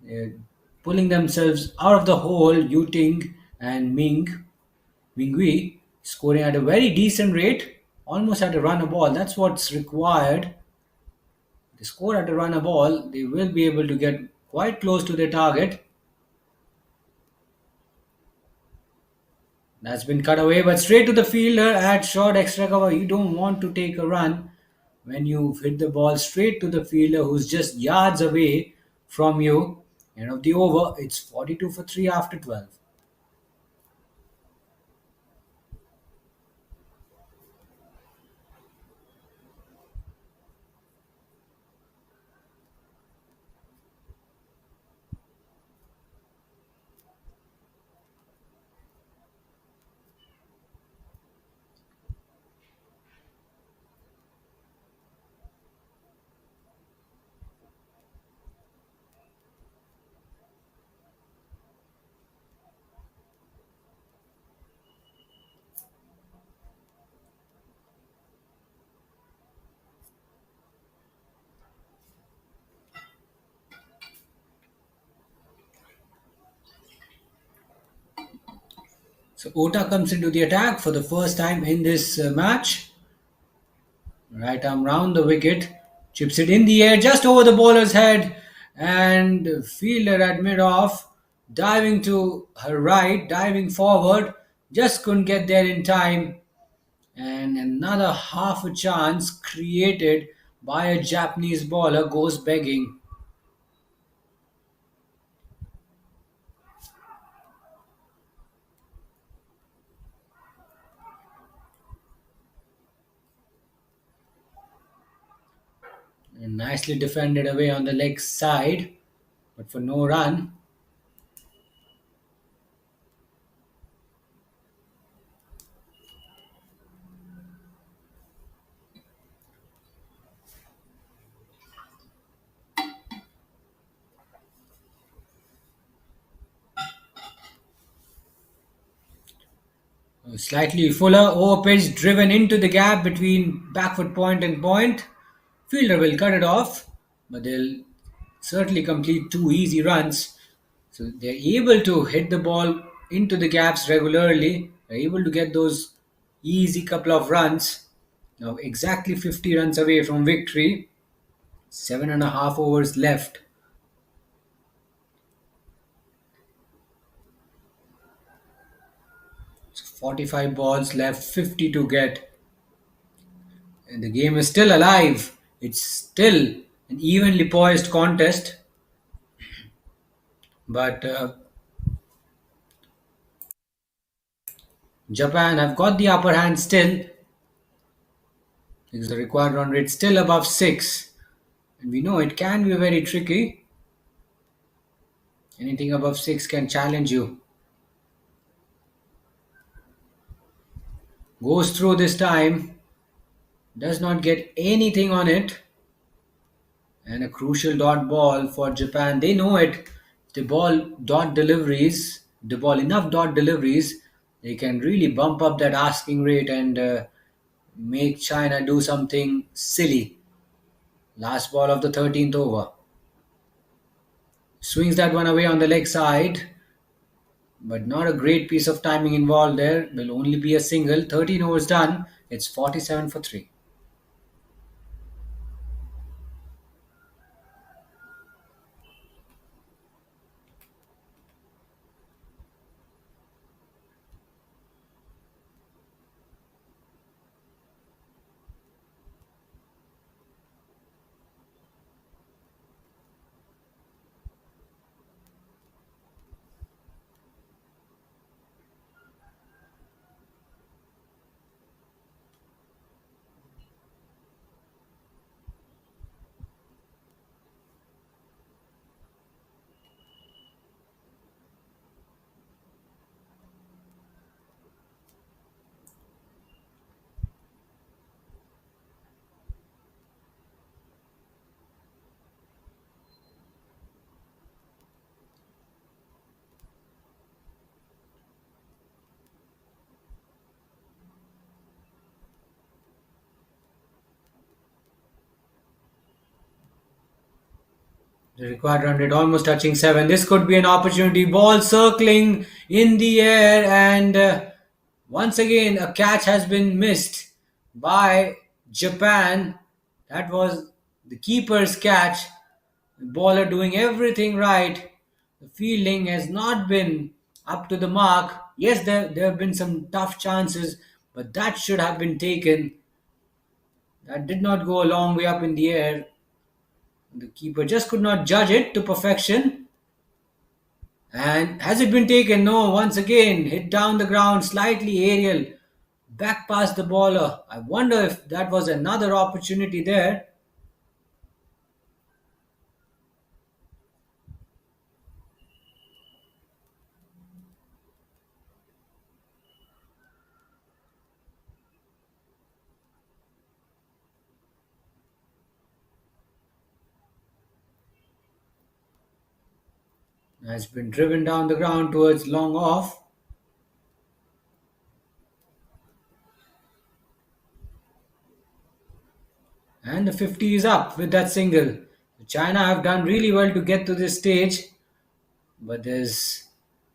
They're pulling themselves out of the hole. Yu Ting and Minghui scoring at a very decent rate, almost at a run a ball. That's what's required. They score at a run a ball, they will be able to get quite close to their target. That's been cut away, but straight to the fielder at short extra cover. You don't want to take a run when you've hit the ball straight to the fielder who's just yards away from you. End of the over, it's 42 for 3 after 12. So Ota comes into the attack for the first time in this match. Right arm round the wicket, chips it in the air just over the bowler's head, and fielder at mid off, diving to her right, diving forward, just couldn't get there in time. And another half a chance created by a Japanese bowler goes begging. And nicely defended away on the leg side, but for no run. Slightly fuller, over pitch, driven into the gap between backward point and point. Fielder will cut it off, but they'll certainly complete two easy runs. So they're able to hit the ball into the gaps regularly. They're able to get those easy couple of runs. Now exactly 50 runs away from victory. 7.5 overs left. So 45 balls left, 50 to get. And the game is still alive. It's still an evenly poised contest. But Japan have got the upper hand still because the required run rate still above 6. And we know it can be very tricky. Anything above 6 can challenge you. Goes through this time. Does not get anything on it. And a crucial dot ball for Japan. They know it. The ball dot deliveries, the ball enough dot deliveries, they can really bump up that asking rate and make China do something silly. Last ball of the 13th over. Swings that one away on the leg side, but not a great piece of timing involved there. Will only be a single. 13 overs done. It's 47 for 3. The required run rate almost touching 7. This could be an opportunity. Ball circling in the air, and once again a catch has been missed by Japan. That was the keeper's catch. The bowler doing everything right. The fielding has not been up to the mark. Yes, there have been some tough chances, but that should have been taken. That did not go a long way up in the air. The keeper just could not judge it to perfection. And has it been taken? No, once again, hit down the ground, slightly aerial, back past the bowler. I wonder if that was another opportunity there. Has been driven down the ground towards long off. And the 50 is up with that single. China have done really well to get to this stage, but there's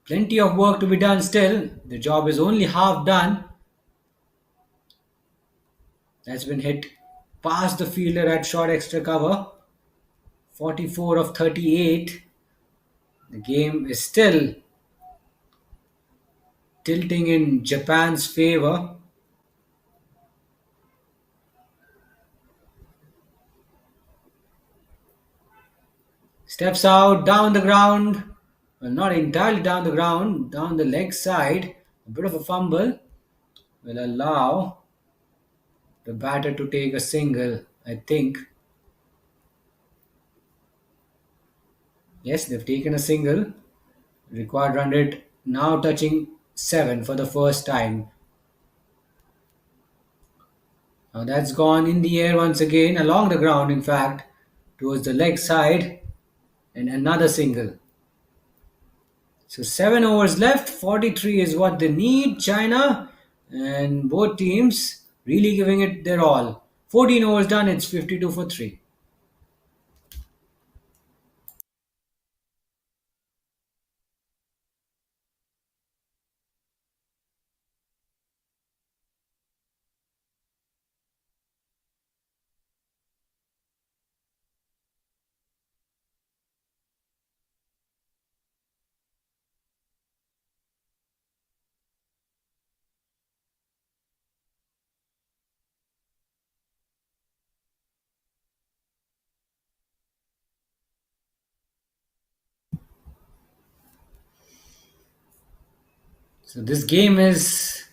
plenty of work to be done still. The job is only half done. That's been hit past the fielder at short extra cover. 44 of 38. The game is still tilting in Japan's favor. Steps out, down the ground. Well, not entirely down the ground, down the leg side. A bit of a fumble will allow the batter to take a single, I think. Yes, they've taken a single. Required run rate now touching 7 for the first time. Now that's gone in the air once again, along the ground, in fact, towards the leg side, and another single. So 7 overs left, 43 is what they need, China, and both teams really giving it their all. 14 overs done, it's 52 for 3. So this game is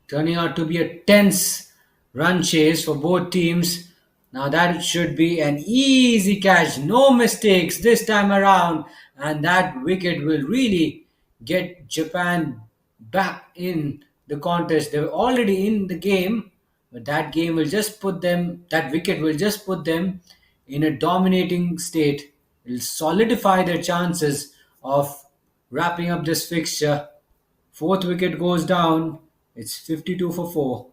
turning out to be a tense run chase for both teams. Now that should be an easy catch, no mistakes this time around, and that wicket will really get Japan back in the contest. They were already in the game, but that wicket will just put them in a dominating state. It will solidify their chances of wrapping up this fixture. Fourth wicket goes down. It's 52 for 4.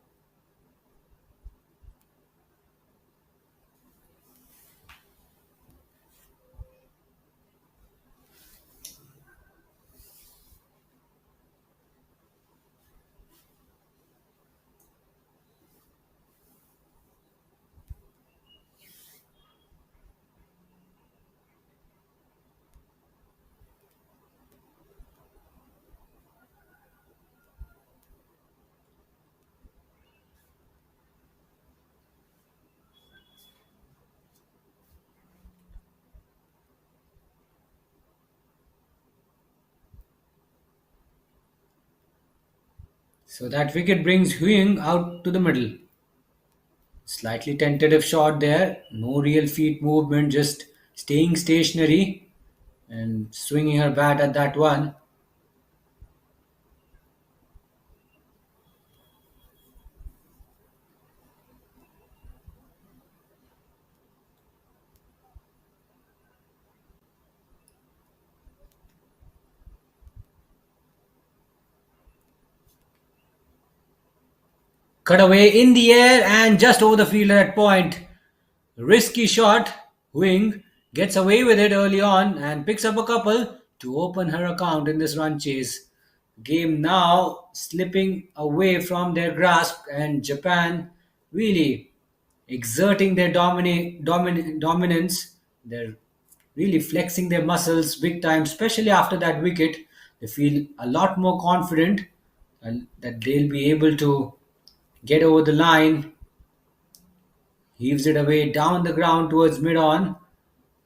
So that wicket brings Huang out to the middle. Slightly tentative shot there. No real feet movement, just staying stationary and swinging her bat at that one. Cut away in the air and just over the fielder at point. Risky shot. Wing gets away with it early on and picks up a couple to open her account in this run chase. Game now slipping away from their grasp, and Japan really exerting their dominance. They're really flexing their muscles big time, especially after that wicket. They feel a lot more confident and that they'll be able to get over the line. Heaves it away down the ground towards mid on.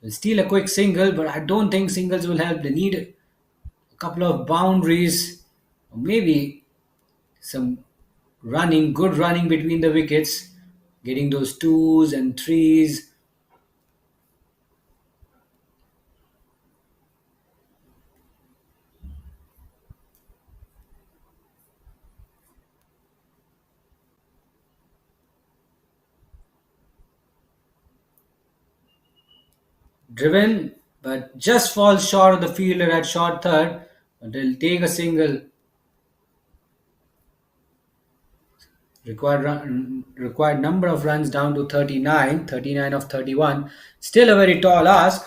They'll steal a quick single, but I don't think singles will help. They need a couple of boundaries, or maybe some good running between the wickets, getting those twos and threes. Driven, but just falls short of the fielder at short third. But they'll take a single. Required number of runs down to 39 of 31. Still a very tall ask.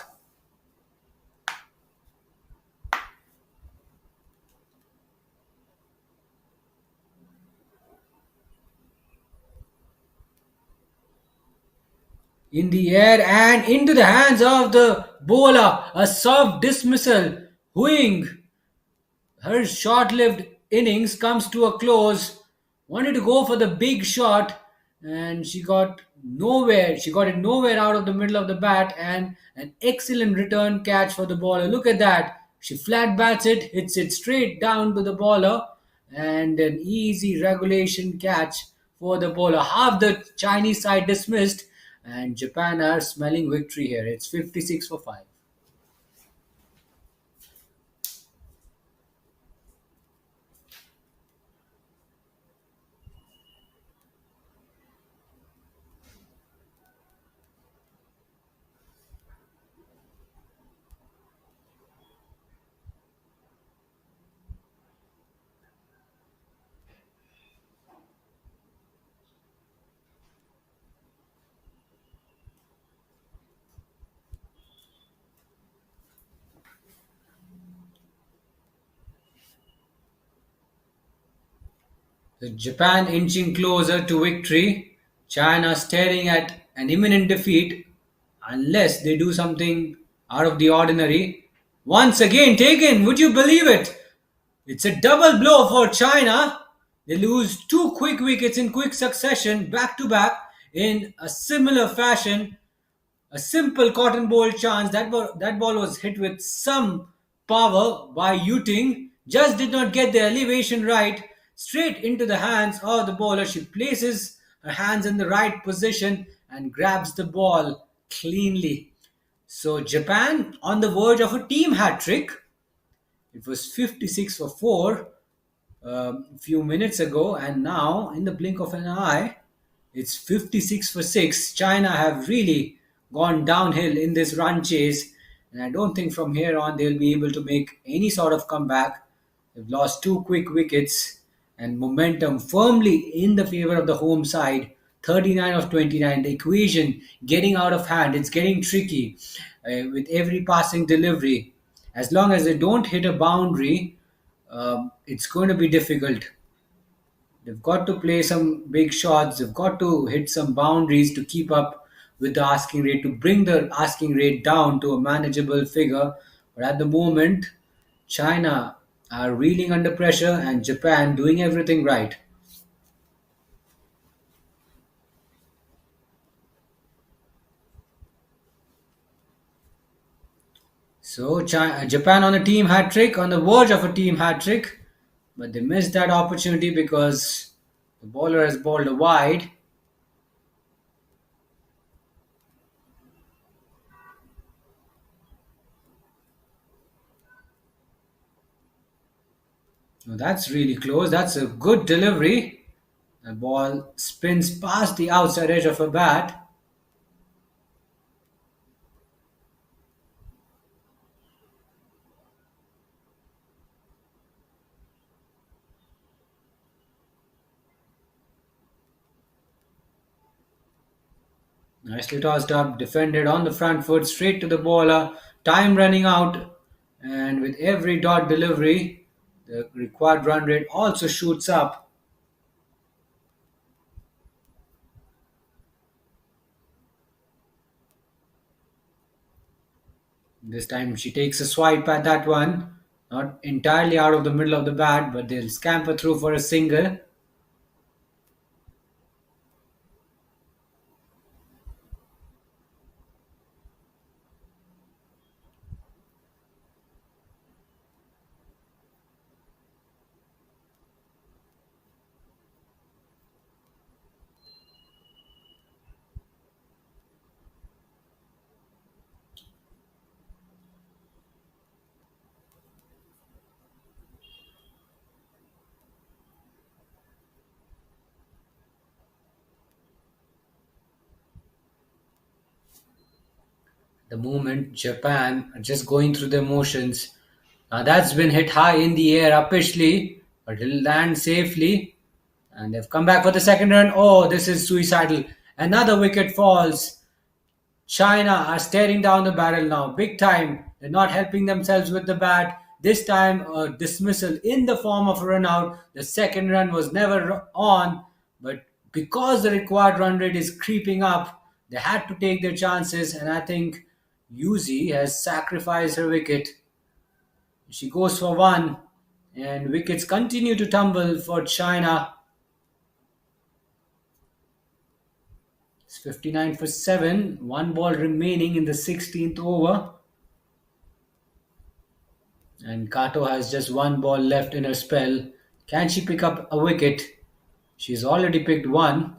In the air and into the hands of the bowler. A soft dismissal. Huing, her short-lived innings comes to a close. Wanted to go for the big shot, and she got nowhere. She got it nowhere out of the middle of the bat, and an excellent return catch for the bowler. Look at that. She flat bats it, hits it straight down to the bowler, and an easy regulation catch for the bowler. Half the Chinese side dismissed, and Japan are smelling victory here. It's 56 for 5. Japan inching closer to victory. China staring at an imminent defeat unless they do something out of the ordinary. Once again taken, would you believe it? It's a double blow for China. They lose two quick wickets in quick succession, back to back, in a similar fashion. A simple cotton ball chance. That ball was hit with some power by Yuting. Just did not get the elevation right. Straight into the hands of the bowler. She places her hands in the right position and grabs the ball cleanly. So Japan on the verge of a team hat trick. It was 56 for 4 a few minutes ago, and now in the blink of an eye, it's 56 for 6. China have really gone downhill in this run chase, and I don't think from here on they'll be able to make any sort of comeback. They've lost two quick wickets, and momentum firmly in the favor of the home side. 39 of 29. The equation getting out of hand. It's getting tricky with every passing delivery. As long as they don't hit a boundary, it's going to be difficult. They've got to play some big shots. They've got to hit some boundaries to keep up with the asking rate, to bring the asking rate down to a manageable figure. But at the moment, China are reeling under pressure and Japan doing everything right. So Japan on a team hat trick, on the verge of a team hat trick, but they missed that opportunity because the bowler has bowled a wide. Now that's really close. That's a good delivery. The ball spins past the outside edge of a bat. Nicely tossed up, defended on the front foot, straight to the bowler. Time running out, and with every dot delivery, the required run rate also shoots up. This time she takes a swipe at that one. Not entirely out of the middle of the bat, but they'll scamper through for a single. The moment Japan are just going through their motions. Now that's been hit high in the air uppishly, but it'll land safely. And they've come back for the second run. Oh, this is suicidal. Another wicket falls. China are staring down the barrel now, big time. They're not helping themselves with the bat. This time, a dismissal in the form of a run out. The second run was never on, but because the required run rate is creeping up, they had to take their chances. And I think Yuzi has sacrificed her wicket. She goes for one, and wickets continue to tumble for China. It's 59 for 7, one ball remaining in the 16th over. And Kato has just one ball left in her spell. Can she pick up a wicket? She's already picked one.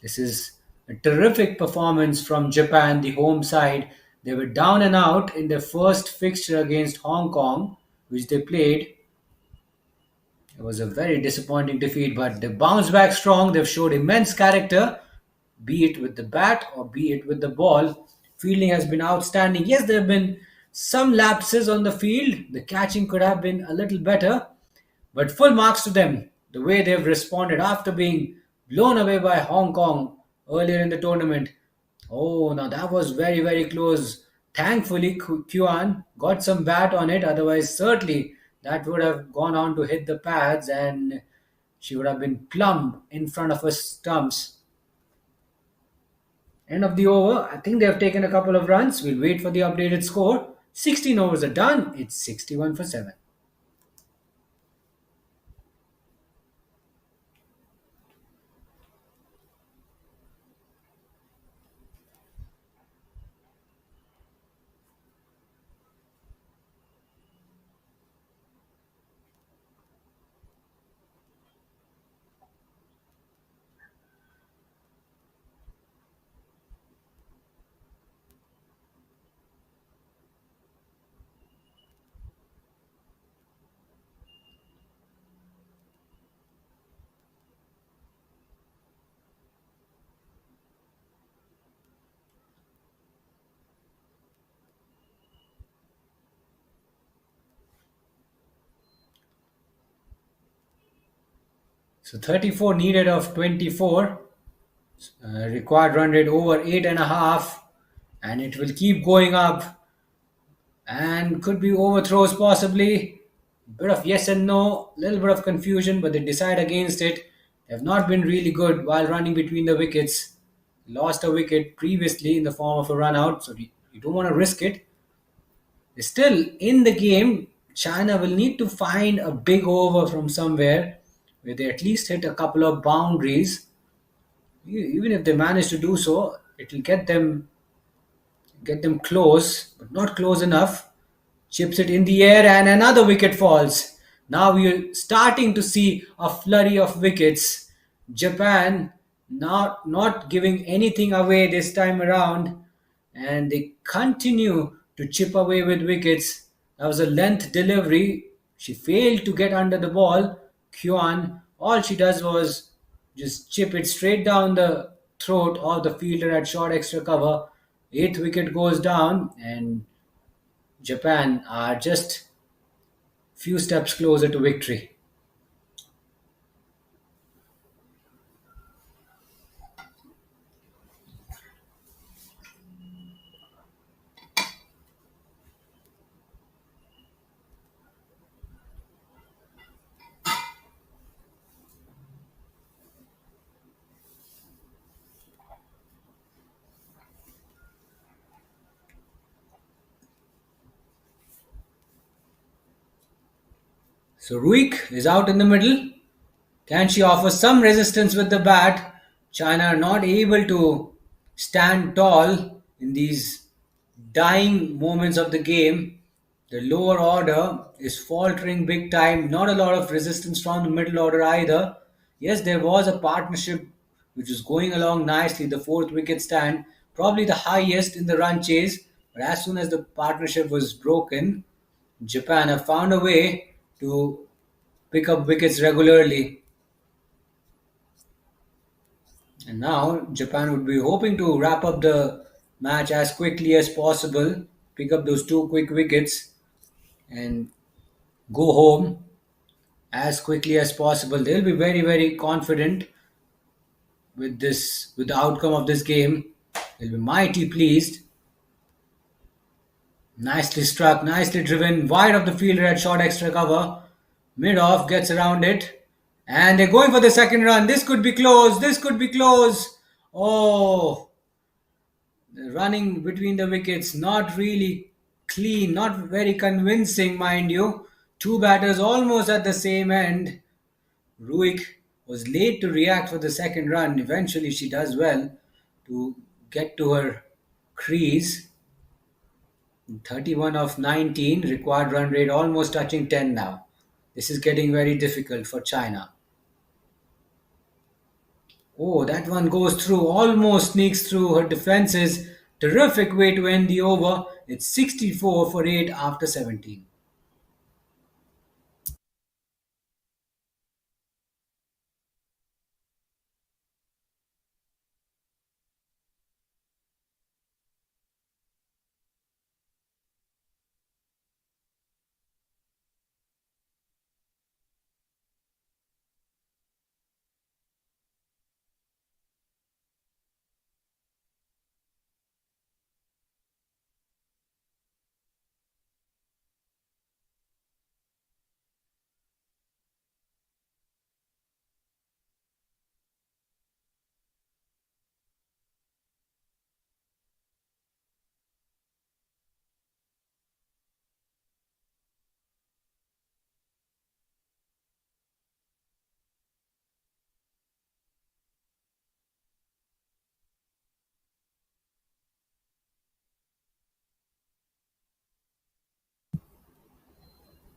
This is a terrific performance from Japan, the home side. They were down and out in their first fixture against Hong Kong, which they played. It was a very disappointing defeat, but they bounced back strong. They've showed immense character, be it with the bat or be it with the ball. Fielding has been outstanding. Yes, there have been some lapses on the field. The catching could have been a little better, but full marks to them. The way they've responded after being blown away by Hong Kong earlier in the tournament. Oh, now that was very, very close. Thankfully, Kuan got some bat on it. Otherwise, certainly that would have gone on to hit the pads and she would have been plumb in front of her stumps. End of the over. I think they have taken a couple of runs. We'll wait for the updated score. 16 overs are done. It's 61 for 7. So 34 needed of 24. Required run rate over 8.5. And it will keep going up. And could be overthrows possibly. Bit of yes and no. Little bit of confusion, but they decide against it. They have not been really good while running between the wickets. Lost a wicket previously in the form of a run out. So you don't want to risk it. Still in the game, China will need to find a big over from somewhere where they at least hit a couple of boundaries. Even if they manage to do so, it will get them close, but not close enough. Chips it in the air and another wicket falls. Now we're starting to see a flurry of wickets. Japan not giving anything away this time around, and they continue to chip away with wickets. That was a length delivery. She failed to get under the ball. Kuan, all she does was just chip it straight down the throat of the fielder at short extra cover. Eighth wicket goes down, and Japan are just few steps closer to victory. So Ruik is out in the middle. Can she offer some resistance with the bat? China are not able to stand tall in these dying moments of the game. The lower order is faltering big time. Not a lot of resistance from the middle order either. Yes, there was a partnership which was going along nicely. The fourth wicket stand, probably the highest in the run chase. But as soon as the partnership was broken, Japan have found a way to pick up wickets regularly. And now Japan would be hoping to wrap up the match as quickly as possible, pick up those two quick wickets, and go home as quickly as possible. They'll be very, very confident with with the outcome of this game. They'll be mighty pleased. Nicely struck, nicely driven, wide of the fielder at short extra cover. Mid off gets around it. And they're going for the second run. This could be close. This could be close. Oh, running between the wickets, not really clean, not very convincing, mind you. Two batters almost at the same end. Ruik was late to react for the second run. Eventually, she does well to get to her crease. 31 of 19, required run rate almost touching 10 now. This is getting very difficult for China. Oh, that one goes through, almost sneaks through her defenses. Terrific way to end the over. It's 64 for 8 after 17.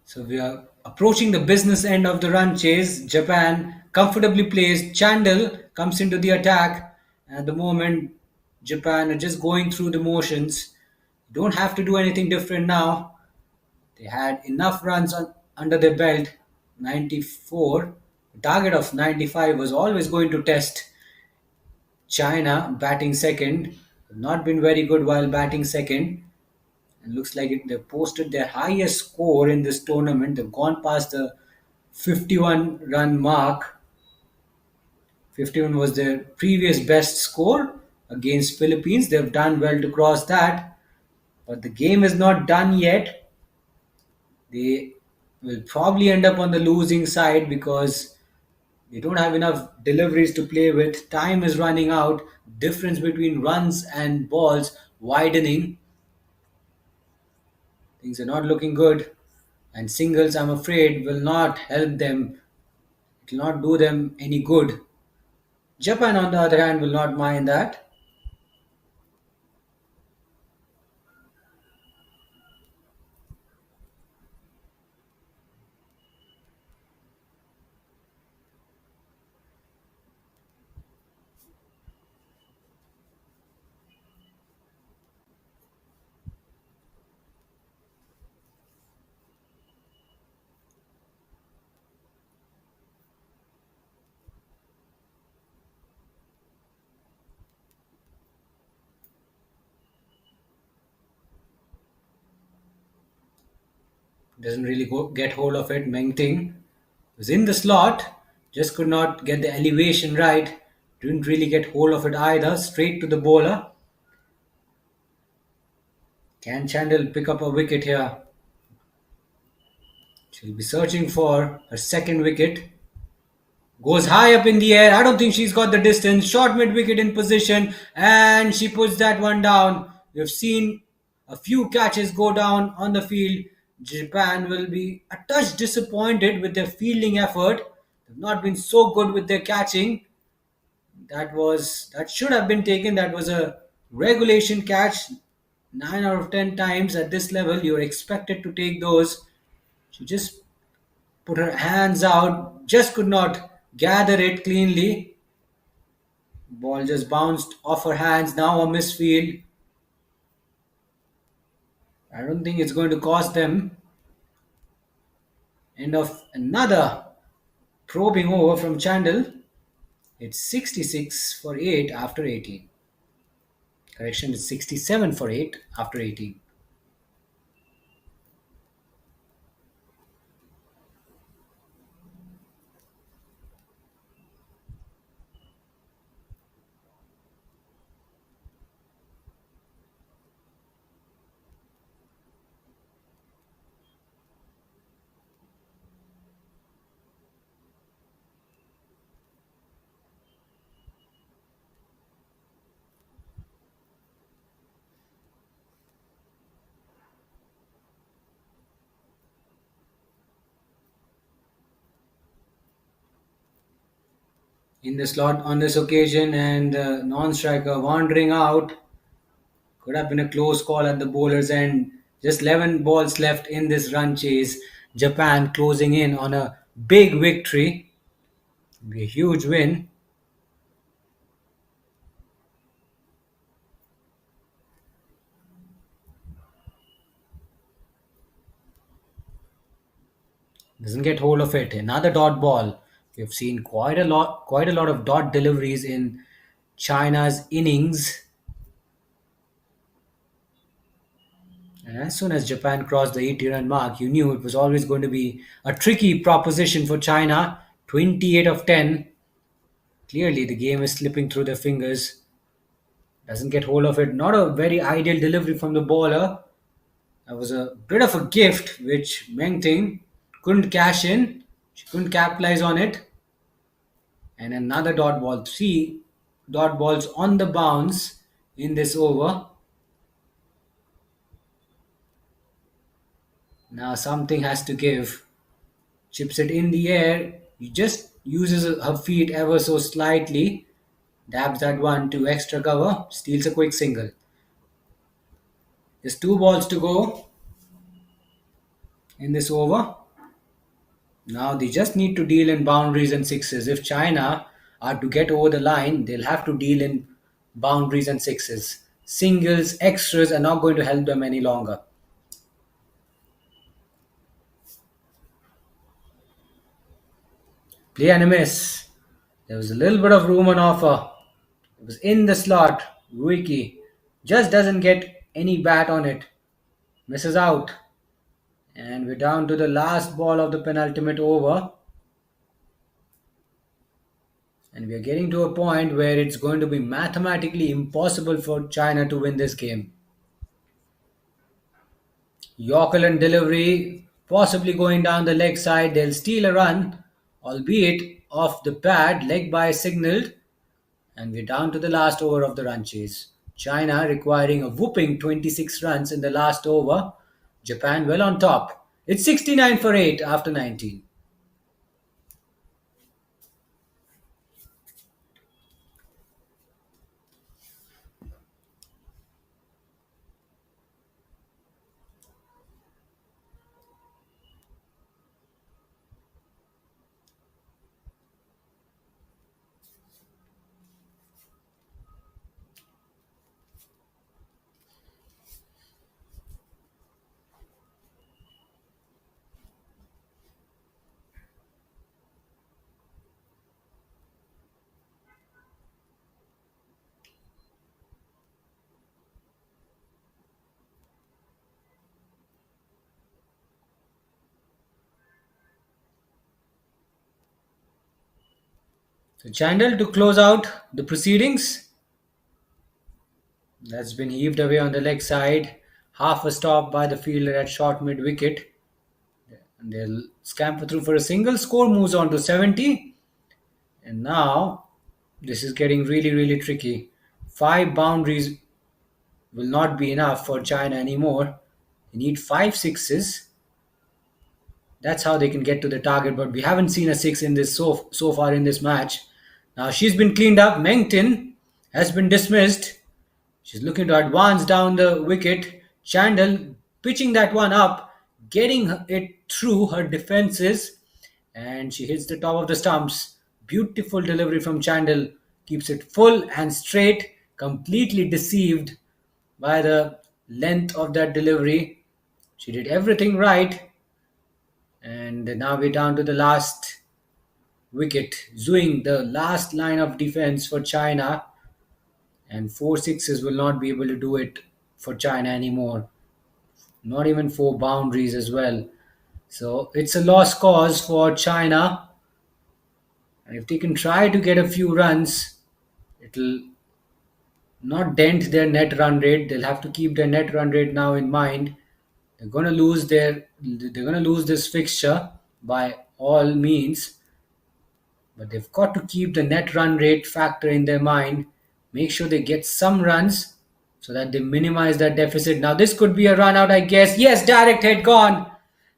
So we are approaching the business end of the run chase. Japan comfortably placed. Chandel comes into the attack. At the moment, Japan are just going through the motions. Don't have to do anything different now. They had enough runs under their belt. 94. The target of 95 was always going to test China batting second. Not been very good while batting second. And looks like they've posted their highest score in this tournament. They've gone past the 51 run mark. 51 was their previous best score against Philippines. They've done well to cross that. But the game is not done yet. They will probably end up on the losing side because they don't have enough deliveries to play with. Time is running out. Difference between runs and balls widening. Things are not looking good. And singles, I'm afraid, will not help them. It will not do them any good. Japan, on the other hand, will not mind that. Doesn't really get hold of it. Meng Ting was in the slot, just could not get the elevation right. Didn't really get hold of it either. Straight to the bowler. Can Chandel pick up a wicket here? She'll be searching for her second wicket. Goes high up in the air. I don't think she's got the distance. Short mid wicket in position. And she puts that one down. We've seen a few catches go down on the field. Japan will be a touch disappointed with their fielding effort. They've not been so good with their catching. That should have been taken. That was a regulation catch. 9 out of 10 times at this level, you're expected to take those. She just put her hands out, just could not gather it cleanly. Ball just bounced off her hands. Now a misfield. I don't think it's going to cost them. End of another probing over from Chandel. It's 66 for 8 after 18. Correction, it's 67 for 8 after 18. In the slot on this occasion, and non-striker wandering out. Could have been a close call at the bowler's end. Just 11 balls left in this run chase. Japan closing in on a big victory. It'll be a huge win. Doesn't get hold of it. Another dot ball. We've seen quite a lot of dot deliveries in China's innings. And as soon as Japan crossed the 80-run mark, you knew it was always going to be a tricky proposition for China. 28 of 10. Clearly, the game is slipping through their fingers. Doesn't get hold of it. Not a very ideal delivery from the bowler. That was a bit of a gift which Meng Ting couldn't cash in. She couldn't capitalize on it. And another dot ball. 3 dot balls on the bounce in this over. Now something has to give. Chips it in the air. He just uses her feet ever so slightly. Dabs that one to extra cover. Steals a quick single. There's 2 balls to go in this over. Now they just need to deal in boundaries and sixes. If China are to get over the line, they'll have to deal in boundaries and sixes. Singles, extras are not going to help them any longer. Play and a miss. There was a little bit of room on offer. It was in the slot. Ruiki just doesn't get any bat on it. Misses out. And we're down to the last ball of the penultimate over. And we are getting to a point where it's going to be mathematically impossible for China to win this game. Yorker and delivery, possibly going down the leg side. They'll steal a run, albeit off the pad, leg by signaled. And we're down to the last over of the run chase. China requiring a whooping 26 runs in the last over. Japan well on top. It's 69 for 8 after 19. So Chandel to close out the proceedings. That's been heaved away on the leg side. Half a stop by the fielder at short mid wicket. And they'll scamper through for a single. Score moves on to 70. And now this is getting really, really tricky. 5 boundaries will not be enough for China anymore. They need 5 sixes. That's how they can get to the target. But we haven't seen a 6 in this so far in this match. Now she's been cleaned up. Mengtin has been dismissed. She's looking to advance down the wicket. Chandel pitching that one up, getting it through her defenses, and she hits the top of the stumps. Beautiful delivery from Chandel. Keeps it full and straight. Completely deceived by the length of that delivery. She did everything right. And now we're down to the last wicket. Zuing, the last line of defense for China. And 4 sixes will not be able to do it for China anymore. Not even 4 boundaries as well. So it's a lost cause for China. And if they can try to get a few runs, it'll not dent their net run rate. They'll have to keep their net run rate now in mind. They're going to lose this fixture by all means. But they've got to keep the net run rate factor in their mind. Make sure they get some runs so that they minimize that deficit. Now this could be a run out, I guess. Yes, direct hit gone.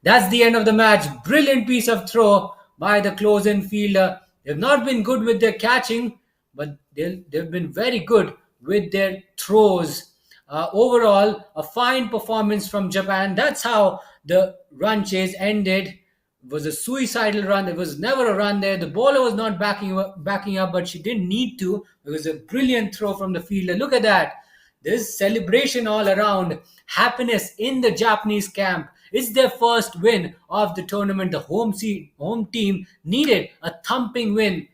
That's the end of the match. Brilliant piece of throw by the close-in fielder. They've not been good with their catching, but they've been very good with their throws. Overall, a fine performance from Japan. That's how the run chase ended. It was a suicidal run. There was never a run there. The bowler was not backing up, but she didn't need to. It was a brilliant throw from the fielder. Look at that. There's celebration all around. Happiness in the Japanese camp. It's their first win of the tournament. The home team needed a thumping win,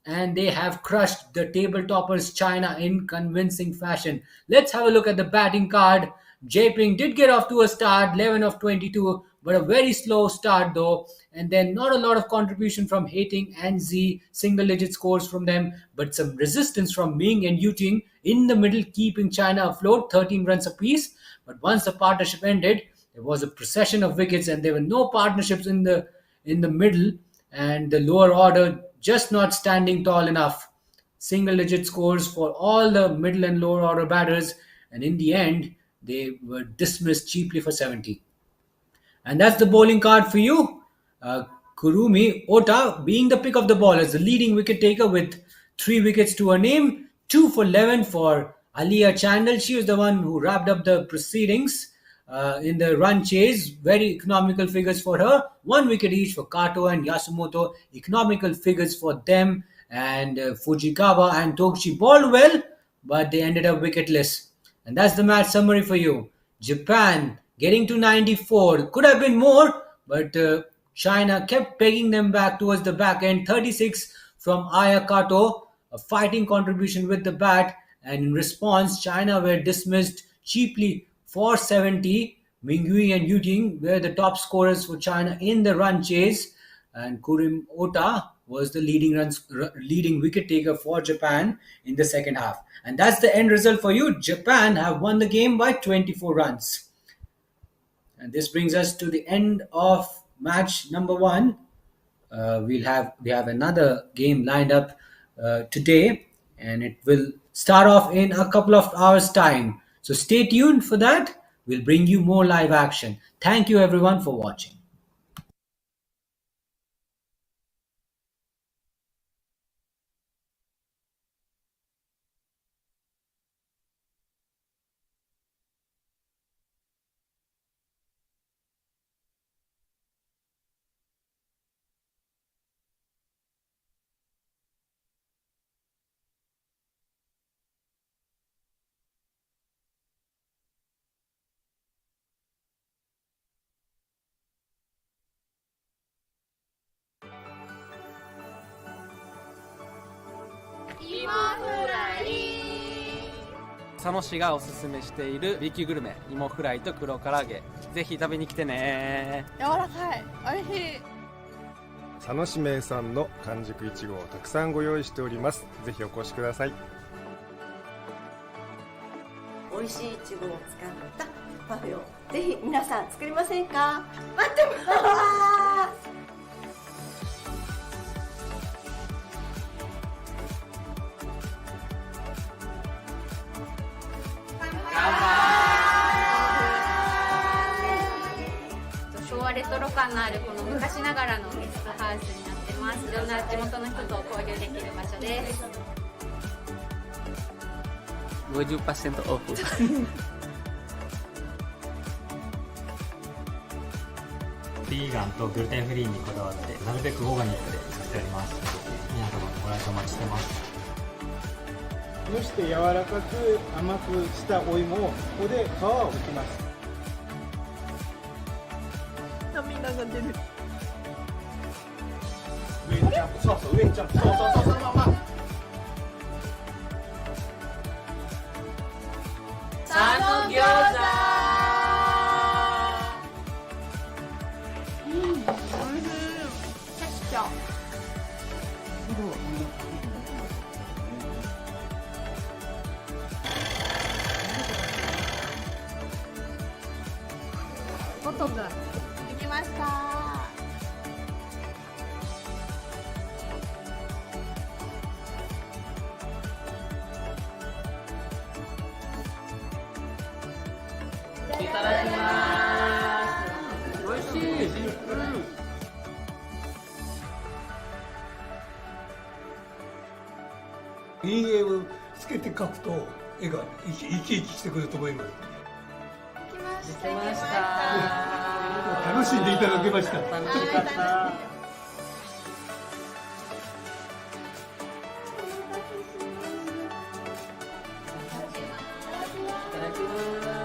and they have crushed the table toppers China in convincing fashion. Let's have a look at the batting card. Jaiping did get off to a start, 11 of 22, but a very slow start though. And then not a lot of contribution from Hating and Z, single-digit scores from them, but some resistance from Ming and Yuting in the middle, keeping China afloat, 13 runs apiece. But once the partnership ended, there was a procession of wickets, and there were no partnerships in the middle, and the lower order just not standing tall enough. Single-digit scores for all the middle and lower order batters, and in the end, they were dismissed cheaply for 70. And that's the bowling card for you. Kurumi Ota being the pick of the bowlers, the leading wicket taker with 3 wickets to her name, 2 for 11 for Alia Chandel. She was the one who wrapped up the proceedings in the run chase. Very economical figures for her. 1 wicket each for Kato and Yasumoto. Economical figures for them. And Fujikawa and Toguchi bowled well, but they ended up wicketless. And that's the match summary for you. Japan getting to 94. Could have been more, but China kept pegging them back towards the back end. 36 from Aya Kato, a fighting contribution with the bat. And in response, China were dismissed cheaply for 70. Mingyue and Yuting were the top scorers for China in the run chase. And Kurumi Ota was the leading wicket taker for Japan in the second half. And that's the end result for you. Japan have won the game by 24 runs. And this brings us to the end of match number 1. We have another game lined up today, and it will start off in a couple of hours' time. So stay tuned for that. We'll bring you more live action. Thank you everyone for watching.佐野市がおすすめしている B 級グルメ、芋フライと黒唐揚げ、ぜひ食べに来てね。柔らかい、おいしい。佐野市名産の完熟いちごをたくさんご用意しております。ぜひお越しください。美味しいいちごを使ったパフェをぜひ皆さん作りませんか？待ってます。昭和レトロ感のあるこの昔ながらのゲストハウスになってます。いろんな地元の人と交流できる場所です。50% オフ。ビーガンとグルテンフリーにこだわってなるべくオーガニックで作っております。皆様のご来場お待ちしてます。蒸して柔らかく甘くしたお芋をここで皮を剥きます。涙が出る。上にジャンプ、そうそう、上にジャンプ、そうそうそう、そのまま。佐野餃音ができました。子いただきます。美味しい。陰影をつけて描くと絵が生き生きしてくると思います。できました。楽しんでいただけました。楽しかった。いただきます。